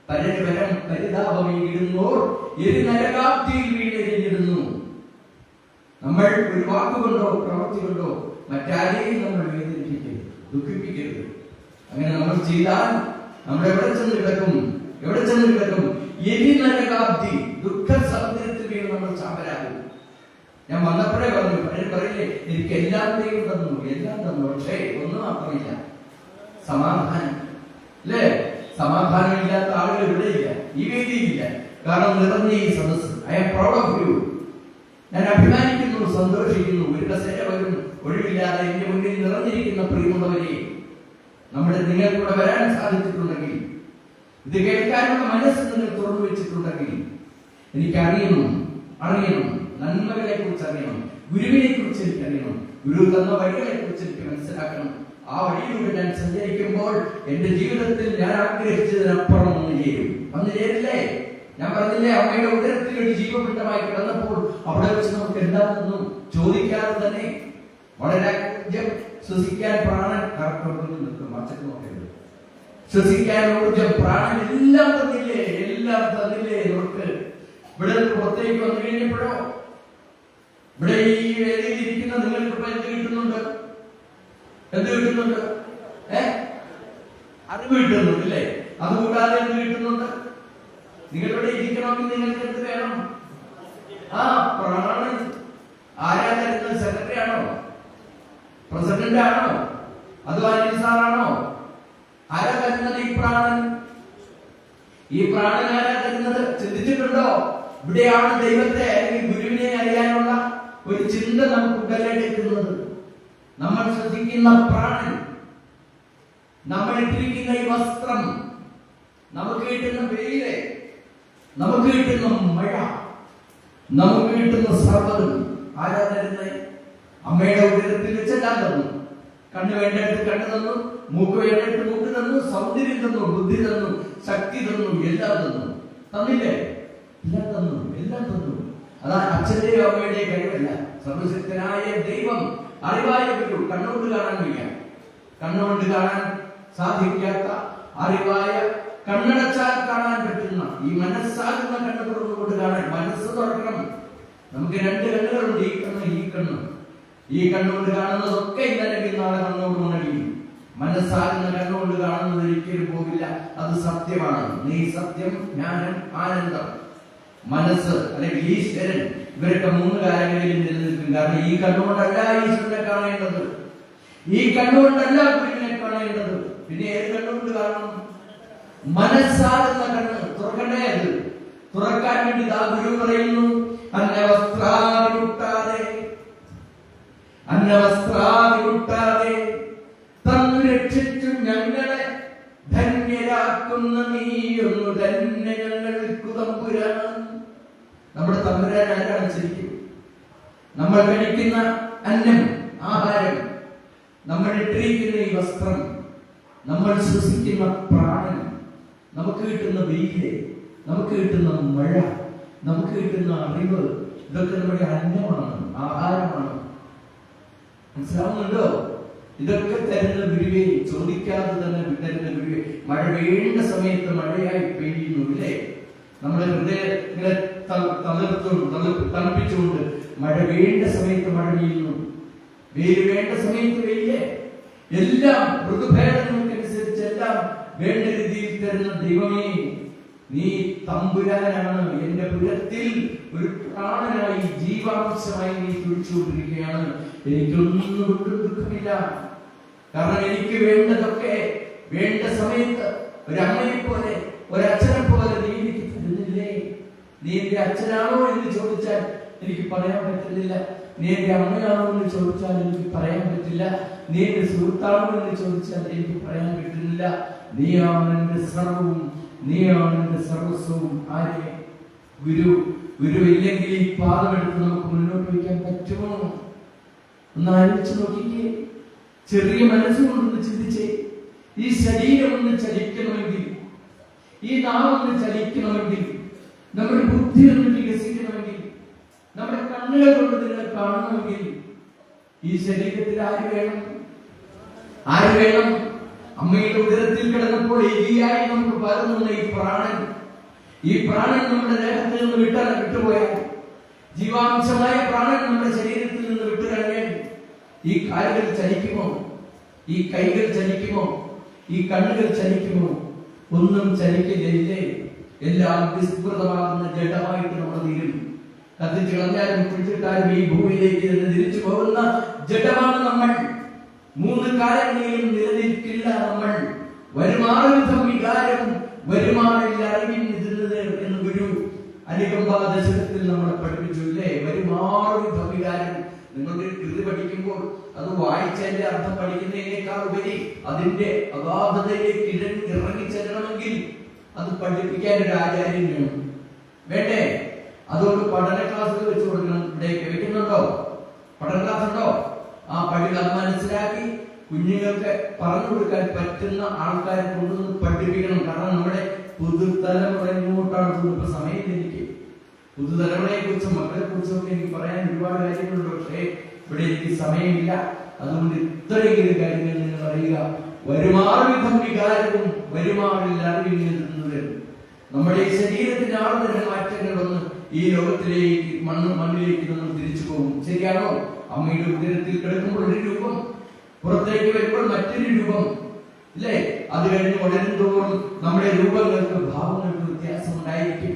പരസ്പരം പരിതാപമേകിടുന്നോർ ഇരുനരകാപ്തിയിൽ വീണിരിക്കുന്നു. നമ്മൾ ഒരു വാക്കുകൊണ്ടോ പ്രവൃത്തി കൊണ്ടോ മറ്റാരെയും നമ്മൾ വേദനിപ്പിക്കരുത്, ദുഃഖിപ്പിക്കരുത്. അങ്ങനെ നമ്മൾ ചെയ്താൽ നമ്മൾ എവിടെ ചെന്ന് കിടക്കും? ഇരുനരകാപ്തി, ദുഃഖ സമുദ്രത്തിൽ വീണ് നമ്മൾ ചാമ്പലാകും. ഞാൻ വന്നപ്പോഴേ പറഞ്ഞു, പറയില്ലേ, എനിക്ക് എല്ലാം ദൈവം തന്നു, പക്ഷേ ഒന്നും മാത്രമില്ല, സമാധാനം. അല്ലേ? സമാധാനമില്ലാത്ത ആളുകൾ ഇവിടെയില്ല, ഈ വേദിയില്ല. കാരണം നിറഞ്ഞ ഈ സദസ്, I am proud of you. ഞാൻ അഭിമാനിക്കുന്നു, സന്തോഷിക്കുന്നു. ഒരു കസേര പോലും ഒഴിവില്ലാതെ എന്റെ മുന്നിൽ നിറഞ്ഞിരിക്കുന്ന പ്രിയമുള്ളവരെ, നിങ്ങൾക്കൂടെ വരാൻ സാധിച്ചിട്ടുണ്ടെങ്കിൽ, ഇത് കേൾക്കാനുള്ള മനസ്സ് നിങ്ങൾ തുറന്നു വെച്ചിട്ടുണ്ടെങ്കിൽ, എനിക്കറിയണം, നന്മകളെ കുറിച്ച് അറിയണം, ഗുരുവിനെ കുറിച്ച് എനിക്കറിയണം, ഗുരു തന്ന വഴികളെ കുറിച്ച് എനിക്ക് മനസ്സിലാക്കണം. ആ വഴിയിലൂടെ ഞാൻ സഞ്ചരിക്കുമ്പോൾ എന്റെ ജീവിതത്തിൽ ഞാൻ ആഗ്രഹിച്ചതിനപ്പുറം വന്നു ചേരില്ലേ? ഞാൻ പറഞ്ഞില്ലേ, അമ്മയുടെ ഉദരത്തിൽ ഒരു ജീവപിണ്ഡമായി കിടന്നപ്പോൾ അവിടെ വെച്ച് നമുക്ക് എന്താണെന്നും ചോദിക്കാതെ തന്നെ വളരെ ശ്വസിക്കാൻ പ്രാണൻ നോക്കരുത്, ശ്വസിക്കാൻ ഊർജം, പ്രാണൻ എല്ലാം തന്നില്ലേ നമുക്ക്. ഇവിടെ പുറത്തേക്ക് വന്നു കഴിഞ്ഞപ്പോഴോ ഇവിടെ ഈ വേദിയിൽ ഇരിക്കുന്ന നിങ്ങൾക്ക് എന്ത് കിട്ടുന്നുണ്ട്? അറിവ് കിട്ടുന്നുണ്ട് അല്ലേ? അതുകൂടാതെ എന്ത് കിട്ടുന്നുണ്ട്? നിങ്ങളിവിടെ ഇരിക്കണമെങ്കിൽ നിങ്ങൾക്ക് എന്ത് വേണം? പ്രാണൻ. ആരാ തരുന്നത്? സെക്രട്ടറി ആണോ? പ്രസിഡന്റ് ആണോ? അതോ അനിൽ സാറാണോ? ആരാ തരുന്നത് ഈ പ്രാണൻ? ഈ പ്രാണൻ ആരാ തരുന്നത്? ചിന്തിച്ചിട്ടുണ്ടോ? ഇവിടെയാണ് ദൈവത്തെ അല്ലെങ്കിൽ ഗുരുവിനെ അറിയാനുള്ള ഒരു ചിന്ത നമുക്ക് ഉടലെടുക്കുന്നത്. നമ്മൾ ശ്രദ്ധിക്കുന്ന പ്രാണൻ, നമ്മൾ ഇട്ടിരിക്കുന്ന ഈ വസ്ത്രം, നമുക്ക് കിട്ടുന്ന വെയില്, നമുക്ക് കിട്ടുന്ന മഴ, നമുക്ക് കിട്ടുന്ന സർവ്വതും ആരാ തരുന്നത്? അമ്മയുടെ ഉദരത്തിൽ വെച്ചെല്ലാം തന്നു. കണ്ണ് വേണ്ടടുത്ത് കണ്ണ് തന്നു, മൂക്ക് വേണ്ടടുത്ത് മൂക്ക് തന്നു, സൗന്ദര്യം തന്നു, ബുദ്ധി തന്നു, ശക്തി തന്നു, എല്ലാം തന്നു. തന്നില്ലേ? എല്ലാം തന്നു. അതാ അച്ഛന്റെയോ അമ്മയുടെയോ കഴിവല്ല. സർവശക്തനായ ദൈവം അറിവായ ഗുരു, കണ്ണുകൊണ്ട് കാണാൻ വയ്യ, കണ്ണുകൊണ്ട് കാണാൻ സാധിക്കാത്ത അറിവായ, കണ്ണടച്ചാൽ കാണാൻ പറ്റുന്ന ഈ മനസ്സാകുന്ന കണ്ണ് തുറന്നുകൊണ്ട് കാണാൻ മനസ്സ് തുറക്കണം. നമുക്ക് രണ്ട് കണ്ണുകളുണ്ട്, ഈ കണ്ണുകൊണ്ട് കാണുന്നതൊക്കെ ഇന്നല്ലെങ്കിൽ നാളെ കണ്ണോട് ഉണങ്ങിയും. മനസ്സാകുന്ന കണ്ണുകൊണ്ട് കാണുന്നത് ഒരിക്കലും പോകില്ല, അത് സത്യമാണ്. നീ സത്യം, ജ്ഞാനം, ആനന്ദം. മനസ്സ് അല്ലെങ്കിൽ ഈശ്വരൻ, ഇവരൊക്കെ മൂന്ന് കാര്യങ്ങളിൽ നിലനിൽക്കും. കാരണം ഈ കണ്ണുകൊണ്ടല്ല ഈശ്വരനെ കാണേണ്ടത്, ഈ കണ്ണുകൊണ്ടല്ല ഗുരുവിനെ കാണേണ്ടത്. പിന്നെ ഏത് കണ്ണുകൊണ്ട് കാണണം? മനസ്സാകുന്ന കണ്ണ് തുറക്കണ്ടേ? അത് തുറക്കാൻ വേണ്ടി ആ ഗുരു പറയുന്നു, അന്നവസ്ത്രാവിമുട്ടാതെ തന്നു രക്ഷിച്ചു ഞങ്ങളെ ധന്യരാക്കുന്ന നീയൊന്നു തന്നെ ഞങ്ങൾക്ക് തമ്പുരാൻ. നമ്മുടെ തമ്പുരാൻ ആരാണ് ശരിക്കും? നമ്മൾ കഴിക്കുന്ന അന്നം, ആഹാരം, നമ്മൾ ഇട്ടിരിക്കുന്ന ഈ വസ്ത്രം, നമ്മൾ ശ്വസിക്കുന്ന പ്രാണൻ, നമുക്ക് കിട്ടുന്ന വെയില്, നമുക്ക് കിട്ടുന്ന മഴ, നമുക്ക് കിട്ടുന്ന അറിവ്, ഇതൊക്കെ നമ്മുടെ അന്നമാണ്, ആഹാരമാണ്. മനസ്സിലാവുന്നുണ്ടോ? ഇതൊക്കെ തരുന്ന ഗുരുവേ, ചോദിക്കാതെ തന്നെ തരുന്ന ഗുരുവേ. മഴ വേണ്ട സമയത്ത് മഴയായി പെയ്യുന്നു ഇല്ലേ? നമ്മുടെ ഹൃദയങ്ങളെ തണുപ്പിച്ചുകൊണ്ട് മഴ വേണ്ട സമയത്ത് മഴ പെയ്യുന്നു, വെയിൽ വേണ്ട സമയത്ത് വെയിലേ. എല്ലാം ഋതുഭേദങ്ങൾക്കനുസരിച്ച് എല്ലാം വേണ്ട രീതിയിൽ തരുന്ന ദൈവമേ, നീ തമ്പുരാനാണ്. എന്റെ പുരത്തിൽ ഒരു പ്രാണനായി, ജീവാംശമായി നീ തുടിച്ചുകൊണ്ടിരിക്കുകയാണ്. എനിക്കൊന്നും കൊണ്ടും ദുഃഖമില്ല. കാരണം എനിക്ക് വേണ്ടതൊക്കെ വേണ്ട സമയത്ത് ഒരമ്മയെ പോലെ, ഒരച്ഛനെ പോലെ നീ എനിക്ക് തരുന്നില്ലേ? നീ എന്റെ അച്ഛനാണോ എന്ന് ചോദിച്ചാൽ എനിക്ക് പറയാൻ പറ്റുന്നില്ല. നീ എന്റെ അമ്മയാണോ എന്ന് ചോദിച്ചാൽ എനിക്ക് പറയാൻ പറ്റില്ല. നീ എന്റെ സുഹൃത്താണോ എന്ന് ചോദിച്ചാൽ എനിക്ക് പറയാൻ പറ്റുന്നില്ല. നീയാണ് എന്റെ സർവവും, നീയാണ് എന്റെ സർവസ്വവും. ആരെ? ഗുരു. ഗുരു ഇല്ലെങ്കിൽ ഈ പാദമെടുത്ത് നമുക്ക് മുന്നോട്ട് വയ്ക്കാൻ പറ്റുമോ? ഒന്ന് ആലോചിച്ച് നോക്കിക്കേ. ചെറിയ മനസ്സുകൊണ്ടൊന്ന് ചിന്തിച്ചേ. ഈ ശരീരം ഒന്ന് ചലിക്കണമെങ്കിൽ, ഈ നാമൊന്ന് ചലിക്കണമെങ്കിൽ, നമ്മുടെ ബുദ്ധി ഒന്ന് വികസിക്കണമെങ്കിൽ, നമ്മുടെ കണ്ണുകൾ കൊണ്ട് നിങ്ങളെ കാണണമെങ്കിൽ ഈ ശരീരത്തിൽ ആര് വേണം? അമ്മയുടെ ഉദരത്തിൽ കിടന്നപ്പോൾ എലിയായി നമുക്ക് പകർന്നുന്ന ഈ പ്രാണൻ നമ്മുടെ ദേഹത്തിൽ നിന്ന് വിട്ടുപോയാൽ, ജീവാംശമായ പ്രാണൻ നമ്മുടെ ശരീരത്തിൽ നിന്ന് വിട്ടുകഴിഞ്ഞാൽ ഈ കാലുകൾ ചലിക്കുമോ? ഈ കൈകൾ ചലിക്കുമോ? ഈ കണ്ണുകൾ ചലിക്കുമോ? ഒന്നും ചലിക്കില്ലേ. എല്ലാം വിസ്മൃതമാകുന്ന ജഡമായിട്ട് നമ്മൾ തീരും. കത്തിച്ചു കളഞ്ഞാലും കുഴിച്ചിട്ടാലും ഈ ഭൂമിയിലേക്ക് തിരിച്ചു പോകുന്ന ജഡമാണ് നമ്മൾ. മൂന്ന് കാലങ്ങളിലും നിലനിൽക്കില്ല നമ്മൾ. വരുമാറുവിധം വികാരം വരുമാറില്ല അറിവിനിരുന്നത് എന്ന് ഗുരു അനുകമ്പാദശകത്തിൽ നമ്മളെ പഠിപ്പിച്ചു ഇല്ലേ? വരുമാറുവിധ വികാരം നിങ്ങളൊരു കൃതി പഠിക്കുമ്പോൾ അത് വായിച്ചതിന്റെ അർത്ഥം പഠിക്കുന്നതിനേക്കാൾ ഉപരി അതിന്റെ അഗാധതയിലേക്ക് ഇറങ്ങി ചെല്ലണമെങ്കിൽ അത് പഠിപ്പിക്കാൻ ഒരു ആചാര്യം വേണം, വേണ്ടേ? അതുകൊണ്ട് പഠന ക്ലാസ്സുകൾ വെച്ച് കൊടുക്കണം. ഇവിടേക്ക് വെക്കുന്നുണ്ടോ? പഠന ക്ലാസ് ഉണ്ടോ? ആ പഠിക്കുക, അത് മനസ്സിലാക്കി കുഞ്ഞുങ്ങൾക്ക് പറഞ്ഞു കൊടുക്കാൻ പറ്റുന്ന ആൾക്കാരെ കൊണ്ടുവന്ന് പഠിപ്പിക്കണം. കാരണം നമ്മുടെ പുതുതലമുറ ഇങ്ങോട്ടാണ്. ഇപ്പൊ സമയമില്ല എനിക്ക് പുതുതലമുറയെ കുറിച്ചും മക്കളെ കുറിച്ചും ഒക്കെ എനിക്ക് പറയാൻ ഒരുപാട് കാര്യങ്ങളുണ്ട്. പക്ഷേ ഇവിടെ എനിക്ക് സമയമില്ല. അതുകൊണ്ട് ഇത്രയെങ്കിലും കാര്യങ്ങൾ നിങ്ങൾ അറിയുക. വരുമാറിവിധം വികാരവും വരുമാറിൽ അറിവിൽ നമ്മുടെ ശരീരത്തിന് ആർദ്ര മാറ്റങ്ങൾ വന്ന് ഈ ലോകത്തിലേക്ക് മണ്ണിലേക്ക് നമ്മൾ തിരിച്ചു പോകും. ശരിയാണോ? അമ്മയുടെ ഉദരത്തിൽ കിടക്കുമ്പോൾ ഒരു രൂപം, പുറത്തേക്ക് വരുമ്പോൾ മറ്റൊരു രൂപം, ഇല്ലേ? അത് കഴിഞ്ഞ് വളരും തോറും നമ്മുടെ രൂപങ്ങൾക്ക് ഭാവങ്ങൾക്ക് വ്യത്യാസം ഉണ്ടായിരിക്കും.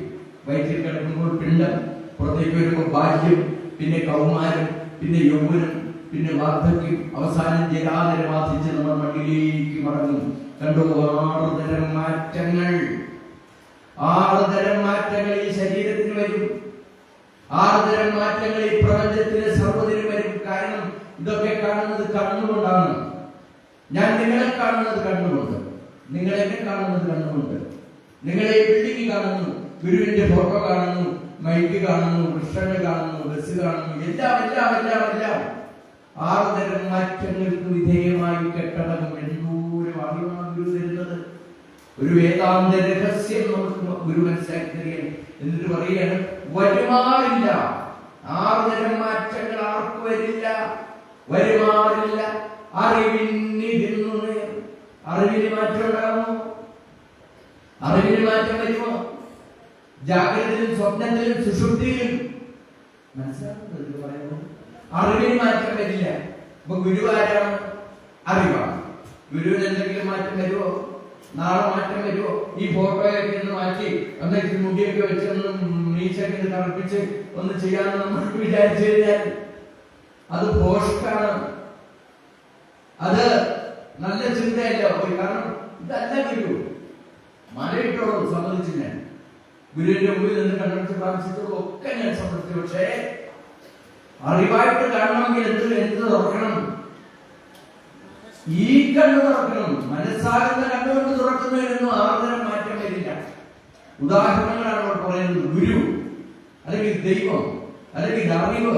വയറ്റിൽ കിടക്കുമ്പോൾ പിണ്ടം, പുറത്തേക്ക് വരുമ്പോൾ ബാല്യം, പിന്നെ കൗമാരം, പിന്നെ യൗവനം, പിന്നെ വാർദ്ധക്യം, അവസാനം ജരാതരം ബാധിച്ച് നമ്മൾ മണ്ണിലേക്ക് മടങ്ങും. കണ്ടു, 6 തരം മാറ്റങ്ങൾ, 6 തരം മാറ്റങ്ങൾ ഈ ശരീരത്തിന് വരും. 6 തരം മാറ്റങ്ങൾ ഈ പ്രപഞ്ചത്തിലെ സർവ്വതിനും വരും. കാരണം ഇതൊക്കെ കാണുന്നത് കണ്ണുകൊണ്ടാണ്. ഞാൻ നിങ്ങളെ കാണുന്നത് കണ്ണുകൊണ്ട്, നിങ്ങളെന്നെ കാണുന്നത് കണ്ണുകൊണ്ട്. നിങ്ങളെ ബിൽഡിംഗ് കാണുന്നു, ഗുരുവിന്റെ ഫോട്ടോ കാണുന്നു, മൈക്ക് കാണുന്നു, കൃഷ്ണനെ കാണുന്നു, ബസ് കാണുന്നു, എല്ലാം എല്ലാം എല്ലാം എല്ലാം 6 തരം മാറ്റങ്ങൾക്ക് വിധേയമായി കെട്ടടങ്ങും. എന്തോരം അറിവാണ് ഗുരു തരുന്നത്. ഒരു വേദാന്ത രഹസ്യം നമുക്ക് ഗുരു മനസ്സിലാക്കി തരികയാണ്. എന്നിട്ട് പറയുകയാണ്, വരുമാറില്ല. 6 തരം മാറ്റങ്ങൾ ആർക്കു വരില്ല? വരുമാറില്ല. അറിവിന് മാറ്റം ഉണ്ടാകുമോ? അറിവിന് മാറ്റം വരുമോ? ജാഗ്രതയിലും സ്വപ്നത്തിലും സുഷുപ്തിയിലും മനസ്സിലാക്കുന്നത് പറയുന്നു. അറിവിന് മാറ്റം വരില്ല. അപ്പൊ ഗുരുവാരാണ്? അറിവാണ്. ഗുരുവിന് എന്തെങ്കിലും മാറ്റം വരുമോ? നാളെ മാറ്റം വരുമോ? ഈ ഫോട്ടോയൊക്കെ ഒന്ന് മാറ്റി എന്നിട്ട് മുടിയൊക്കെ വെച്ച് ഒന്ന് മീശൊക്കെ തറപ്പിച്ച് ഒന്ന് ചെയ്യാമെന്ന് നമ്മൾ വിചാരിച്ചു കഴിഞ്ഞാൽ അത് പോഷ്കാണ്. അത് നല്ല ചിന്തയല്ല. കാരണം ഇതല്ല ഗുരു. മലയിട്ടോളം സമ്മതിച്ചു. ഞാൻ ഗുരുവിന്റെ മുമ്പിൽ നിന്ന് കണ്ടു പ്രാർത്ഥിച്ചതോടും ഒക്കെ ഞാൻ സമ്മതിച്ചു. പക്ഷേ അറിവായിട്ട് കാണണമെങ്കിൽ എന്ത് തുറക്കണം? ഈ കണ്ണ് തുറക്കണം. മനസ്സാകുന്ന കണ്ണുകൊണ്ട് തുറക്കുന്നതിനൊന്നും 6 തരം മാറ്റം വരില്ല. ഉദാഹരണങ്ങളാണ് അവർ പറയുന്നത്. ഗുരു, അല്ലെങ്കിൽ ദൈവം, അല്ലെങ്കിൽ അറിവ്,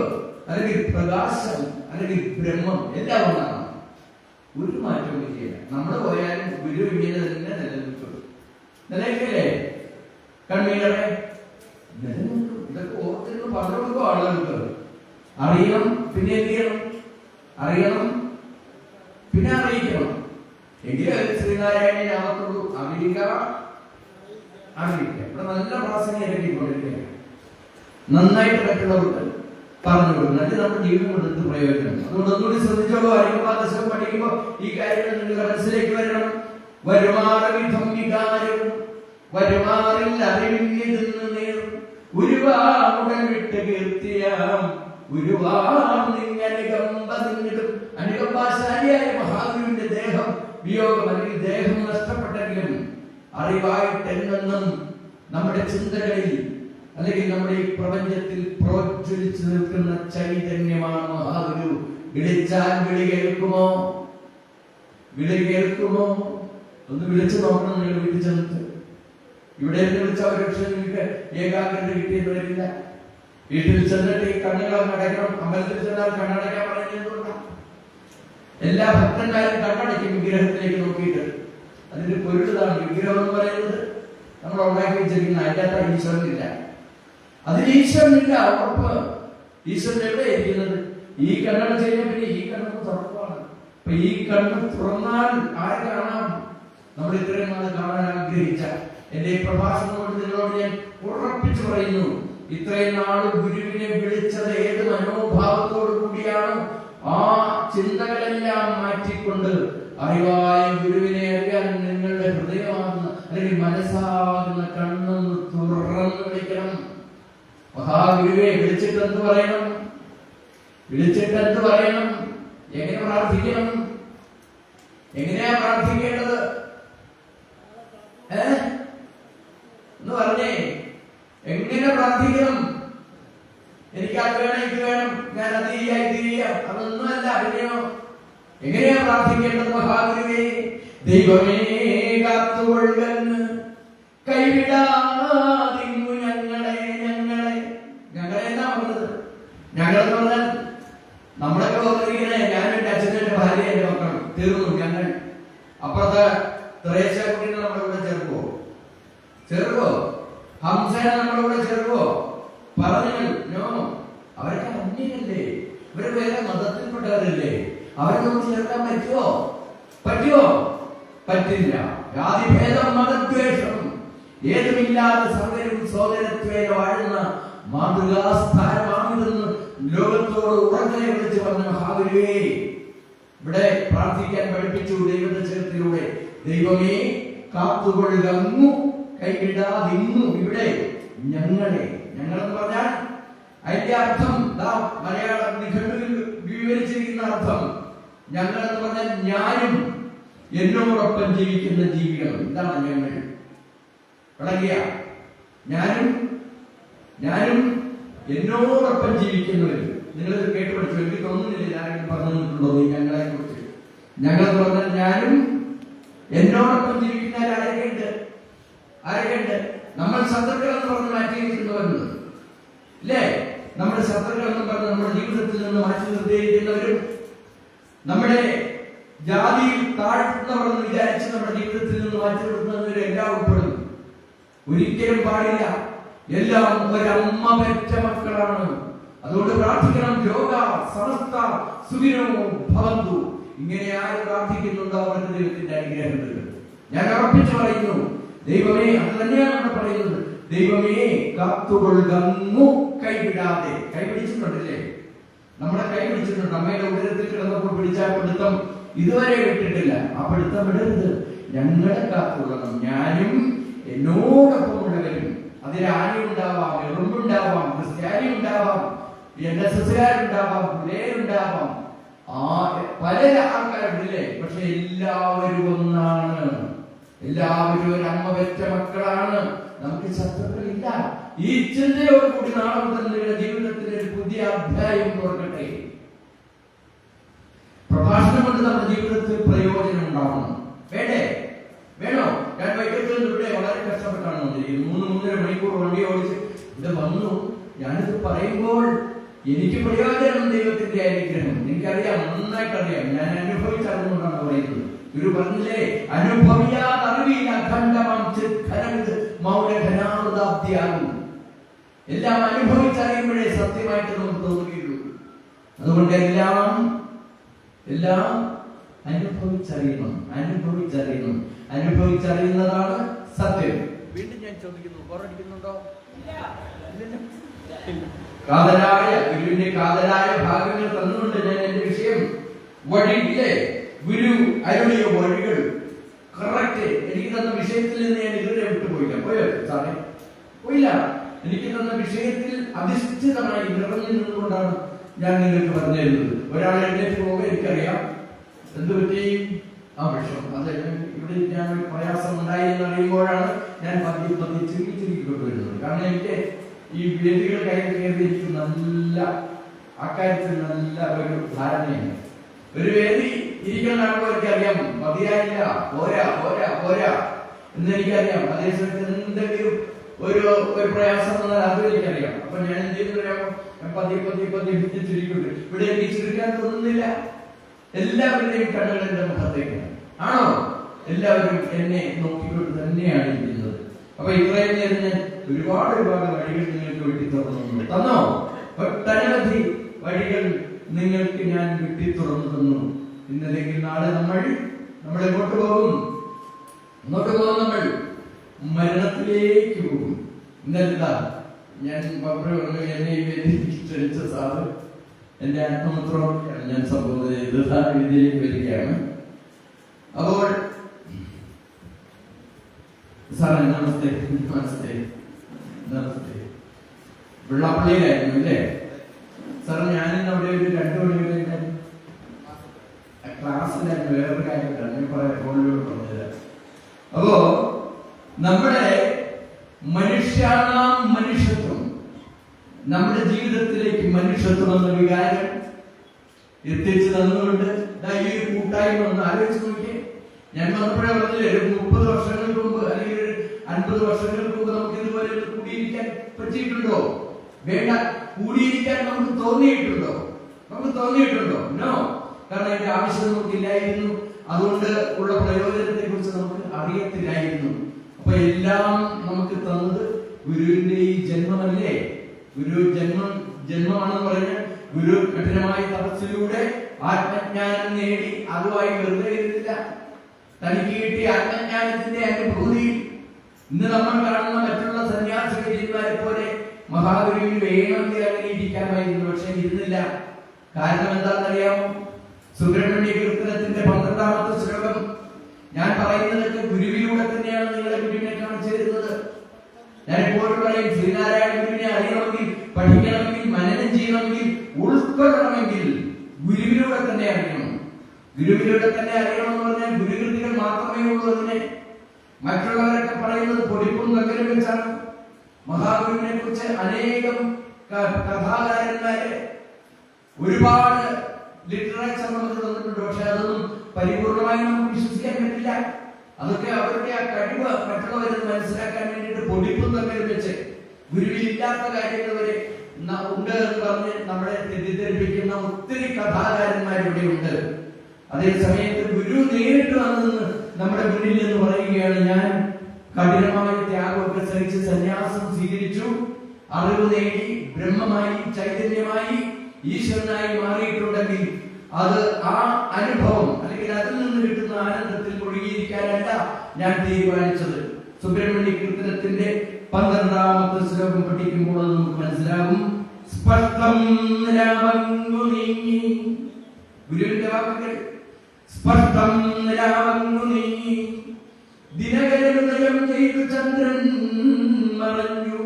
അല്ലെങ്കിൽ പ്രകാശം, അല്ലെങ്കിൽ ബ്രഹ്മം, എല്ലാം ഒന്നാണ്. ഒരു മാറ്റം വരികയില്ല. നമ്മൾ പോയാലും ഗുരു ഇങ്ങനെ തന്നെ നിലനിൽക്കും. നിലനിൽക്കില്ലേ? കണ്ണീരടെ നിലനിൽക്കും. ഇതൊക്കെ ഓർത്തിരുന്ന് പറഞ്ഞു കൊടുക്കും ആളുകൾക്ക്. അറിയണം, പിന്നെ എന്ത് ചെയ്യണം? അറിയണം, പിന്നെ അറിയിക്കണം. എങ്കിലും ശ്രീനാരായണ രാമത്തുള്ളൂ. അറിയുക, അറിയിക്കുക. ഇവിടെ നല്ല പ്രാസംഗിക ഇറക്കിക്കൊണ്ടിരിക്കുക. നന്നായിട്ട് മറ്റുള്ളവർക്ക് പറഞ്ഞു കൊടുക്കണം. അത് നമ്മുടെ ജീവിതം കൊടുത്ത് പ്രയോജനം. അതുകൊണ്ട് ഒന്നുകൂടി ശ്രദ്ധിച്ചോളൂ. അറിയുമ്പോൾ പഠിക്കുമ്പോൾ ഈ കാര്യങ്ങൾ നിങ്ങളുടെ മനസ്സിലേക്ക് വരണം. വരുമാറിവിധം വികാരവും വരുമാറിൽ അറിവിന്ന് നേരും ഉരുവാമുടൻ വിട്ട് കീർത്തിയാം അനുകമ്പാശാലിയായ മഹാഗുരുവിന്റെ ദേഹം വിയോഗം, അല്ലെങ്കിൽ ദേഹം നഷ്ടപ്പെട്ടെങ്കിലും അറിവായിട്ട് എന്നെന്നും നമ്മുടെ ചിന്തകളിൽ അല്ലെങ്കിൽ നമ്മുടെ ഈ പ്രപഞ്ചത്തിൽ പ്രോജ്വലിച്ചു നിൽക്കുന്ന ചൈതന്യമാണ് മഹാഗുരു. വിളിച്ചാൽ വിളി കേൾക്കുമോ? വിളി കേൾക്കുമോ? ഒന്ന് വിളിച്ചു നോക്കണം. നിങ്ങൾ വീട്ടിൽ ചെന്നിട്ട് ഇവിടെ വിളിച്ച ഒരു പക്ഷേ നിങ്ങൾക്ക് ഏകാഗ്രത കിട്ടിയെന്ന് വരില്ല. വീട്ടിൽ ചെന്നിട്ട് ഈ കണ്ണുകളൊക്കെ അടയ്ക്കണം. അമ്പലത്തിൽ ചെന്നാൽ കണ്ണടയ്ക്കാൻ പറയുന്നതുകൊണ്ടാണ്. എല്ലാ ഭക്തന്മാരും കണ്ണടയ്ക്കും വിഗ്രഹത്തിലേക്ക് നോക്കിയിട്ട്. അതിന്റെ പൊരുളതാണ് വിഗ്രഹം എന്ന് പറയുന്നത്. നമ്മൾ ഉണ്ടാക്കി വെച്ചിരിക്കുന്ന അതിൻ്റെ ഈശ്വരനില്ല. അതിന് ഈശ്വരനില്ല. ഉറപ്പ്. ഈശ്വരൻ എവിടെ ഇരിക്കുന്നത്? ഈ കണ്ണട ചെയ്യുന്ന പിന്നെ ഈ കണ്ണ് തുറപ്പാണ്. അപ്പൊ ഈ കണ്ണ് തുറന്നാൽ ആര് കാണാം? നമ്മൾ ഇത്രയും നാൾ കാണാൻ ആഗ്രഹിച്ച എന്റെ ഈ പ്രഭാഷണം കൊണ്ട് നിങ്ങളോട് ഞാൻ ഉറപ്പിച്ചു പറയുന്നു, ഇത്രയും നാള് ഗുരുവിനെ വിളിച്ചത് ഏത് മനോഭാവത്തോടു കൂടിയാണ്? ആ ചിന്തകളെല്ലാം മാറ്റിക്കൊണ്ട് അറിവായ ഗുരുവിനെ അറിയാൻ നിങ്ങളുടെ ഹൃദയമാകുന്ന അല്ലെങ്കിൽ മനസ്സാകുന്ന കണ്ണൊന്ന് തുറന്നു വിളിക്കണം. മഹാഗുരുവെ വിളിച്ചിട്ട് എന്ത് പറയണം? വിളിച്ചിട്ട് എന്ത് പറയണം? എങ്ങനെ പ്രാർത്ഥിക്കണം? എങ്ങനെയാ പ്രാർത്ഥിക്കേണ്ടത്? എന്ന് പറഞ്ഞേ, എങ്ങനെ പ്രാർത്ഥിക്കണം? എനിക്ക് അത് വേണം, ഇത് വേണം, ഞാൻ അത് ചെയ്യാം, അതൊന്നുമല്ല. പിന്നെയോ എങ്ങനെയാ പ്രാർത്ഥിക്കേണ്ടത്? മഹാഗുരുവേ, ദൈവമേ കാത്തുകൊള്ളുകന്ന്, കൈവിടാതിങ്ങു ഞങ്ങളെ. എന്നാ പറഞ്ഞത്? ഞങ്ങളെന്ന് പറഞ്ഞാൽ നമ്മളൊക്കെ ഓർത്തിരിക്കണേ, ഞാൻ എന്റെ അച്ഛൻ്റെ ഭാര്യ, എന്റെ മക്കൾ, തീർന്നു ഞങ്ങൾ. അപ്പുറത്തെ ത്രേസ്യ കുട്ടീനെ നമ്മുടെ കൂടെ ചേർക്കുവോ? ഹംസനെ നമ്മുടെ കൂടെ ചേർക്കുവോ? പറഞ്ഞു നോ. അവരൊക്കെ അന്യനല്ലേ, ഇവര് വേറെ മതത്തിൽപ്പെട്ടവരല്ലേ, അവരെ നമുക്ക് ചേർക്കാൻ പറ്റുമോ? പറ്റില്ല. ജാതിഭേദം, മതദ്വേഷം ഏതുമില്ലാതെ സർവരും സോദരത്വേന വാഴുന്ന മാതൃകാസ്ഥാനമാണിതെന്ന് ലോകത്തോട് ഉറക്കെ വിളിച്ച് പറഞ്ഞ മഹാഗുരുവേ, ഇവിടെ പ്രാർത്ഥിക്കാൻ പഠിപ്പിച്ചു ദൈവത്തെ ചേർത്തിലൂടെ. ദൈവമേ കാത്തുകൊള്ളുകങ്ങു, കൈവിടാതിങ്ങു. ഇവിടെ ഞങ്ങളെന്ന് പറഞ്ഞാൽ അതിന്റെ അർത്ഥം മലയാള നിഘണ്ടുവിൽ വിവരിച്ചിരിക്കുന്ന അർത്ഥം, ഞങ്ങളെന്ന് പറഞ്ഞാൽ ഞാനും എന്നോടൊപ്പം ജീവിക്കുന്ന ജീവികൾ. ഇതാണ് ഞങ്ങൾ. വിളങ്ങിയ ഞാനും എന്നോടൊപ്പം ജീവിക്കുന്നവർ. നിങ്ങളിത് കേട്ട് പഠിച്ചു. എനിക്ക് തോന്നുന്നില്ല ഞാനെങ്കിലും പറഞ്ഞു തന്നിട്ടുണ്ടോ ഞങ്ങളെ കുറിച്ച്. ഞങ്ങളെന്ന് പറഞ്ഞാൽ ഞാനും എന്നോടൊപ്പം ജീവിക്കുന്ന ആരൊക്കെയുണ്ട്? നമ്മൾ ശത്രുക്കൾ എന്ന് പറഞ്ഞ് മാറ്റിയിരിക്കുന്നവരുണ്ട് ഇല്ലേ? നമ്മുടെ ശത്രുക്കൾ എന്ന് പറഞ്ഞ് നമ്മുടെ ജീവിതത്തിൽ നിന്ന് മാറ്റി നിർത്തിയിരിക്കുന്നവരും, നമ്മുടെ ജാതിയിൽ താഴ്ത്തുന്നവരെന്ന് വിചാരിച്ച് നമ്മുടെ ജീവിതത്തിൽ നിന്ന് മാറ്റി നിർത്തുന്നവരും എല്ലാം ഉൾപ്പെടും. ഒരിക്കലും പാടില്ല. എല്ലാം ഒരമ്മ പെറ്റ മക്കളാണ്. അതുകൊണ്ട് പ്രാർത്ഥിക്കണം, ലോക സമസ്ത സുഖിനോ ഭവന്തു. ഇങ്ങനെ ആര് പ്രാർത്ഥിക്കുന്നുണ്ടോ അവർക്ക് ദൈവത്തിന്റെ അനുഗ്രഹം തരും. ഞാൻ ഉറപ്പിച്ചു പറയുന്നു, ദൈവമേ, അത് തന്നെയാണ് അവിടെ പറയുന്നത്. ദൈവമേ കാത്തുകൊള്ളുകങ്ങു, കൈവിടാതെ. കൈപിടിച്ചിട്ടുണ്ടല്ലേ? നമ്മളെ കൈപിടിച്ചിട്ടുണ്ട്. അമ്മയുടെ ഉദരത്തിൽ കിടന്നപ്പോൾ പിടിച്ച പിടുത്തം ഇതുവരെ വിട്ടിട്ടില്ല. ആ പിടുത്തം വിടരുത്. ഞങ്ങളെ കാത്തുകൊള്ളണം. ഞാനും എന്നോടൊപ്പം ഉള്ളവരും. അതിൽ ആനയുണ്ടാവാം, എറുമ്പുണ്ടാവാം, ക്രിസ്ത്യാനി ഉണ്ടാവാം, NSSകാരുണ്ടാവാം, പുലേരുണ്ടാവാം, പല ആൾക്കാരുണ്ടല്ലേ. പക്ഷെ എല്ലാവരും ഒന്നാണ്. എല്ലാവരും ഒരു അമ്മ വെച്ച മക്കളാണ്. നമുക്ക് ശത്രുക്കളില്ല. ഈ ചിന്തയോട് കൂടി നാളെ മുതൽ നിങ്ങളുടെ ജീവിതത്തിൽ ഒരു പുതിയ അധ്യായം തുറക്കട്ടെ. പ്രഭാഷണം കൊണ്ട് നമ്മുടെ ജീവിതത്തിൽ പ്രയോജനം ഉണ്ടാവണം. വേണോ? ഞാൻ വൈകിട്ട് ഇവിടെ വളരെ കഷ്ടപ്പെട്ടാണ് വന്നിരിക്കുന്നത്. 3-3.5 മണിക്കൂർ വണ്ടി ഓടിച്ച് ഇവിടെ വന്നു. ഞാനിത് പറയുമ്പോൾ എനിക്ക് പ്രയോജനം ദൈവത്തിന്റെ അനുഗ്രഹം. എനിക്കറിയാം, നന്നായിട്ടറിയാം. ഞാൻ അനുഭവിച്ചറിഞ്ഞുകൊണ്ടാണ് പറയുന്നത്. ഗുരു പറഞ്ഞില്ലേ, അനുഭവിയാതറിവിൽ അഖണ്ഡമാം ചിത്ഖനമിത് മൗനഘനാമൃതാബ്ദിയാകും. എല്ലാം അനുഭവിച്ചറിയുമ്പോഴേ സത്യമായിട്ട് നമുക്ക് തോന്നുകയുള്ളൂ. അതുകൊണ്ട് എല്ലാം അനുഭവിച്ചറിയുന്നതാണ് സത്യം. വീണ്ടും ഞാൻ ചോദിക്കുന്നു, ബോറടിക്കുന്നുണ്ടോ? ഗുരുവിന്റെ കാതലായ ഭാഗങ്ങൾ തന്നുകൊണ്ട് ഞാൻ എന്റെ വിഷയം വഴിയില്ലേ, ഗുരു അരുളിയ വഴികൾ കറക്റ്റ് എനിക്ക് തന്ന വിഷയത്തിൽ നിന്ന് ഞാൻ ഇതുവരെ വിട്ടുപോയില്ല. പോയോ സാറേ? പോയില്ല. എനിക്ക് തന്ന വിഷയത്തിൽ അധിഷ്ഠിതമായി നിറഞ്ഞു നിന്നുകൊണ്ടാണ് ഞാൻ നിങ്ങൾക്ക് പറഞ്ഞു തരുന്നത്. ഒരാൾ എഴുന്നേറ്റ് പോകുമ്പോൾ എനിക്കറിയാം എന്ത് പറ്റി, ആ വിഷം അത് ഇവിടെ ഞാൻ പ്രയാസം ഉണ്ടായി എന്നറിയുമ്പോഴാണ് ഞാൻ പതി ചുരുക്കി കൊണ്ടുവരുന്നത്. കാരണം എനിക്ക് ഈ വേദികൾ കയറി എനിക്ക് നല്ല അക്കാര്യത്തിൽ നല്ല ഒരു ധാരണയാണ്. ഒരു വേദി ഇരിക്കുന്ന ആളുകൾ എനിക്കറിയാം, മതിയായില്ല, പോരാ എന്ന് എനിക്കറിയാം. അതേസമയത്ത് എന്തെങ്കിലും ഒരു പ്രയാസം വന്നാൽ അതും എനിക്കറിയാം. അപ്പൊ ഞാൻ എന്ത് ചെയ്യുന്നറിയാമോ, പതി ചുരുക്കിട്ട് ഇവിടെ എനിക്ക് ചുരുക്കാൻ തോന്നുന്നില്ല. എല്ലാവരുടെയും കണ്ണുകൾ എന്റെ മുഖത്തേക്കാണ്. ആണോ? എല്ലാവരും എന്നെ നോക്കിക്കൊണ്ട് തന്നെയാണ് ഇരിക്കുന്നത്. അപ്പൊ ഇത്രയും നേരം ഞാൻ ഒരുപാട് വഴികൾ നിങ്ങൾക്ക് വെട്ടി തന്നോ? ഒട്ടനവധി വഴികൾ നിങ്ങൾക്ക് ഞാൻ വെട്ടി തുറന്നു തന്നു. ഇന്നല്ലെങ്കിൽ നാളെ നമ്മൾ എങ്ങോട്ട് പോകും? നമ്മൾ മരണത്തിലേക്ക് പോകും. ഇന്നല്ല ഞാൻ എന്നെ ക്ഷണിച്ച സാറ് എന്റെ ആത്മമിത്രം ഞാൻ സംബോധന ചെയ്ത് വിദ്യയിലേക്ക് വരികയാണ്. അപ്പോൾ സാറേ നമസ്തേ. വെള്ളാപ്പള്ളിയിലായിരുന്നു അല്ലേ സാർ? ഞാനിന്ന് അവിടെ ഒരു 2 മണിവരെ ക്ലാസ്സിലായിരുന്നു. വേറൊരു കാര്യമില്ല, ഞാൻ ഫോണിലൂടെ പറഞ്ഞത്. അപ്പോ നമ്മുടെ മനുഷ്യത്വം നമ്മുടെ ജീവിതത്തിലേക്ക് മനുഷ്യത്വം എന്ന വികാരം എത്തിച്ചു തന്നുകൊണ്ട് ഈ കൂട്ടായ്മ ഒന്ന് ആലോചിച്ച് നോക്കിയേ. ഞാൻ വന്നപ്പോഴേ പറഞ്ഞില്ലേ, ഒരു 30 വർഷങ്ങൾക്ക് മുമ്പ് അല്ലെങ്കിൽ ഒരു 50 വർഷങ്ങൾക്ക് മുമ്പ് നമുക്ക് ഇതുപോലെ കൂടിയിരിക്കാൻ പറ്റിയിട്ടുണ്ടോ? വേണ്ട. കൂടിയിരിക്കാൻ നമുക്ക് തോന്നിയിട്ടുണ്ടോ? നോ. കാരണം അതിന്റെ ആവശ്യം നമുക്കില്ലായിരുന്നു. അതുകൊണ്ട് ഉള്ള പ്രയോജനത്തെ കുറിച്ച് നമുക്ക് അറിയത്തില്ലായിരുന്നു. അപ്പൊ എല്ലാം നമുക്ക് തന്നത് ഗുരുവിന്റെ ഈ ജന്മമല്ലേ? ഗുരു ജന്മമാണെന്ന് പറഞ്ഞാൽ ഗുരു കഠിനമായ തപസ്സിലൂടെ ആത്മജ്ഞാനം നേടി അതുമായി വെറുതെ ഇരുന്നില്ല. തനിക്ക് കിട്ടിയ ആത്മജ്ഞാനത്തിന്റെ അനുഭൂതി ഇന്ന് നമ്മൾ കാണുന്ന മറ്റുള്ള സന്യാസിമാരെ പോലെ മഹാഗുരുവിന് വേണമെങ്കിൽ അങ്ങനെ ഇരിക്കാമായിരുന്നു. പക്ഷെ ഇരുന്നില്ല. കാരണം എന്താണെന്നറിയാമോ? സുബ്രഹ്മണ്യ കീർത്തനത്തിന്റെ 12ാമത്തെ ശ്ലോകം ഞാൻ പറയുന്നതൊക്കെ ഗുരുവിലൂടെ തന്നെയാണ് നിങ്ങളെ ഗുരുവിനെ കാണിച്ചു തരുന്നത്. ഞാൻ എപ്പോഴും പറയും, ശ്രീനാരായണ ഗുരുവിനെ അറിയണമെങ്കിൽ, പഠിക്കണമെങ്കിൽ, മനനം ചെയ്യണമെങ്കിൽ, ഉൾക്കൊള്ളണമെങ്കിൽ ഗുരുവിലൂടെ തന്നെ അറിയണം. ഗുരുവിലൂടെ തന്നെ അറിയണമെന്ന് പറഞ്ഞാൽ ഗുരുകൃതികൾ മാത്രമേ ഉള്ളൂ. അതിനെ മറ്റുള്ളവരൊക്കെ പറയുന്നത് പൊടിപ്പും കക്കലും വെച്ചാണ്. മഹാഗുരുവിനെ കുറിച്ച് അനേകം കഥാകാരന്മാര് ഒരുപാട് ലിറ്ററേച്ചർ നമുക്ക് തന്നിട്ടുണ്ട്. പക്ഷെ അതൊന്നും പരിപൂർണമായി നമുക്ക് വിശ്വസിക്കാൻ പറ്റില്ല. അതൊക്കെ അവരുടെ ആ കഴിവ് മറ്റുള്ളവരെ മനസ്സിലാക്കാൻ വേണ്ടിയിട്ട് പൊടിപ്പും തമ്മിൽ വെച്ച് ഗുരുവിലില്ലാത്ത കാര്യങ്ങൾ വരെ ഉണ്ട് എന്ന് പറഞ്ഞ് നമ്മളെ തെറ്റിദ്ധരിപ്പിക്കുന്ന ഒത്തിരി കഥാകാരന്മാരിവിടെ ഉണ്ട്. അതേ സമയത്ത് ഗുരു നേരിട്ട് വന്നെന്ന് നമ്മുടെ മുന്നിൽ എന്ന് പറയുകയാണ്, ഞാൻ കഠിനമായ ത്യാഗമൊക്കെ സഹിച്ച് സന്യാസം സ്വീകരിച്ചു, അറിവ് നേടി ബ്രഹ്മമായി, ചൈതന്യമായി, ഈശ്വരനായി മാറിയിട്ടുണ്ടെങ്കിൽ അത് ആ അനുഭവം അല്ലെങ്കിൽ അതിൽ നിന്ന് കിട്ടുന്ന ആനന്ദത്തിൽ ഒഴുകിയിരിക്കാനല്ല ഞാൻ തീരുമാനിച്ചത്. സുബ്രഹ്മണ്യ കീർത്തനത്തിന്റെ 12ാമത്തെ ശ്ലോകം പഠിക്കുമ്പോൾ നമുക്ക് മനസ്സിലാകും. സ്പഷ്ടം രാമങ്ങു നീങ്ങി, ഗുരുവിന്റെ വാക്കുകൾ, സ്പഷ്ടം രാമങ്ങു നീങ്ങി, ദിനകരഹൃദയം ചെയ്തു ചന്ദ്രൻ മറഞ്ഞു,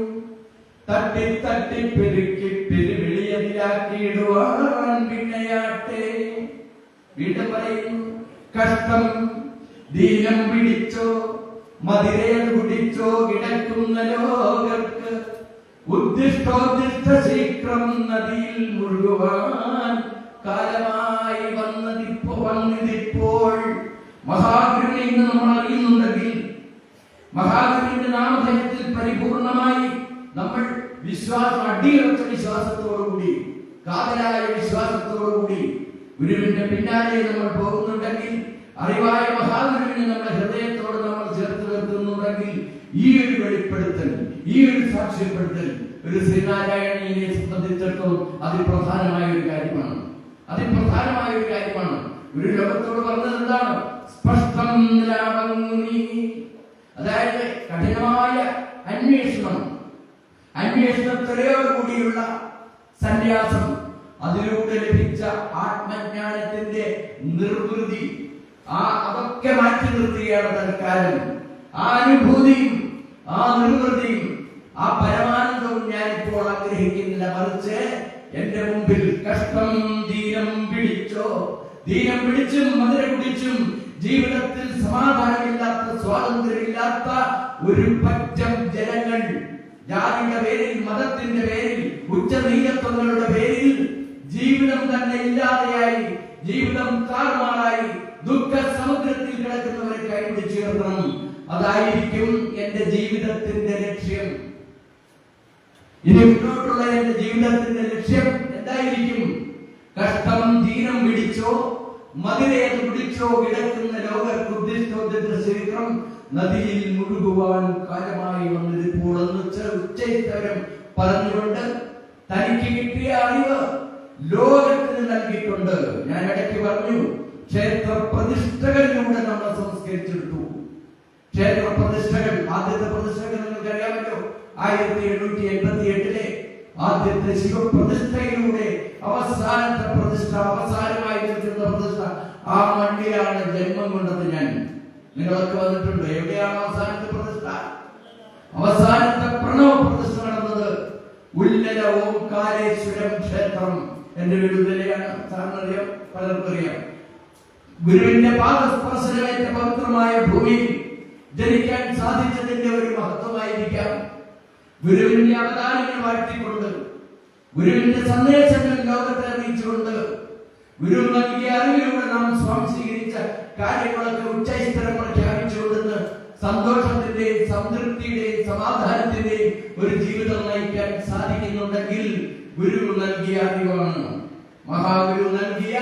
തട്ടി തട്ടി പെരുക്കി പെരുവിളിയതിലാക്കിയിടുവാൻ പിന്നെയാട്ടെ. വീണ്ടും പറയുന്നു, കഷ്ടം ദീനം പിടിച്ചോ, മതിരയത് കുടിച്ചോ കിടക്കുന്ന ലോകർക്ക്, ഉദ്ദിഷ്ടോദ്ദിഷ്ട ശീഘ്രം നദിയിൽ മുഴുകുവാൻ കാലമായി വന്നതിപ്പോൾ. മഹാഗുരുവിനെ ഇന്ന് നമ്മൾ അറിയുന്നുണ്ടെങ്കിൽ, മഹാഗുരുവിന്റെ നാമധേയത്തിൽ പരിപൂർണമായി നമ്മൾ വിശ്വാസം, അടിയുറച്ച വിശ്വാസത്തോടുകൂടി, കാതലായ വിശ്വാസത്തോടുകൂടി ഗുരുവിന്റെ പിന്നാലെ നമ്മൾ പോകുന്നുണ്ടെങ്കിൽ, അറിവായ മഹാഗുരുവിനെ നമ്മുടെ ഹൃദയത്തോട് നമ്മൾ ചേർത്ത് നിർത്തുന്നുണ്ടെങ്കിൽ, ഈ ഒരു വെളിപ്പെടുത്തൽ, ഈ ഒരു സാക്ഷ്യപ്പെടുത്തൽ ഒരു ശ്രീനാരായണീയനെ സംബന്ധിച്ചിടത്തോളം അതിപ്രധാനമായ ഒരു കാര്യമാണ്. ഒരു ലോകത്തോട് പറഞ്ഞത് എന്താണ്? സ്പഷ്ടം രാമങ്ങു നീങ്ങി. അതായത് കഠിനമായ അന്വേഷണത്തോടുകൂടിയുള്ള സന്യാസം, അതിലൂടെ ലഭിച്ച ആത്മജ്ഞാനത്തിന്റെ നിർവൃതി, അതൊക്കെ മാറ്റി നിർത്തുകയാണ് തൽക്കാലം. ആ അനുഭൂതിയും ആ നിർവൃതിയും ആ പരമാനന്ദവും ഞാനിപ്പോൾ ആഗ്രഹിക്കുന്നില്ല. മറിച്ച് എന്റെ മുമ്പിൽ കഷ്ടം ദീനം പിടിച്ചും മധുര കുടിച്ചും ജീവിതത്തിൽ സമാധാനമില്ലാത്ത, സ്വാതന്ത്ര്യമില്ലാത്ത ഒരു പറ്റം ജനങ്ങൾ ജാതിയുടെ പേരിൽ, മതത്തിന്റെ പേരിൽ, ഉച്ചനീചത്വങ്ങളുടെ പേരിൽ ജീവിതം തന്നെ ഇല്ലാതെയായി, ജീവിതം താറുമാറായി ദുഃഖ സമുദ്രത്തിൽ കിടക്കുന്നവരെ കൈപിടിച്ചുയർത്തണം. അതായിരിക്കും എന്റെ ജീവിതത്തിന്റെ ലക്ഷ്യം. ഇനി മുന്നോട്ടുള്ള എന്റെ ജീവിതത്തിന്റെ ലക്ഷ്യം എന്തായിരിക്കും? കഷ്ടം ദീനം പിടിച്ചോ, മതിരയത് പിടിച്ചോ കിടക്കുന്ന ലോകർക്ക് ഉദ്ദിഷ്ടോദ്ദിഷ്ട ശീഘ്രം നദിയിൽ മുഴുകുവാൻ കാലമായി വന്നതിപ്പോൾ എന്ന് ഉച്ചയിത്തവരം പറഞ്ഞുകൊണ്ട് തനിക്ക് കിട്ടിയ അറിവ് ലോകത്തിന് നൽകിയിട്ടുണ്ട്. ഞാൻ ഇടയ്ക്ക് പറഞ്ഞു, ക്ഷേത്ര പ്രതിഷ്ഠകളിലൂടെ നമ്മൾ സംസ്കരിച്ചെടുത്തു. ക്ഷേത്ര പ്രതിഷ്ഠകൾ, ആദ്യത്തെ പ്രതിഷ്ഠകൾ നിങ്ങൾക്ക് അറിയാമല്ലോ, 1788 ആദ്യത്തെ ശിവപ്രതിഷ്ഠയിലൂടെ അവസാനത്തെ പ്രതിഷ്ഠ, അവസാനമായി നിൽക്കുന്ന പ്രതിഷ്ഠ ആ മണ്ണിലാണ് ജന്മം കൊണ്ടത്. നിങ്ങളൊക്കെ വന്നിട്ടുണ്ട്. എവിടെയാണ് അവസാനത്തെ പ്രതിഷ്ഠ? അവസാനത്തെ പ്രണവ പ്രതിഷ്ഠ നടന്നത് ഉല്ലല ഓംകാരേശ്വരം ക്ഷേത്രം. എന്റെ വീടുതലെയാണ്, സാറിനറിയാം, പലർക്കും അറിയാം. ഗുരുവിന്റെ പാദസ്പർശനമേറ്റ പവിത്രമായ ഭൂമിയിൽ ജനിക്കാൻ സാധിച്ചതിന്റെ ഒരു മഹത്വമായിരിക്കാം. ഗുരുവിന്റെ അവതാരങ്ങൾ വാഴ്ത്തിക്കൊണ്ട് ഗുരുവിന്റെ സന്ദേശങ്ങൾ ലോകത്തെ അറിയിച്ചുകൊണ്ട് ഗുരു നൽകിയ അറിവിലൂടെ നാം സ്വാംശീകരിച്ച കാര്യങ്ങളൊക്കെ ഉച്ചൈസ്തരം പ്രഖ്യാപിച്ചുകൊണ്ടെന്ന് സന്തോഷത്തിന്റെയും സംതൃപ്തിയുടെയും സമാധാനത്തിന്റെയും ഒരു ജീവിതം നയിക്കാൻ സാധിക്കുന്നുണ്ടെങ്കിൽ ഗുരു നൽകിയ അറിവാണ്, മഹാഗുരു നൽകിയ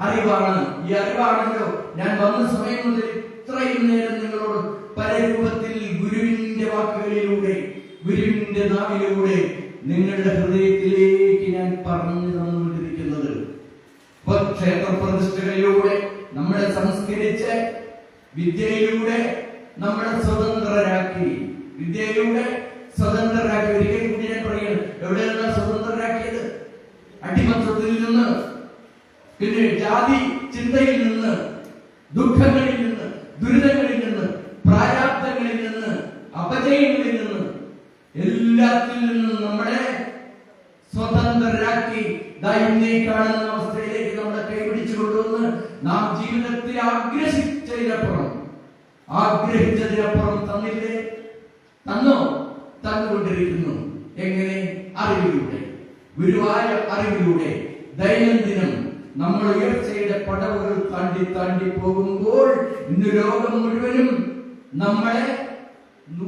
അറിവാണ്. ഈ അറിവാണല്ലോ ഞാൻ വന്ന സമയം മുതൽ ഇത്രയും നേരം നിങ്ങളോട് പല രൂപത്തിൽ ഗുരുവിന്റെ വാക്കുകളിലൂടെ, ഗുരുവിന്റെ നാവിലൂടെ നിങ്ങളുടെ ഹൃദയത്തിലേക്ക് ഞാൻ പറഞ്ഞു തന്നുകൊണ്ടിരിക്കുന്നത്. ക്ഷേത്ര പ്രതിഷ്ഠകളിലൂടെ നമ്മളെ സംസ്കരിച്ച് വിദ്യയിലൂടെ നമ്മളെ സ്വതന്ത്രരാക്കി, വിദ്യയിലൂടെ സ്വതന്ത്രരാക്കി. ഒരിക്കൽ കൂടി ഞാൻ പറയുന്നത്, എവിടെയാണ് സ്വതന്ത്രരാക്കിയത്? അടിമത്വത്തിൽ നിന്ന്, പിന്നെ ജാതി ചിന്തയിൽ നിന്ന്, ദുഃഖങ്ങളിൽ നിന്ന്, ദുരിതങ്ങളിൽ നിന്ന്, പ്രാരാബ്ദങ്ങളിൽ നിന്ന്, അപജയങ്ങളിൽ നിന്ന്, എല്ലാത്തിൽ നിന്നും നമ്മളെ സ്വതന്ത്രരാക്കി ഇന്നേ കാണുന്ന അവസ്ഥയിലേക്ക് നമ്മളെ കൈപിടിച്ചു കൊണ്ടുവന്ന് നാം ജീവിതത്തിൽ ആഗ്രഹിച്ചതിനപ്പുറം തന്നില്ലേ? തന്നോ? തന്നുകൊണ്ടിരിക്കുന്നു. എങ്ങനെ? അറിവിലൂടെ, ഗുരുവായ അറിവിലൂടെ. ദൈനംദിനം നമ്മൾ ഉയർച്ചയുടെ പടവുകൾ താണ്ടി താണ്ടി പോകുമ്പോൾ ഇന്ന് ലോകം മുഴുവനും നമ്മളെ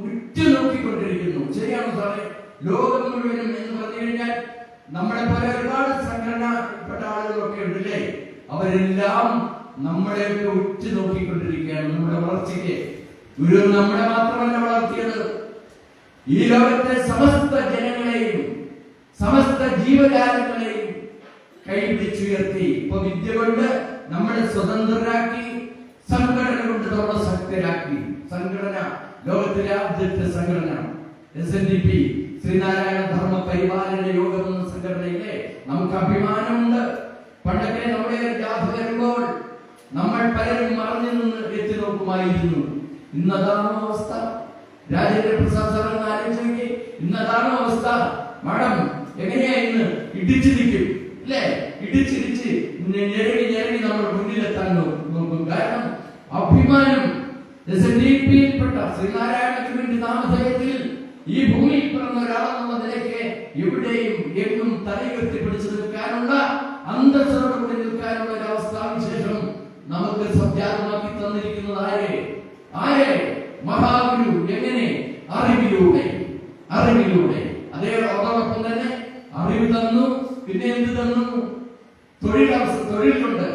ഉറ്റുനോക്കിക്കൊണ്ടിരിക്കുന്നു. ശരിയാണോ സാറേ? ലോകം മുഴുവനും എന്ന് പറഞ്ഞു കഴിഞ്ഞാൽ നമ്മളെ പോലെ ഒരുപാട് സംഘടനപ്പെട്ട ആളുകളൊക്കെ ഉണ്ടല്ലേ, അവരെല്ലാം നമ്മളെയൊക്കെ ഉറ്റുനോക്കിക്കൊണ്ടിരിക്കുകയാണ് നമ്മുടെ വളർച്ചയ്ക്ക്. ഗുരു നമ്മളെ മാത്രമല്ല വളർത്തിയത്, ഈ ലോകത്തെ സമസ്ത ജനങ്ങളെയും സമസ്ത ജീവജാലങ്ങളെയും കൈപിടിച്ചുയർത്തി. ഇപ്പൊ വിദ്യ കൊണ്ട് നമ്മളെ സ്വതന്ത്രരാക്കി, സംഘടന കൊണ്ട് നമ്മളെ ശക്തരാക്കി. സംഘടന, ലോകത്തിലെ ആദ്യത്തെ സംഘടന SNDP, ശ്രീനാരായണ ധർമ്മ പരിപാലന യോഗം എന്ന സംഘടനയിലെ നമുക്ക് അഭിമാനമുണ്ട്. പണ്ടൊക്കെ നമ്മുടെ ജാഥ വരുമ്പോൾ നമ്മൾ പലരും മറഞ്ഞു നിന്ന് എത്തി നോക്കുമായിരുന്നു. ഇന്നതാണോ അവസ്ഥ? രാജേന്ദ്ര പ്രസാദ് സാർ എന്ന് ആലോചിച്ച്, ഇന്നതാണോ അവസ്ഥ? മാഡം എങ്ങനെയാ ഇന്ന്? ഇടിച്ചു നിൽക്കും അല്ലേ? ഇടിച്ചിടിച്ച് ഞെരങ്ങി നമ്മൾ മുന്നിലെത്താൻ നോക്കും. കാരണം അഭിമാനം SNDPയിൽപ്പെട്ട ശ്രീനാരായണക്ക് വേണ്ടി നാമധേയത്തിൽ ഈ ഭൂമിയിൽ പിറന്ന ഒരാളെന്നുള്ള നിലയ്ക്ക് എവിടെയും എങ്ങും തലയുയർത്തി പിടിച്ചു നിൽക്കാനുള്ള, അന്തസ്സോടുകൂടി നിൽക്കാനുള്ള ഒരു അവസ്ഥാവിശേഷം നമുക്ക് സംജാതമാക്കി തന്നിരിക്കുന്നത് ആരെ? മഹാഗുരു. എങ്ങനെ? അറിവിലൂടെ. അതോടൊപ്പം തന്നെ അറിവ് തന്നു. പിന്നെ എന്ത് തന്നു? തൊഴിൽ കൊണ്ട്,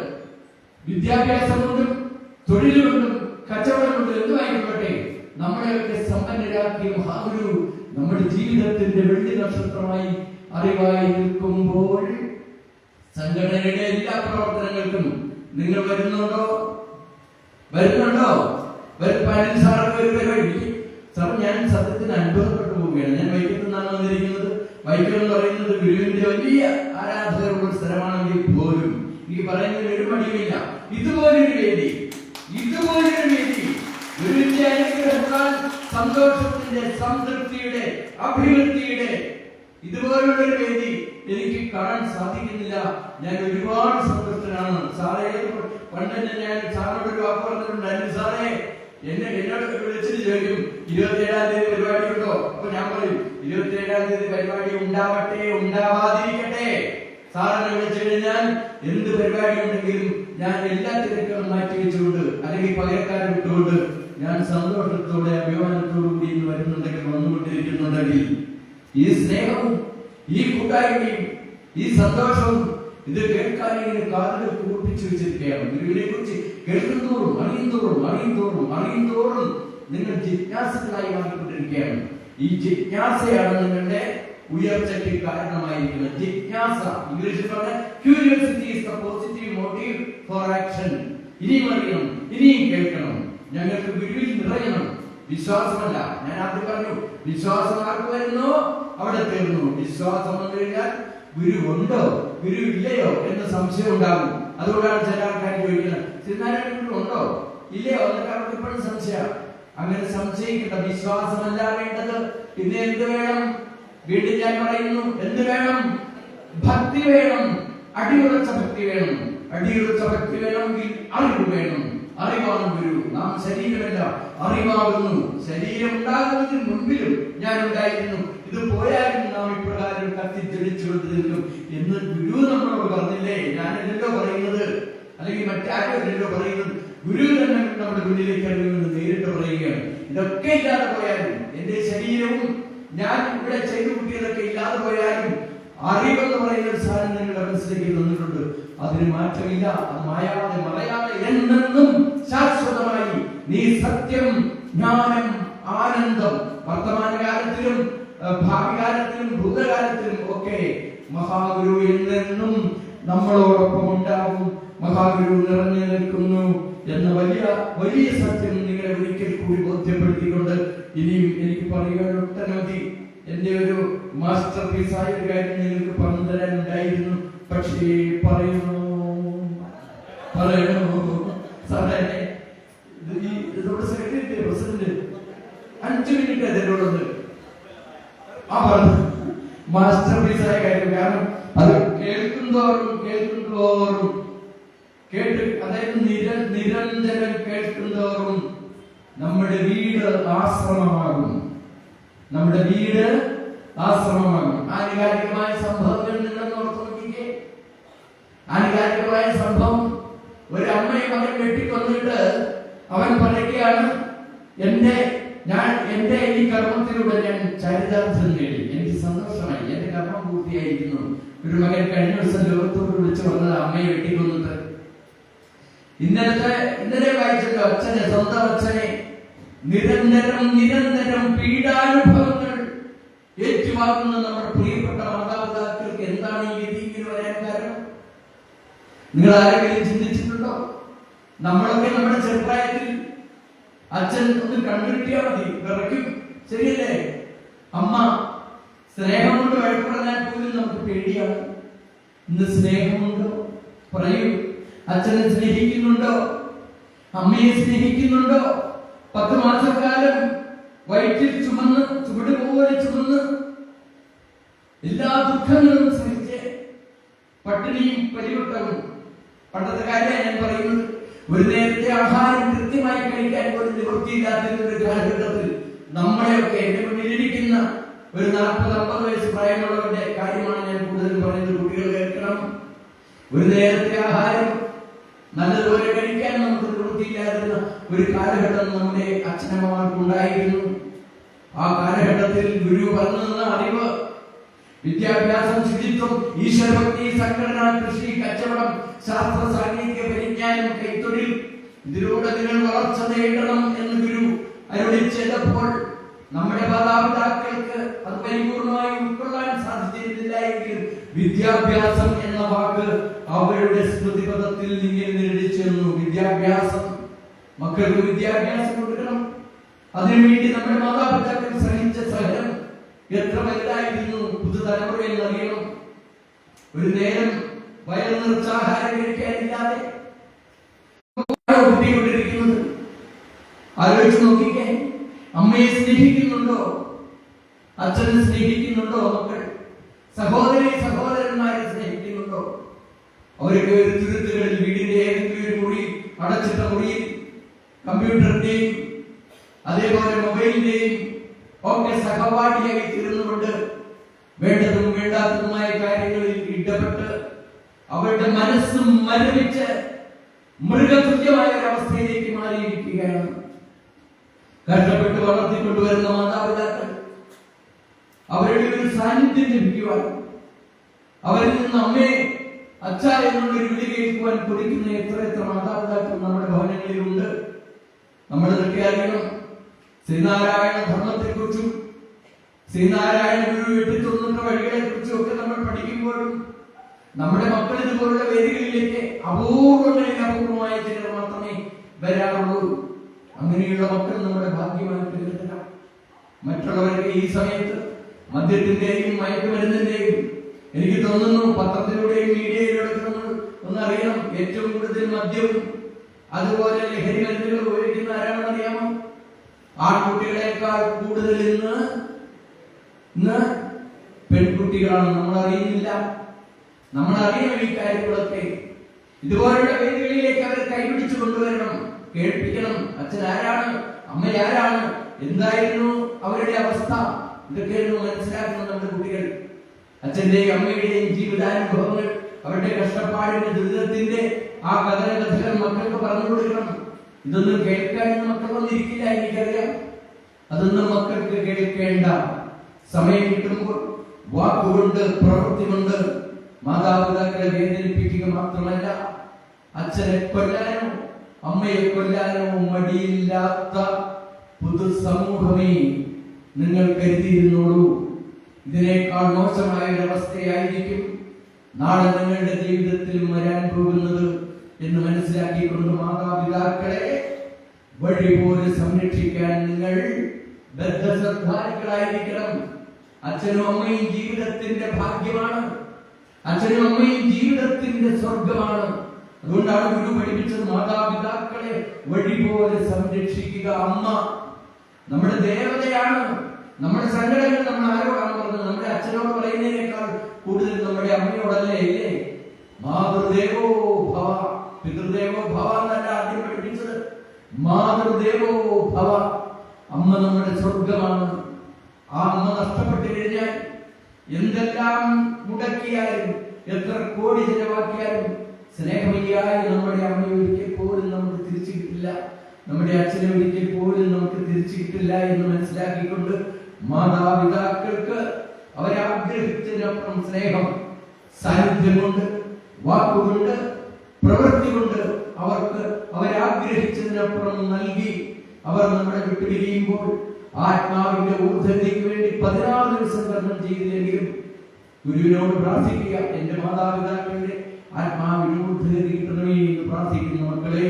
വിദ്യാഭ്യാസം കൊണ്ടും തൊഴിൽ കൊണ്ടും കച്ചവടം കൊണ്ടും എന്തുമായിക്കോട്ടെ നമ്മളെയൊക്കെ സമ്പന്നരാക്കിയ മഹാഗുരു നമ്മുടെ ജീവിതത്തിന്റെ വെള്ളി നക്ഷത്രമായി അറിവായി നിൽക്കുമ്പോൾ സംഘടനയുടെ എല്ലാ പ്രവർത്തനങ്ങൾക്കും നിങ്ങൾ വരുന്നുണ്ടോ? സാർ, ഞാൻ സത്യത്തിന് അനുഭവപ്പെട്ടു പോവുകയാണ്. ഞാൻ വൈക്കത്ത് നിന്നാണ് വന്നിരിക്കുന്നത്. വൈക്കം എന്ന് പറയുന്നത് ഗുരുവിന്റെ വലിയ ആരാധകരുടെ സ്ഥലമാണെങ്കിൽ പോലും എനിക്ക് പറയുന്നതിന് ഒരു മടിയുമില്ല. ഇതുപോലൊരു വേദി ഗുരുവിന്റെ അനുഗ്രഹത്താൽ സന്തോഷത്തിന്റെ, സംതൃപ്തിയുടെ, അഭിവൃദ്ധിയുടെ ഇതുപോലുള്ളൊരു വേദി എനിക്ക് കാണാൻ സാധിക്കുന്നില്ല. ഞാൻ ഒരുപാട് സന്തോഷത്തിലാണ്. സാറേ, പണ്ട് ഞാൻ സാറിനോട് ഒരു വാക്ക് പറഞ്ഞിട്ടുണ്ടായിരുന്നു. സാറേ, എന്നോട് വിളിച്ചിട്ട് ചോദിക്കും, 27-ാം തീയതി പരിപാടി ഉണ്ടോ? അപ്പൊ ഞാൻ പറയും, 27-ാം തീയതി പരിപാടി ഉണ്ടാവട്ടെ, ഉണ്ടാവാതിരിക്കട്ടെ. സാറിനെ വിളിച്ചു കഴിഞ്ഞാൽ എന്ത് പരിപാടി ഉണ്ടെങ്കിലും ഞാൻ എല്ലാ തിരക്കുകളും മാറ്റിവെച്ചുകൊണ്ട്, അല്ലെങ്കിൽ പകരക്കാരെ വിട്ടുകൊണ്ട് ഞാൻ സന്തോഷത്തോടെ, അഭിമാനത്തോടു കൂടി വരുന്നുണ്ടെങ്കിൽ, വന്നുകൊണ്ടിരിക്കുന്നുണ്ടെങ്കിൽ, ഈ സ്നേഹവും, ഈ കൂട്ടായ്മയും, ഈ സന്തോഷവും ഇത് കേൾക്കാൻ ഇങ്ങനെ കാതുകൾ കൂർപ്പിച്ചു വെച്ചിരിക്കുകയാണ്. ഗുരുവിനെ കുറിച്ച് കേൾക്കുന്തോറും അറിയുന്തോറും നിങ്ങൾ ജിജ്ഞാസകളായി മാറിക്കൊണ്ടിരിക്കുകയാണ്. ഈ ജിജ്ഞാസയാണ് നിങ്ങളുടെ ഉയർച്ചയ്ക്ക് കാരണമായിരിക്കുന്നത്. ജിജ്ഞാസ, ഇംഗ്ലീഷിൽ പറഞ്ഞ curiosity is the positive motive for action. ഇനിയും അറിയണം, ഇനിയും കേൾക്കണം. ഞങ്ങൾക്ക് ഗുരുവിൽ നിറയണം. വിശ്വാസമല്ല, ഞാൻ ആദ്യം പറഞ്ഞു, വിശ്വാസം ആർക്ക് വരുന്നോ അവിടെ തീർന്നു. വിശ്വാസം വന്നു കഴിഞ്ഞാൽ ഗുരു ഉണ്ടോ, ഗുരു ഇല്ലയോ എന്ന് സംശയം ഉണ്ടാകും. അതുകൊണ്ടാണ് ചില ആൾക്കാർ ചോദിക്കുന്നത്, ശ്രീനാരായണ ഗുരു ഉണ്ടോ ഇല്ലയോ എന്നൊക്കെ അവർക്ക് ഇപ്പോഴും സംശയം. അങ്ങനെ സംശയിക്കേണ്ട. വിശ്വാസമല്ല വേണ്ടത്. പിന്നെ എന്ത് വേണം? വീണ്ടും ഞാൻ പറയുന്നു, എന്ത് വേണം? ഭക്തി വേണം. അടിയുറച്ച ഭക്തി വേണം. അടിയുറച്ച ഭക്തി വേണമെങ്കിൽ അറിവ് വേണം. അറിവാണ് ഗുരു. നാം ശരീരമല്ല, അറിവാകുന്നു. ശരീരം ഉണ്ടാകുന്നതിന് മുൻപിലും ഞാൻ ഉണ്ടായിരുന്നു. ഇത് പോയാലും നാം ഇപ്രകാരം കത്തിച്ച് ജ്വലിച്ചുകൊണ്ട് നിൽക്കും എന്ന് ഗുരു നമ്മളോട് പറഞ്ഞില്ലേ? ഞാനല്ലല്ലോ പറയുന്നത്, അല്ലെങ്കിൽ മറ്റാരും അല്ലല്ലോ പറയുന്നത്. ഗുരു തന്നെ നമ്മുടെ മുന്നിലേക്ക് അറിയുമെന്ന് നേരിട്ട് പറയുകയാണ്. ഇതൊക്കെ ഇല്ലാതെ പോയാലും, എന്റെ ശരീരവും ഞാൻ ഇവിടെ ചെയ്തു കൂട്ടിയതൊക്കെ ഇല്ലാതെ പോയാലും അറിവെന്ന് പറയുന്ന ഒരു സാധനം നിങ്ങളുടെ മനസ്സിലേക്ക് തന്നിട്ടുണ്ട്. അതിന് മാറ്റമില്ല. അത് മായാതെ മറയാതെ എന്നെന്നും ശാശ്വതമായി നീ സത്യം, ജ്ഞാനം, ആനന്ദം വർത്തമാനകാലത്തിലും ഭാവികാലത്തിലും ഭൂതകാലത്തിലും ഒക്കെ മഹാഗുരു എന്നെന്നും നമ്മളോടൊപ്പം ഉണ്ടാവും. മഹാഗുരു നിറഞ്ഞു നിൽക്കുന്നു എന്ന വലിയ വലിയ സത്യം നിങ്ങളെ ഒരിക്കൽ കൂടി ബോധ്യപ്പെടുത്തിക്കൊണ്ട് ഇനിയും എനിക്ക് പറയുവാൻ ഒട്ടനവധി എന്റെ ഒരു മാസ്റ്റർ പീസായ ഒരു കാര്യം നിങ്ങൾക്ക് പറഞ്ഞു തരാനുണ്ടായിരുന്നു. പക്ഷേ പറയണോ സാറേ, നമ്മുടെ സെക്രട്ടറി പ്രസിഡന്റ് 5 മിനിറ്റ് അതിനോടൊന്ന് പറഞ്ഞു മാസ്റ്റർ പീസായ കാര്യം. കാരണം അത് കേൾക്കുന്തോറും കേട്ട്, അതായത് നിരന്തരം കേൾക്കുന്തോറും നമ്മുടെ വീട് ആശ്രമമാകും. നമ്മുടെ വീട് ആശ്രമമാകും. ആനുകാലികമായ സംഭവങ്ങൾ നിങ്ങൾ ഓർത്തു നോക്കിക്കേ. ആനുകാലികമായ സംഭവം, ഒരു അമ്മയെ മകൻ വെട്ടിക്കൊന്നിട്ട് അവൻ പറയുകയാണ്, എന്റെ ഈ കർമ്മത്തിലൂടെ ഞാൻ ചരിതാർത്ഥം നേടി, എനിക്ക് സന്തോഷമായി, എന്റെ കർമ്മം പൂർത്തിയായിരിക്കുന്നു. ഒരു മകൻ കഴിഞ്ഞ ദിവസം ലോകത്തോട് വിളിച്ചു പറഞ്ഞത് അമ്മയെ വെട്ടിക്കൊന്നിട്ട്. ഇന്നലെ വായിച്ചല്ലോ, അച്ഛനെ, സ്വന്തം അച്ഛനെ നിരന്തരം പീഡാനുഭവങ്ങൾ ഏറ്റുവാങ്ങുന്ന നമ്മുടെ പ്രിയപ്പെട്ട മാതാപിതാക്കൾക്ക് എന്താണ് ഈ രീതിയിൽ വരാൻ കാരണം? നിങ്ങൾ ആരെങ്കിലും ചിന്തിച്ചിട്ടുണ്ടോ? നമ്മളൊക്കെ നമ്മുടെ ചെറുപ്രായത്തിൽ അച്ഛൻ ഒന്ന് കണ്ടുകിട്ടിയാൽ മതി, വിറയ്ക്കും. ശരിയല്ലേ? അമ്മ സ്നേഹം കൊണ്ട് വഴക്ക് പറഞ്ഞാൽ പോലും നമുക്ക് പേടിയാണ്. ഇന്ന് സ്നേഹമുണ്ടോ? പറയൂ. അച്ഛനെ സ്നേഹിക്കുന്നുണ്ടോ? അമ്മയെ സ്നേഹിക്കുന്നുണ്ടോ? 10 മാസക്കാലം വയറ്റിൽ ചുമന്ന്, ചുവട് പോലെ ചുമന്ന്, എല്ലാ ദുഃഖങ്ങളും സഹിച്ച്, പട്ടിണിയും പരിവട്ടവും. പണ്ടത്തെ കാര്യം ഞാൻ പറയുന്നത്, ഒരു നേരത്തെ ആഹാരം കൃത്യമായി കഴിക്കാൻ പോലും നിവൃത്തിയില്ലാത്ത ഒരു കാലഘട്ടത്തിൽ നമ്മളെയൊക്കെ, എന്റെ മുന്നിലിരിക്കുന്ന ഒരു 40-50 വയസ്സ് പ്രായമുള്ളവരുടെ കാര്യമാണ് ഞാൻ കൂടുതലും പറയുന്നത്. കുട്ടികൾ കേൾക്കണം. ഒരു നേരത്തെ ആഹാരം നല്ലതുപോലെ കഴിക്കാൻ നമുക്ക് നിവൃത്തിയില്ലാതിരുന്ന ഒരു കാലഘട്ടം നമ്മുടെ അച്ഛനമ്മമാർക്ക് ഉണ്ടായിരുന്നു. ആ കാലഘട്ടത്തിൽ ഗുരു പറഞ്ഞു തന്ന അറിവ്, വിദ്യാഭ്യാസം, ശുചിത്വം, ഈശ്വരഭക്തി, സംഘടന, കൃഷി, കച്ചവടം, ശാസ്ത്ര സാങ്കേതിക പരിജ്ഞാനം, കൈത്തൊഴിൽ, ഇതിലൂടെ നിങ്ങൾ വളർച്ച നേടണം എന്ന് ഗുരു അരുളി ചെയ്തപ്പോൾ നമ്മുടെ മാതാപിതാക്കൾക്ക് അത് പരിപൂർണമായി ഉൾക്കൊള്ളാൻ സാധിച്ചിരുന്നില്ല എങ്കിൽ വിദ്യാഭ്യാസം എന്ന വാക്ക് അവരുടെ സ്മൃതിപഥത്തിൽ ഇങ്ങനെ നേടിച്ചേർന്നു. വിദ്യാഭ്യാസം, മക്കൾക്ക് വിദ്യാഭ്യാസം കൊടുക്കണം. അതിനുവേണ്ടി നമ്മുടെ മാതാപിതാക്കൾ സഹിച്ച സഹനം എത്ര വലുതായിരുന്നു. പുതുതലമുറ എന്നറിയണം. ഒരു നേരം വയർ നിറച്ചാഹാരം കഴിക്കാനില്ലാതെ കുട്ടികൊണ്ടിരിക്കുന്നത് ആലോചിച്ച് നോക്കിക്കേ. അമ്മയെ സ്നേഹിക്കുന്നുണ്ടോ? അച്ഛനെ സ്നേഹിക്കുന്നുണ്ടോ? മക്കൾ സഹോദരന്മാരെ സ്നേഹിക്കുന്നുണ്ടോ? അവരൊക്കെ ഒരു തുരുത്തുകളിൽ, വീടിന്റെ ഏതെങ്കിലും ഒരു മുറി, അടച്ചിട്ട മുറിയിൽ കമ്പ്യൂട്ടറിന്റെയും അതേപോലെ മൊബൈലിന്റെയും ഒക്കെ സഹപാഠിയായി തീർന്നുകൊണ്ട് വേണ്ടതും വേണ്ടാത്തതുമായ കാര്യങ്ങളിൽ ഇടപെട്ട് അവരുടെ മനസ്സും മരവിച്ച് മൃഗതുല്യമായ ഒരവസ്ഥയിലേക്ക് മാറിയിരിക്കുകയാണ്. കഷ്ടപ്പെട്ട് വളർത്തിക്കൊണ്ടുവരുന്ന മാതാപിതാക്കൾ അവരുടെ ഒരു സാന്നിധ്യം ലഭിക്കുവാൻ, അവരിൽ നിന്ന് അമ്മേ, അച്ഛ എന്നുള്ളൊരു വിളി കേൾക്കുവാൻ കൊതിക്കുന്ന എത്ര മാതാപിതാക്കൾ നമ്മുടെ ഭവനങ്ങളിലുണ്ട്. നമ്മളിതൊക്കെ അറിയണം. ശ്രീനാരായണ ധർമ്മത്തെക്കുറിച്ചും ശ്രീനാരായണ ഗുരു വെട്ടിത്തുറന്നിട്ട വഴികളെ കുറിച്ചും ഒക്കെ നമ്മൾ പഠിക്കുമ്പോഴും നമ്മുടെ മക്കൾ ഇതുപോലുള്ള വേദികളിലേക്ക് അപൂർവമായ ചിലർ മാത്രമേ വരാറുള്ളൂ. അങ്ങനെയുള്ള മക്കൾ നമ്മുടെ ഭാഗ്യമായിട്ട് കരുതണം. മറ്റുള്ളവരൊക്കെ ഈ സമയത്ത് മദ്യത്തിന്റെയും മയക്കുമരുന്നിന്റെയും, എനിക്ക് തോന്നുന്നു പത്രത്തിലൂടെയും മീഡിയയിലൂടെ നമ്മൾ ഒന്നറിയണം, ഏറ്റവും കൂടുതൽ മദ്യവും അതുപോലെ ലഹരി മരുന്നുകൾ ഉപയോഗിക്കുന്ന ആരാണെന്ന് അറിയാമോ? ആൺകുട്ടികളെക്കാൾ കൂടുതൽ ഇന്ന് പെൺകുട്ടികളാണ്. നമ്മൾ അറിയുന്നില്ല. നമ്മൾ അറിയണം ഈ കാര്യങ്ങളൊക്കെ. ഇതുപോലുള്ള വേദികളിലേക്ക് അവർ കൈപിടിച്ചു കൊണ്ടുവരണം, കേൾപ്പിക്കണം. അച്ഛൻ ആരാണ്, അമ്മ ആരാണ്, എന്തായിരുന്നു അവരുടെ അവസ്ഥ, ഇതൊക്കെയായിരുന്നു മനസ്സിലാക്കണം നമ്മുടെ കുട്ടികൾ. അച്ഛന്റെയും അമ്മയുടെയും ജീവിതാനുഭവങ്ങൾ, അവരുടെ കഷ്ടപ്പാടിന്റെ ദുരിതത്തിന്റെ ആ കഥകൾ മക്കൾക്ക് പറഞ്ഞു കൊടുക്കണം. ഇതൊന്നും കേൾക്കാൻ മക്കൾ വന്നിരിക്കില്ല, എനിക്കറിയാം. അതൊന്നും മക്കൾക്ക് കേൾക്കേണ്ട. സമയം കിട്ടുമ്പോൾ വാക്കുകൊണ്ട് പ്രവൃത്തി കൊണ്ട് മാതാപിതാക്കളെ വേദനിപ്പിക്കുക മാത്രമല്ല, അച്ഛനെ കൊല്ലാനോ അമ്മയെ കൊല്ലാനോ മടിയില്ലാത്ത പൊതുസമൂഹമേ നിങ്ങൾ കരുതിയിരുന്നോളൂ. ഇതിനേക്കാൾ മോശമായ ഒരവസ്ഥയായിരിക്കും നാളെ നിങ്ങളുടെ ജീവിതത്തിൽ വരാൻ പോകുന്നത് എന്ന് മനസ്സിലാക്കിക്കൊണ്ട് മാതാപിതാക്കളെ വഴി പോലെ സംരക്ഷിക്കാൻ നിങ്ങൾ ബദ്ധശ്രദ്ധാലുക്കളായിരിക്കണം. അച്ഛനും അമ്മയും ജീവിതത്തിന്റെ ഭാഗ്യമാണ്. അച്ഛനും അമ്മയും ജീവിതത്തിന്റെ സ്വർഗമാണ്. അതുകൊണ്ടാണ് ഗുരു പഠിപ്പിച്ചത് മാതാപിതാക്കളെ വഴി പോലെ സംരക്ഷിക്കുക. അമ്മ നമ്മുടെ ദേവതയാണ്. നമ്മുടെ സങ്കടങ്ങൾ നമ്മൾ ആരോടാണ് പറഞ്ഞത്? നമ്മുടെ അച്ഛനോട് പറയുന്നതിനേക്കാൾ കൂടുതൽ നമ്മുടെ അമ്മയോടല്ലേ? ഇല്ലേ? മാതൃദേവോ ഭവ, പിതൃദേവോ ഭവ എന്നല്ല ആദ്യം പഠിപ്പിച്ചത്. മാതൃദേവോ ഭവ. അമ്മ നമ്മുടെ സ്വർഗമാണ്. ആ അമ്മ നഷ്ടപ്പെട്ടു കഴിഞ്ഞാൽ എന്തെല്ലാം മുടക്കിയാലും എത്ര കോടി ചെലവാക്കിയാലും സ്നേഹമയ്യായ നമ്മുടെ അമ്മയെ ഒരിക്കൽ പോലും നമുക്ക് തിരിച്ചു കിട്ടില്ല. നമ്മുടെ അച്ഛനെ ഒരിക്കൽ പോലും നമുക്ക് തിരിച്ചു കിട്ടില്ല എന്ന് മനസ്സിലാക്കിക്കൊണ്ട് മാതാപിതാക്കൾക്ക് അവരാഗ്രഹിച്ചതിനപ്പുറം സ്നേഹം, സാന്നിധ്യം കൊണ്ട്, വാക്കുകൊണ്ട്, പ്രവൃത്തി കൊണ്ട് അവർക്ക് അവരാഗ്രഹിച്ചതിനപ്പുറം നൽകി അവർ നമ്മളെ വിട്ടുപിരിയുമ്പോൾ ആത്മാവിന്റെ ഊർജ്ജതയ്ക്ക് വേണ്ടി 16 ദിവസം കർമ്മം ചെയ്തില്ലെങ്കിലും ഗുരുവിനോട് പ്രാർത്ഥിക്കുക, എന്റെ മാതാപിതാക്കളുടെ ആത്മാവിന് ഊർജ്ജത കിട്ടണമേ എന്ന് പ്രാർത്ഥിക്കുന്ന മക്കളെ,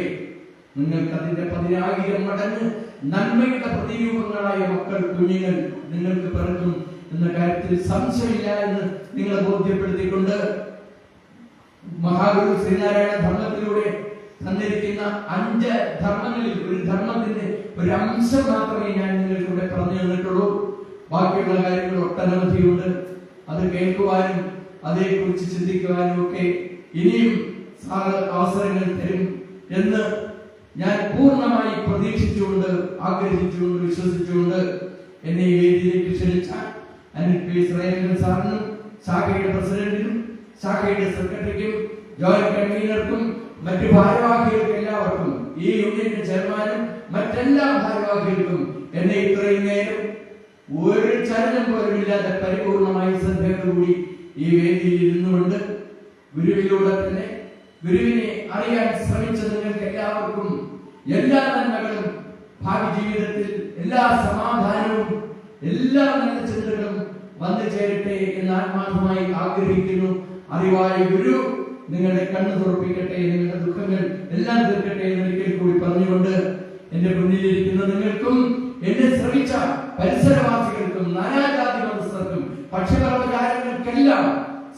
നിങ്ങൾക്ക് അതിന്റെ 10,000 മടങ്ങ് നന്മയുടെ പ്രതിരൂപങ്ങളായ മക്കൾ, കുഞ്ഞുങ്ങൾ നിങ്ങൾക്ക് പിറക്കും എന്ന കാര്യത്തിൽ സംശയമില്ല എന്ന് നിങ്ങളെ ബോധ്യപ്പെടുത്തിക്കൊണ്ട് മഹാഗുരു ശ്രീനാരായണ ധർമ്മത്തിലൂടെ തന്നിരിക്കുന്ന 5 ധർമ്മങ്ങളിൽ ഒരു ധർമ്മത്തിന്റെ ഒരു അംശം മാത്രമേ ഞാൻ നിങ്ങൾക്കൂടെ പറഞ്ഞു തന്നിട്ടുള്ളൂ. ബാക്കിയുള്ള കാര്യങ്ങൾ ഒട്ടനവധിയുണ്ട്. അത് കേൾക്കുവാനും അതേക്കുറിച്ച് ചിന്തിക്കുവാനും ഒക്കെ ഇനിയും അവസരങ്ങൾ തരും എന്ന് ഞാൻ പൂർണ്ണമായി പ്രതീക്ഷിച്ചുകൊണ്ട്, ആഗ്രഹിച്ചുകൊണ്ട്, വിശ്വസിച്ചുകൊണ്ട് എന്നെ ഈ വേദിയിലേക്ക് ക്ഷണിച്ച അനിൽ പി ശ്രേയൻ സാറിനും ശാഖയുടെ പ്രസിഡന്റിനും ശാഖയുടെ സെക്രട്ടറിക്കും ജോയിന്റ് കൺവീനർക്കും മറ്റു ഭാരവാഹികൾക്ക് എല്ലാവർക്കും, ഈ യൂണിയന്റെ ചെയർമാനും മറ്റെല്ലാ ഭാരവാഹികൾക്കും എന്നെ ഇത്രയും നേരം ഒരു ചലനം പോലും ഇല്ലാതെ പരിപൂർണമായി ശ്രദ്ധയോടുകൂടി ഈ വേദിയിൽ ഇരുന്നുകൊണ്ട് ഗുരുവിലൂടെ തന്നെ ഗുരുവിനെ അറിയാൻ ശ്രമിച്ച നിങ്ങൾക്ക് എല്ലാവർക്കും എല്ലാ നന്മകളും, ഭാവി ജീവിതത്തിൽ എല്ലാ സമാധാനവും, എല്ലാ നല്ല ചിന്തകളും വന്നു ചേരട്ടെ എന്ന് ആത്മാർത്ഥമായി ആഗ്രഹിക്കുന്നു. അറിവായ ഗുരു നിങ്ങളുടെ കണ്ണു തുറപ്പിക്കട്ടെ, നിങ്ങളുടെ ദുഃഖങ്ങൾ എല്ലാം തീർക്കട്ടെ എന്ന് ഒരിക്കൽ കൂടി പറഞ്ഞുകൊണ്ട് എന്റെ മുന്നിലിരിക്കുന്ന നിങ്ങൾക്കും എന്നെ ശ്രമിച്ച പരിസരവാസികൾക്കും നാനാജാതി മതസ്ഥർക്കും പക്ഷിപർവ്വജാലങ്ങൾക്കെല്ലാം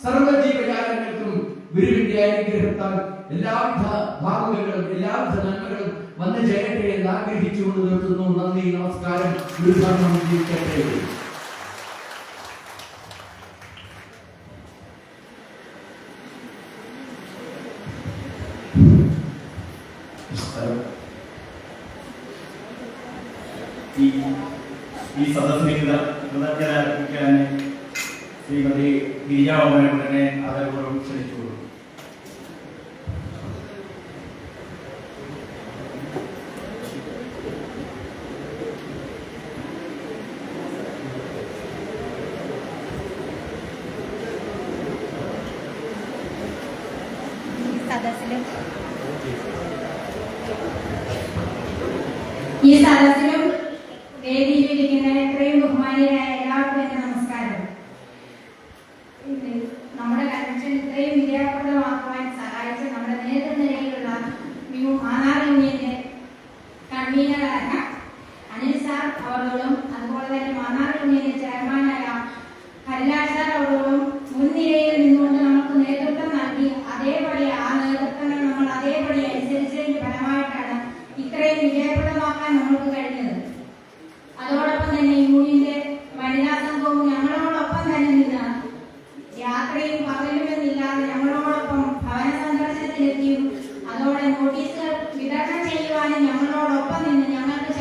സർവ്വജീവജാലങ്ങൾക്കും ഗുരുവിന്റെ അനുഗ്രഹത്താൽ എല്ലാവിധ ഭാവുകങ്ങളും എല്ലാവിധ നന്മകളും വന്നു ചേരട്ടെ എന്ന് ആഗ്രഹിച്ചുകൊണ്ട് നിർത്തുന്നു. നന്ദി, നമസ്കാരം. ഗുരുധർമ്മം ജീവിക്കട്ടെ. ഈ സദസ്സിനെ കൃതജ്ഞരാർപ്പിക്കാൻ ശ്രീമതി ഗിരിജാവനെ അതേപോലെ ക്ഷണിച്ചുകൊള്ളു. ഈ സദസ്സിലും വേദിയിലിരിക്കുന്ന ഇത്രയും ബഹുമാനിയായ എല്ലാവർക്കും എന്റെ നമസ്കാരം. നമ്മുടെ കൺവെൻഷൻ ഇത്രയും വിജയപ്രദമാക്കുവാൻ സഹായിച്ച നമ്മുടെ നേതൃനിരയിലുള്ള മാനാർ യൂണിയന്റെ കൺവീനറായ അനിൽ സാർ അവരോടും അതുപോലെ തന്നെ മാനാർ യൂണിയന്റെ ചെയർമാനായ ഹരിലാൽ സാർ അവരോടും മുൻനിരയിൽ നിന്നുകൊണ്ട് നമുക്ക് നേതൃത്വം നൽകി അതേപടി ആ നേതൃത്വങ്ങൾ നമ്മൾ അതേപടി അനുസരിച്ചതിന്റെ ഫലമായിട്ടാണ് ഇത്രയും വിജയപ്രദമാക്കാൻ നമുക്ക് കഴിഞ്ഞത്. അതോടൊപ്പം തന്നെ യൂണിയന്റെ വനിതാ സംഘവും ഞങ്ങളോടൊപ്പം തന്നെ നിന്ന് യാത്രയും പകലുമെന്നില്ലാതെ ഞങ്ങളോടൊപ്പം ഭവന സന്ദർശനത്തിലെത്തിയും അതോടെ നോട്ടീസുകൾ വിതരണം ചെയ്യുവാനും ഞങ്ങളോടൊപ്പം നിന്ന് ഞങ്ങൾക്ക്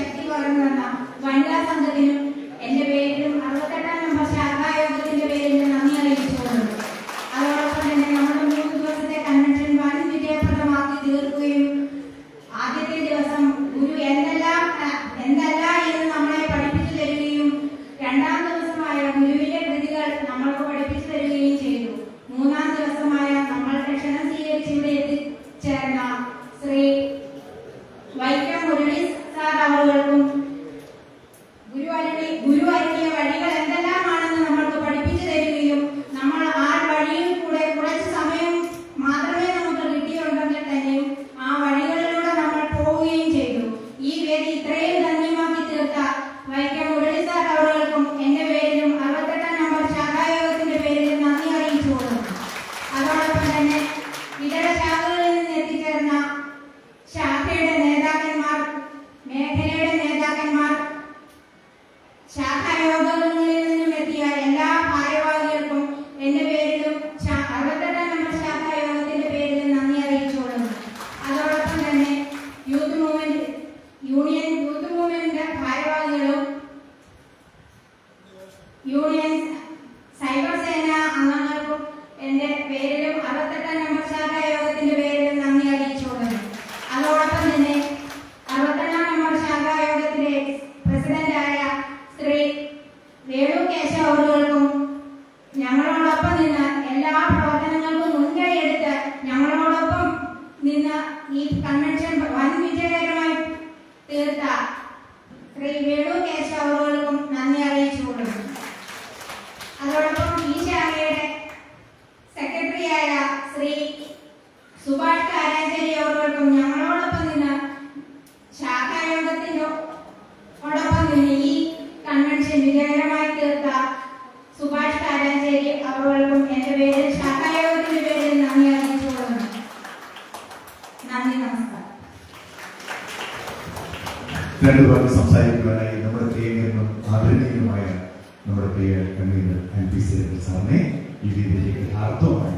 രണ്ടു പേർക്ക് സംസാരിക്കുവാനായി നമ്മുടെ പ്രിയങ്കരനും ആദരണീയനുമായ നമ്മുടെ പ്രിയ കൺവീനർ NP സാറിനെ ഈ വേദിയിലേക്ക് ഹാർദവമായി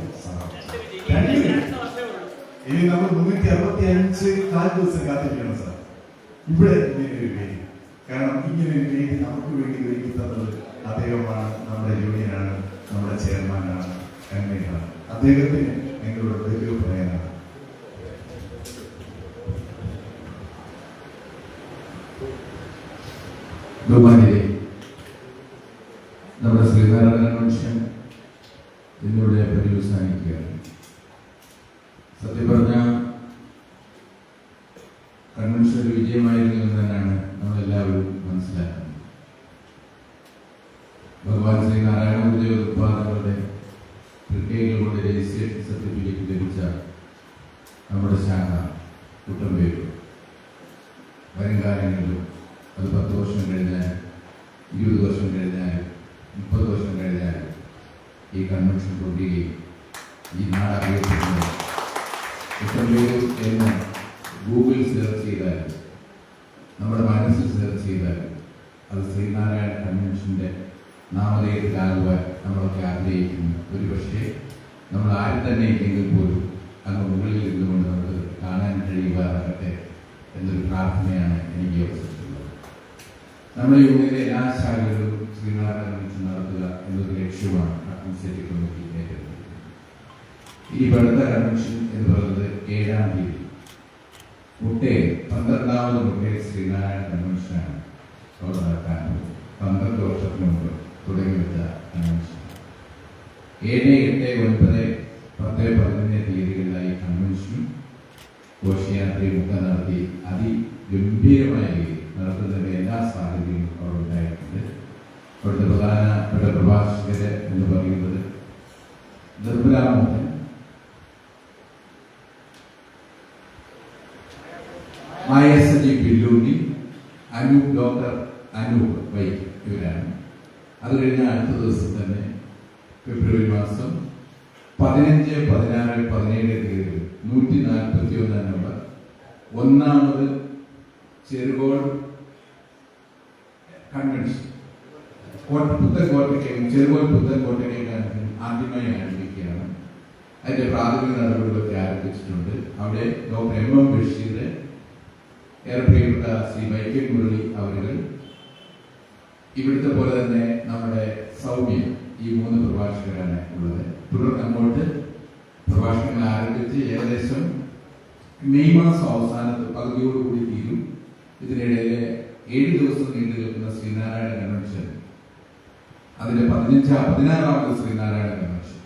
ഇനി നമ്മൾ 365 4 ദിവസം കാത്തിരിക്കണം സാർ ഇവിടെ ഇങ്ങനെ ഒരു വേദി. കാരണം ഇങ്ങനെ ഒരു വേദി നമുക്ക് വേണ്ടി ഒരുക്കി തന്നത് അദ്ദേഹമാണ്, നമ്മുടെ യൂണിയനാണ്, നമ്മുടെ ചെയർമാനാണ്, കൺവീനറാണ്. അദ്ദേഹത്തിന് നിങ്ങളോട് വലിയ പറയാനാണ്. ബഹുമാനിയെ നമ്മുടെ ശ്രീനാരായണ കൺവെൻഷൻ ഇതിലൂടെ പര്യവസാനിക്കുകയാണ്. സത്യം പറഞ്ഞ കൺവെൻഷൻ ഒരു വിജയമായിരുന്നു എന്ന് തന്നെയാണ് നമ്മളെല്ലാവരും മനസ്സിലാക്കുന്നത്. ഭഗവാൻ ശ്രീനാരായണ ഗുരുദേവ ഉത്പാദകളുടെ പ്രത്യേകങ്ങളുടെ രജിസ്ട്രേഷൻ സർട്ടിഫിക്കറ്റ് ലഭിച്ച നമ്മുടെ ശാഖ കുട്ടമ്പേരും വരും കാലങ്ങളിലും അത് 10 വർഷം കഴിഞ്ഞാൽ 20 വർഷം കഴിഞ്ഞാൽ 30 വർഷം കഴിഞ്ഞാൽ ഈ കൺവെൻഷൻ തുടരുകയും ഈ നാട് അറിയപ്പെടുന്നത് കുട്ടമ്പേരും എന്ന് ഗൂഗിൾ സെർച്ച് ചെയ്താൽ, നമ്മുടെ മനസ്സിൽ സെർച്ച് ചെയ്താൽ അത് ശ്രീനാരായണ കൺവെൻഷൻ്റെ നാമധേയത്തിലാകുവാൻ നമ്മളൊക്കെ ആഗ്രഹിക്കുന്നു. ഒരു പക്ഷേ നമ്മൾ ആരും തന്നെ ഇല്ലെങ്കിൽ പോലും അങ്ങ് മുകളിൽ ഇരുന്നുകൊണ്ട് നമുക്ക് കാണാൻ കഴിയുവാനാകട്ടെ എന്നൊരു പ്രാർത്ഥനയാണ് എനിക്ക് അവസരത്തിലുള്ളത്. നമ്മുടെ യൂണിയനിലെ എല്ലാ ശാഖകളിലും ശ്രീനാരായണ കൺവെൻഷൻ നടത്തുക എന്നൊരു ലക്ഷ്യമാണ് അഡ്മിനിസ്ട്രേറ്റീവ് കമ്മിറ്റി ഏറ്റെടുത്തത്. ഈ അടുത്ത കൺവെൻഷൻ എന്ന് പറയുന്നത് 7-ാം തീയതി മുട്ടയിൽ 12ാമത് മുട്ടയിൽ ശ്രീനാരായണ കൺവെൻഷനാണ് അവിടെ നടക്കാൻ 12 വർഷത്തിന് മുമ്പ് തുടങ്ങി വെച്ച കൺവെൻഷൻ. 7, 8, 9, 10, 11 തീയതികളിലായി കൺവെൻഷനും ഘോഷയാത്രയും ഒക്കെ നടത്തി അതിഗംഭീരമായ രീതിയിൽ നടത്തുന്നതിന്റെ എല്ലാ സാഹചര്യങ്ങളും അവിടെ ഉണ്ടായിട്ടുണ്ട്. അവിടുത്തെ പ്രധാനപ്പെട്ട പ്രഭാഷകര് എന്ന് പറയുന്നത് നിർമ്മലാ മോഹൻ, മായസജി പില്ലൂരി, ഡോക്ടർ അനൂപ് വൈകി ഇവരാണ്. അത് കഴിഞ്ഞ അടുത്ത ദിവസം തന്നെ ഫെബ്രുവരി മാസം 15, 16, 17 തീയതികൾ 141 നമ്പർ 1ാമത് ചെറുകോട് കൺവെൻഷൻ പുത്തൻകോട്ടയ്ക്ക് ചെറുകോട് പുത്തൻകോട്ടയ്ക്ക് ആദ്യമായി ആരംഭിക്കുകയാണ്. അതിന്റെ പ്രാഥമിക നടപടികളൊക്കെ ആരംഭിച്ചിട്ടുണ്ട്. അവിടെ ഡോക്ടർ MM ബഷീർ, ഏറെ പ്രിയപ്പെട്ട ശ്രീ വൈക്കം മുരളി അവരുകൾ, ഇവിടുത്തെ പോലെ തന്നെ നമ്മുടെ സൗമ്യ, ഈ 3 പ്രഭാഷകരാണ് ഉള്ളത്. തുടർന്ന് അങ്ങോട്ട് പ്രഭാഷണങ്ങൾ ആരംഭിച്ച് ഏകദേശം മെയ് മാസം അവസാനത്ത് പകുതിയോടുകൂടി തീരും. ഇതിനിടയിലെ 7 ദിവസം നീണ്ടു നിൽക്കുന്ന ശ്രീനാരായണ കൺവെൻഷൻ, അതിന്റെ 16ാമത് ശ്രീനാരായണ കൺവെൻഷൻ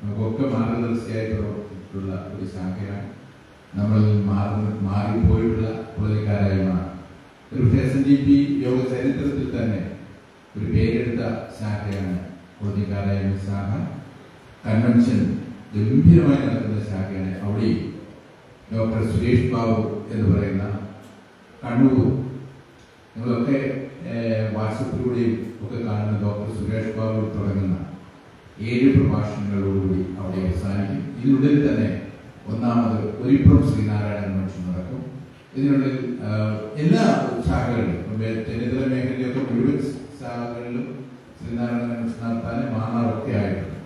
നമുക്കൊക്കെ മാർഗദർശിയായി പ്രവർത്തിച്ചിട്ടുള്ള ഒരു ശാഖയാണ്. നമ്മൾ മാറിപ്പോയിട്ടുള്ള പുള്ളിക്കാരായി മാറി ഒരു SNDP യോഗ ചരിത്രത്തിൽ തന്നെ ഒരു പേരെടുത്ത ശാഖയാണ് പുള്ളിക്കാരായ ശാഖ. കൺവെൻഷൻ ഗംഭീരമായി നടക്കുന്ന ശാഖയാണ്. അവിടെ ഡോക്ടർ സുരേഷ് ബാബു എന്ന് പറയുന്ന കണ്ണൂർ, നിങ്ങളൊക്കെ വാട്സപ്പിലൂടെയും ഒക്കെ കാണുന്ന ഡോക്ടർ സുരേഷ് ബാബു തുടങ്ങുന്ന 7 പ്രഭാഷണങ്ങളോടുകൂടി അവിടെ അവസാനിക്കും. ഇതിനുള്ളിൽ തന്നെ 1ാമത് ഒരിപ്പുറം ശ്രീനാരായണ കൺവെൻഷൻ നടക്കും. ഇതിനുള്ളിൽ എല്ലാ ശാഖകളിലും ചെന്നിത്തല മേഖലയിലൊക്കെ മുഴുവൻ ശാഖകളിലും ശ്രീനാരായണ കൺവെൻഷൻ നടത്താൻ മാന്നാറൊക്കെ ആയിട്ടുണ്ട്.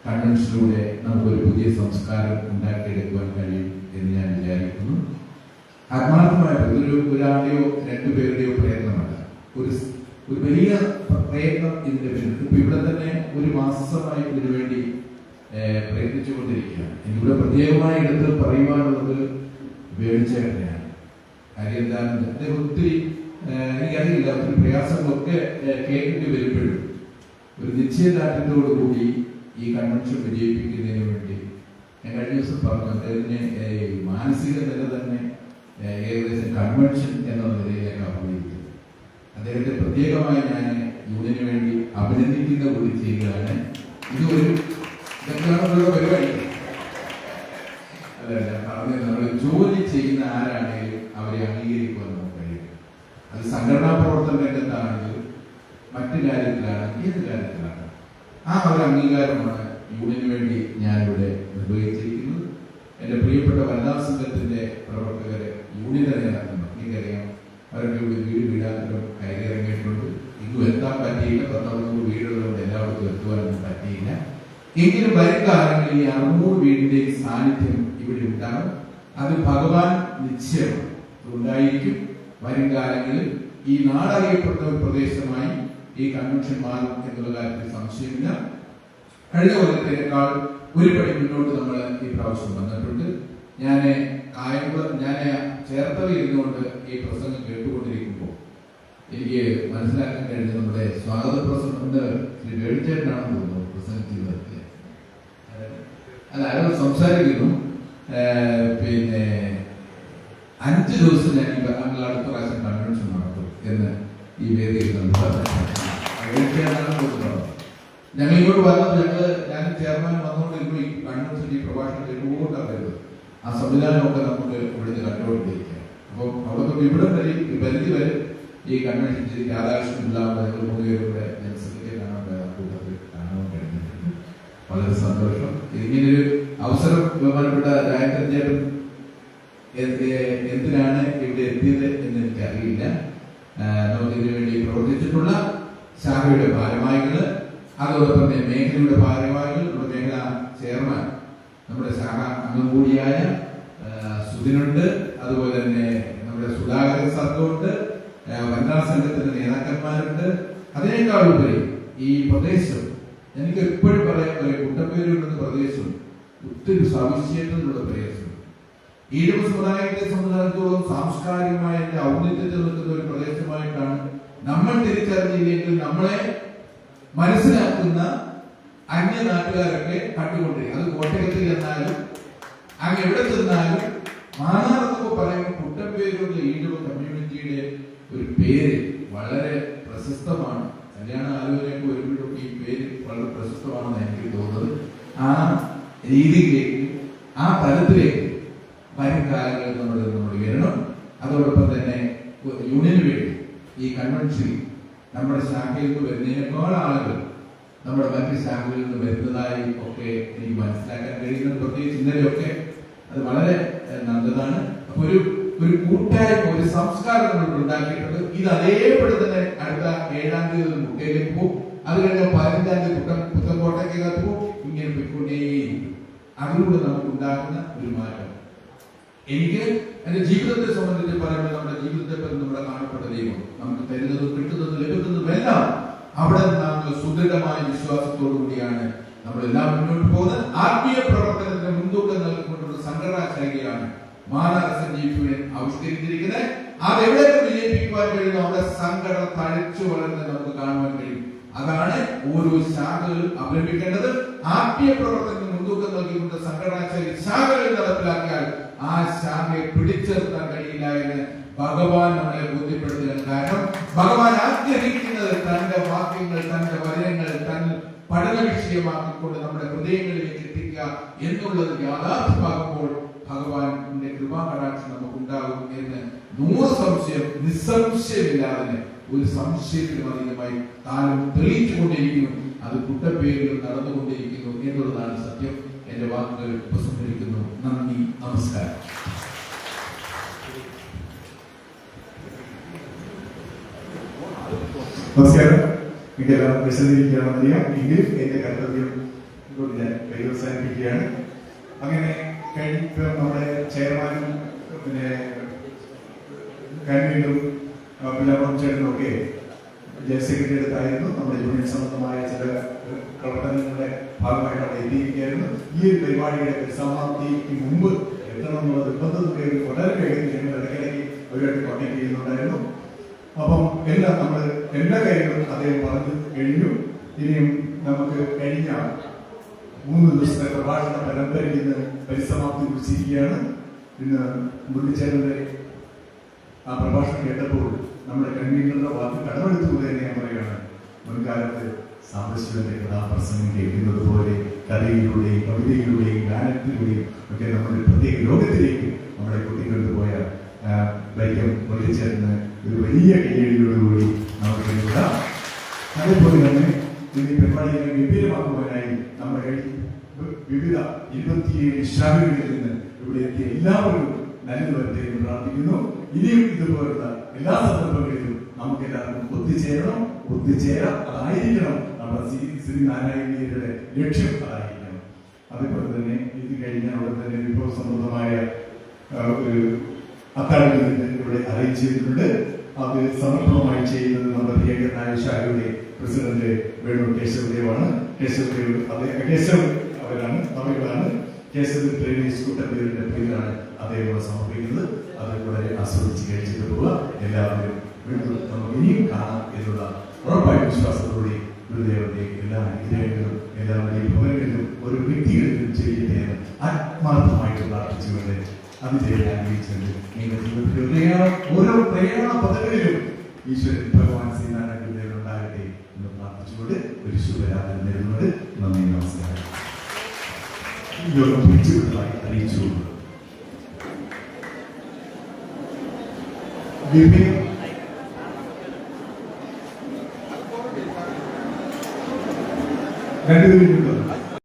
കൺവെൻഷനിലൂടെ നമുക്കൊരു പുതിയ സംസ്കാരം ഉണ്ടാക്കിയെടുക്കുവാൻ കഴിയും എന്ന് ഞാൻ വിചാരിക്കുന്നു. ആത്മാർത്ഥമായ ഒരാളുടെയോ 2 പേരുടെയോ പ്രയത്നമല്ല, ഒരു വലിയ പ്രയത്നം ഇതിന്റെ പേരിൽ. ഇപ്പൊ ഇവിടെ തന്നെ 1 മാസമായി ഇതിനു വേണ്ടി പ്രയത്നിച്ചുകൊണ്ടിരിക്കുകയാണ്. എനിക്കിവിടെ പ്രത്യേകമായി എടുത്ത് പറയുവാനുള്ളത് വേണിച്ചേട്ടനെയാണ്. കാര്യം എന്താണെന്ന് അദ്ദേഹം ഒത്തിരി എനിക്കറിയില്ല, ഒത്തിരി പ്രയാസങ്ങളൊക്കെ കേട്ടിട്ട് വരുമ്പോഴും ഒരു നിശ്ചയദാർഢ്യത്തോടുകൂടി ഈ കൺവെൻഷൻ വിജയിപ്പിക്കുന്നതിന് വേണ്ടി ഞാൻ കഴിഞ്ഞ ദിവസം പറഞ്ഞു, അദ്ദേഹത്തിന് മാനസിക നില തന്നെ ഏകദേശം കൺവെൻഷൻ എന്നുള്ള നിലയിലേക്ക് അഭിനയിക്കുന്നത്. അദ്ദേഹത്തെ പ്രത്യേകമായി ഞാൻ യൂണിയന് വേണ്ടി അഭിനന്ദിക്കുന്ന കൂടി ചെയ്യുകയാണ്. ഇതൊരു പരിപാടി അല്ല, പറഞ്ഞത് നമ്മൾ ജോലി ചെയ്യുന്ന ആരാണെങ്കിലും അവരെ അംഗീകരിക്കുവാൻ നമുക്ക് കഴിയും. അത് സംഘടനാ പ്രവർത്തന രംഗത്താണെങ്കിലും മറ്റു കാര്യത്തിലാണെങ്കിൽ ഏത് കാര്യത്തിലാണ് ആ ഒരു അംഗീകാരമാണ് യൂണിയന് വേണ്ടി ഞാനിവിടെ നിർവഹിച്ചിരിക്കുന്നത്. എൻ്റെ പ്രിയപ്പെട്ട വനിതാ സംഘത്തിന്റെ പ്രവർത്തകരെ യൂണിയൻ നേതാക്കൾ, എനിക്കറിയാം അവരൊക്കെ വീടാന്തരം കയറി ഇറങ്ങിയിട്ടുണ്ട്. ഇന്നും എത്താൻ പറ്റിയില്ല. 1900 വീടുകളുണ്ട്, എല്ലായിടത്തും എത്തുവാനൊന്നും പറ്റിയില്ല. എങ്കിലും വരും കാലങ്ങളിൽ ഈ 600 വീടിന്റെ സാന്നിധ്യം ഇവിടെ ഉണ്ടാകും. അത് ഭഗവാൻ നിശ്ചയം ഉണ്ടായിരിക്കും. വരും കാലങ്ങളിൽ ഈ നാടറിയപ്പെട്ട ഒരു പ്രദേശമായി ഈ കൺവെൻഷൻ മാറും എന്നുള്ള കാര്യത്തിൽ സംശയമില്ല. കഴിഞ്ഞ കൊല്ലത്തേക്കാൾ ഒരു പടി മുന്നോട്ട് നമ്മൾ ഈ പ്രാവശ്യം വന്നിട്ടുണ്ട്. ഞാൻ ചേർത്തവയിൽ ഇരുന്നുകൊണ്ട് ഈ പ്രസംഗം കേട്ടുകൊണ്ടിരിക്കുമ്പോൾ എനിക്ക് മനസ്സിലാക്കാൻ കഴിഞ്ഞത് നമ്മുടെ സ്വാഗത പ്രസംഗം ശ്രീ വേണിച്ചേട്ടനാണെന്ന് തോന്നുന്നു പ്രസംഗിച്ചത്. അല്ല, ആരോ സംസാരിക്കുന്നു. പിന്നെ 5 ദിവസം ഞാൻ ഞങ്ങൾ അടുത്ത പ്രാവശ്യം കൺവെൻഷൻ നടത്തും എന്ന് ഈ വേദിയിൽ ഞങ്ങൾ ഇങ്ങോട്ട് വന്നപ്പോൾ ഞാൻ ചെയർമാൻ വന്നുകൊണ്ടിരുന്നു. ഈ കൺവെൻഷൻ ഈ പ്രഭാഷണം കേട്ടുകൊണ്ടാണ് വരുന്നത്. ആ സംവിധാനമൊക്കെ നമുക്ക് ഇവിടുന്ന് കണ്ടുകൊണ്ടിരിക്കുക. അപ്പം അവിടെ തൊട്ട് ഇവിടെ വരെ പരിധി വരെ ഈ കൺവെൻഷൻ ശരി രാധാകൃഷ്ണൻ ഇല്ലാതെ ഞങ്ങൾ 3 പേരുടെ ജനസംഖ്യ കാണാൻ കഴിഞ്ഞിട്ടുണ്ട്. വളരെ സന്തോഷം. ഇങ്ങനൊരു അവസരം ബഹുമാനപ്പെട്ട രാജേന്ദ്രൻ ചേട്ടൻ എന്തിനാണ് ഇവിടെ എത്തിയത് എന്ന് എനിക്കറിയില്ല. നമുക്ക് ഇതിനു വേണ്ടി പ്രവർത്തിച്ചിട്ടുള്ള ശാഖയുടെ ഭാരവാഹികള്, അതോടൊപ്പം തന്നെ മേഖലയുടെ ഭാരവാഹികൾ, നമ്മുടെ മേഖല ചെയർമാൻ, നമ്മുടെ ശാഖ അംഗം കൂടിയായ സുധിനുണ്ട്, അതുപോലെ തന്നെ നമ്മുടെ സുധാകരൻ സർക്കുണ്ട്, വനിതാ സംഘത്തിന്റെ നേതാക്കന്മാരുണ്ട്. അതിനേക്കാൾ ഉപരി ഈ പ്രദേശം എനിക്ക് എപ്പോഴും പറയാൻ കുട്ടമ്പേരൂർ എന്ന പ്രദേശം ഒത്തിരി സവിശേഷതയുള്ള പ്രദേശം. ഈഴവ സമുദായത്തെ സംബന്ധിച്ചിടത്തോളം സാംസ്കാരികമായ ഔന്നത്യത്തിൽ നിൽക്കുന്ന ഒരു പ്രദേശമായിട്ടാണ് നമ്മൾ തിരിച്ചറിഞ്ഞില്ലെങ്കിൽ നമ്മളെ മനസ്സിലാക്കുന്ന അന്യ നാട്ടുകാരൊക്കെ കണ്ടുകൊണ്ടിരിക്കും. അത് കോട്ടയത്തിൽ ചെന്നാലും അങ്ങ് എവിടെ ചെന്നാലും മാനാറെന്നൊക്കെ പറയുമ്പോൾ കുട്ടമ്പേരൂരിലെ ഈഴവ കമ്മ്യൂണിറ്റിയുടെ ഒരു പേര് വളരെ പ്രശസ്തമാണ്. കല്യാണ ആലോചനയൊക്കെ വരുമ്പോഴൊക്കെ ഈ പേര് വളരെ പ്രശസ്തമാണെന്ന് എനിക്ക് തോന്നുന്നത്. ആ രീതിയിലേക്ക്, ആ തലത്തിലേക്ക് വരും കാലങ്ങളിൽ നമ്മൾ വരണം. അതോടൊപ്പം തന്നെ യൂണിയന് വേണ്ടി ഈ കൺവെൻഷൻ നമ്മുടെ ശാഖയിൽ നിന്ന് വരുന്നതിനേക്കാൾ ആളുകൾ നമ്മുടെ മറ്റ് ശാഖകളിൽ നിന്ന് വരുന്നതായി ഒക്കെ എനിക്ക് മനസ്സിലാക്കാൻ കഴിയുന്നത്. പ്രത്യേകിച്ച് ഇന്നലെയൊക്കെ അത് വളരെ നല്ലതാണ്. അപ്പൊ ഒരു കൂട്ടായ്മ, ഒരു സംസ്കാരം നമ്മൾ ഉണ്ടാക്കിയിട്ടുണ്ട്. ഇത് അതേപോലെ തന്നെ അടുത്ത 7-ാം തീയതി മുട്ടയിലേക്ക് പോകും. അത് കഴിഞ്ഞ 15-ാം തീയതി പുത്തൻകോട്ടയ്ക്കകത്ത് പോകും. ഇങ്ങനെ പോയിക്കൊണ്ടേയിരിക്കും. അതിലൂടെ നമുക്ക് ഉണ്ടാകുന്ന ഒരു മാറ്റം. എനിക്ക് എന്റെ ജീവിതത്തെ സംബന്ധിച്ച് പറയുമ്പോൾ നമ്മുടെ ജീവിതത്തെ പറ്റി നമ്മുടെ കാണപ്പെട്ട ദൈവം നമുക്ക് തരുന്നതും കിട്ടുന്നതും ലഭിക്കുന്നതും എല്ലാം അവിടെ നാം സുദൃഢമായ വിശ്വാസത്തോടു കൂടിയാണ് നമ്മളെല്ലാം മുന്നോട്ട് പോകുന്നത്. ആത്മീയ പ്രവർത്തനത്തിന് മുൻതൂക്കം നൽകിക്കൊണ്ടുള്ള സംഘടനാശാഖയാണ് മാനാർ സഞ്ജീവൻ ആവിഷ്കരിച്ചിരിക്കുന്നത്. അതെവിടെയൊക്കെ വിജയിപ്പിക്കുവാൻ കഴിയുന്നു അവിടെ സംഘടന തഴച്ചു വളർന്ന് നമുക്ക് കാണുവാൻ കഴിയും. അതാണ് ഓരോ ശാഖകളും അവലംബിക്കേണ്ടത്. ആത്മീയ പ്രവർത്തനത്തിന് മുൻതൂക്കം നൽകിക്കൊണ്ട് ശാഖകൾ നടപ്പിലാക്കിയാൽ ആ ശാഖയെ പിടിച്ചെടുക്കാൻ കഴിയില്ല എന്ന് ഭഗവാൻ നമ്മളെ ബോധ്യപ്പെടുത്തുകയാണ്. കാരണം ഭഗവാൻ ആഗ്രഹിക്കുന്നത് തന്റെ വാക്യങ്ങൾ, തന്റെ വചനങ്ങൾ തന്റെ പഠന വിഷയമാക്കിക്കൊണ്ട് നമ്മുടെ ഹൃദയങ്ങളിലേക്ക് എത്തിക്കുക എന്നുള്ളത് യാഥാർത്ഥ്യമാകുമ്പോൾ ഭഗവാന്റെ കൃപാകടാക്ഷം നമുക്ക് ഉണ്ടാകും എന്ന് 100% നിസ്സംശയമില്ലാതെ ഒരു സംശയത്തിനും അധികമായി കാലം തെളിയിച്ചുകൊണ്ടിരിക്കുന്നു. അത് കുട്ടപ്പേരിലും നടന്നുകൊണ്ടിരിക്കുന്നു എന്നുള്ളതാണ് സത്യം. എന്റെ വാക്കുകൾ ഉപസംഹരിക്കുന്നു. നന്ദി, നമസ്കാരം. നമസ്കാരം. ഇതെല്ലാം വിശദീകരിക്കണമെന്നറിയാം. എങ്കിലും എന്റെ കർത്തവ്യം ഞാൻ പര്യവസാനിപ്പിക്കുകയാണ്. അങ്ങനെ നമ്മുടെ ചെയർമാനും പിന്നെ കൺവീനറും പിള്ളേരും ഒക്കെ ജനറൽ സെക്രട്ടറി അടുത്തായിരുന്നു. നമ്മുടെ യൂണിയൻ സംബന്ധമായ ചില പ്രവർത്തനങ്ങളുടെ ഭാഗമായിട്ട് അവിടെ എത്തിയിരിക്കുകയായിരുന്നു. ഈ ഒരു പരിപാടിയുടെ പരിസമാപ്തിക്ക് മുമ്പ് എത്തണമെന്നുള്ള നിർബന്ധത്തോടെ വളരെ വേഗത്തിൽ ഞങ്ങൾ ഇടയ്ക്കിടയ്ക്ക് അവരുമായിട്ട് കോൺടാക്ട് ചെയ്യുന്നുണ്ടായിരുന്നു. അപ്പം എല്ലാം നമ്മൾ എല്ലാ കാര്യങ്ങളും അദ്ദേഹം പറഞ്ഞു കഴിഞ്ഞു. ഇനിയും നമുക്ക് കഴിഞ്ഞ 3 ദിവസത്തെ പ്രഭാഷണ പരമ്പരയിൽ നിന്ന് പരിസമാപ്തി കുറിച്ചിരിക്കുകയാണ്. ഇന്ന് മുരളിച്ചേട്ടന്റെ ആ പ്രഭാഷണം കേട്ടപ്പോൾ നമ്മുടെ കൺവീനറുടെ വാക്ക് കടമെടുത്തുകൊണ്ട് തന്നെ ഞാൻ പറയുകയാണ്. മുൻകാലത്ത് സാംബശിവന്റെ കഥാപ്രസംഗം കേൾക്കുന്നത് പോലെ കഥയിലൂടെയും കവിതയിലൂടെയും ഗാനത്തിലൂടെയും ഒക്കെ നമ്മുടെ പ്രത്യേക ലോകത്തിലേക്ക് നമ്മളെ കൂട്ടിക്കൊണ്ടുപോയ വൈക്കം മുരളിച്ചേട്ടന് ഒരു വലിയ കൈയടിയോടുകൂടി നമുക്ക് കിട്ടാം. അതേപോലെ തന്നെ ഈ പരിപാടികളെ ഗംഭീരമാക്കുവാനായി നമ്മുടെ വിവിധ 27 ശാഖകളിൽ നിന്ന് ഇവിടെ എത്തിയ എല്ലാവർക്കും നല്ലത് വരട്ടെ എന്ന് പ്രാർത്ഥിക്കുന്നു. ഇനിയും ഇതുപോലുള്ള എല്ലാ സന്ദർഭങ്ങളിലും നമുക്ക് എല്ലാവർക്കും ഒത്തുചേരാം. അതായിരിക്കണം നമ്മുടെ ശ്രീനാരായണീയരുടെ ലക്ഷ്യം. അതായിരിക്കണം. അതേപോലെ തന്നെ ഇത് കഴിഞ്ഞാൽ അവിടെ തന്നെ വിഭവസമൃദ്ധമായ ഒരു അത്താഴത്തിന് ഇവിടെ അറിയിച്ചിട്ടുണ്ട്. അത് സമർപ്പണമായി ചെയ്യുന്നത് നമ്മുടെ പ്രിയങ്കരനായ ശാഖയുടെ പ്രസിഡന്റ് വേണു കേശവദേവാണ്. കേശവദേവ് അവരാണ് അവരാണ് കേശവ ട്രെയിനേഴ്സ് കൂട്ടപ്പേരിന്റെ പേരിലാണ് അദ്ദേഹം സമർപ്പിക്കുന്നത്. അത് വളരെ ആസ്വദിച്ച് കഴിച്ചിട്ട് പോവുക. എല്ലാവരും വീണ്ടും നമുക്ക് ഇനിയും കാണാം എന്നുള്ള ഉറപ്പായ വിശ്വാസത്തോടെ ഗുരുദേവന്റെ എല്ലാ വിധേയങ്ങളും എല്ലാ വലിയ ഭവനങ്ങളിലും ഒരു വ്യക്തികളിലും ചെയ്യട്ടെ എന്ന് ആത്മാർത്ഥമായിട്ട് പ്രാർത്ഥിച്ചുകൊണ്ട് അതിഥേയം ആഗ്രഹിച്ചുകൊണ്ട് നിങ്ങളുടെ ജീവിതത്തിലെ ഓരോ പ്രയാണ പദങ്ങളിലും ഈശ്വരൻ ഭഗവാൻ ശ്രീനാരായണ ഗുരുദേവൻ ഉണ്ടാകട്ടെ എന്ന് പ്രാർത്ഥിച്ചുകൊണ്ട് ഒരു ശുഭരാത്രി നേരുന്നുണ്ട്. നന്ദി, നമസ്കാരം. യോഗം പിടിച്ചുവിട്ടതായി അറിയിച്ചുകൊണ്ട് രണ്ടുപേരും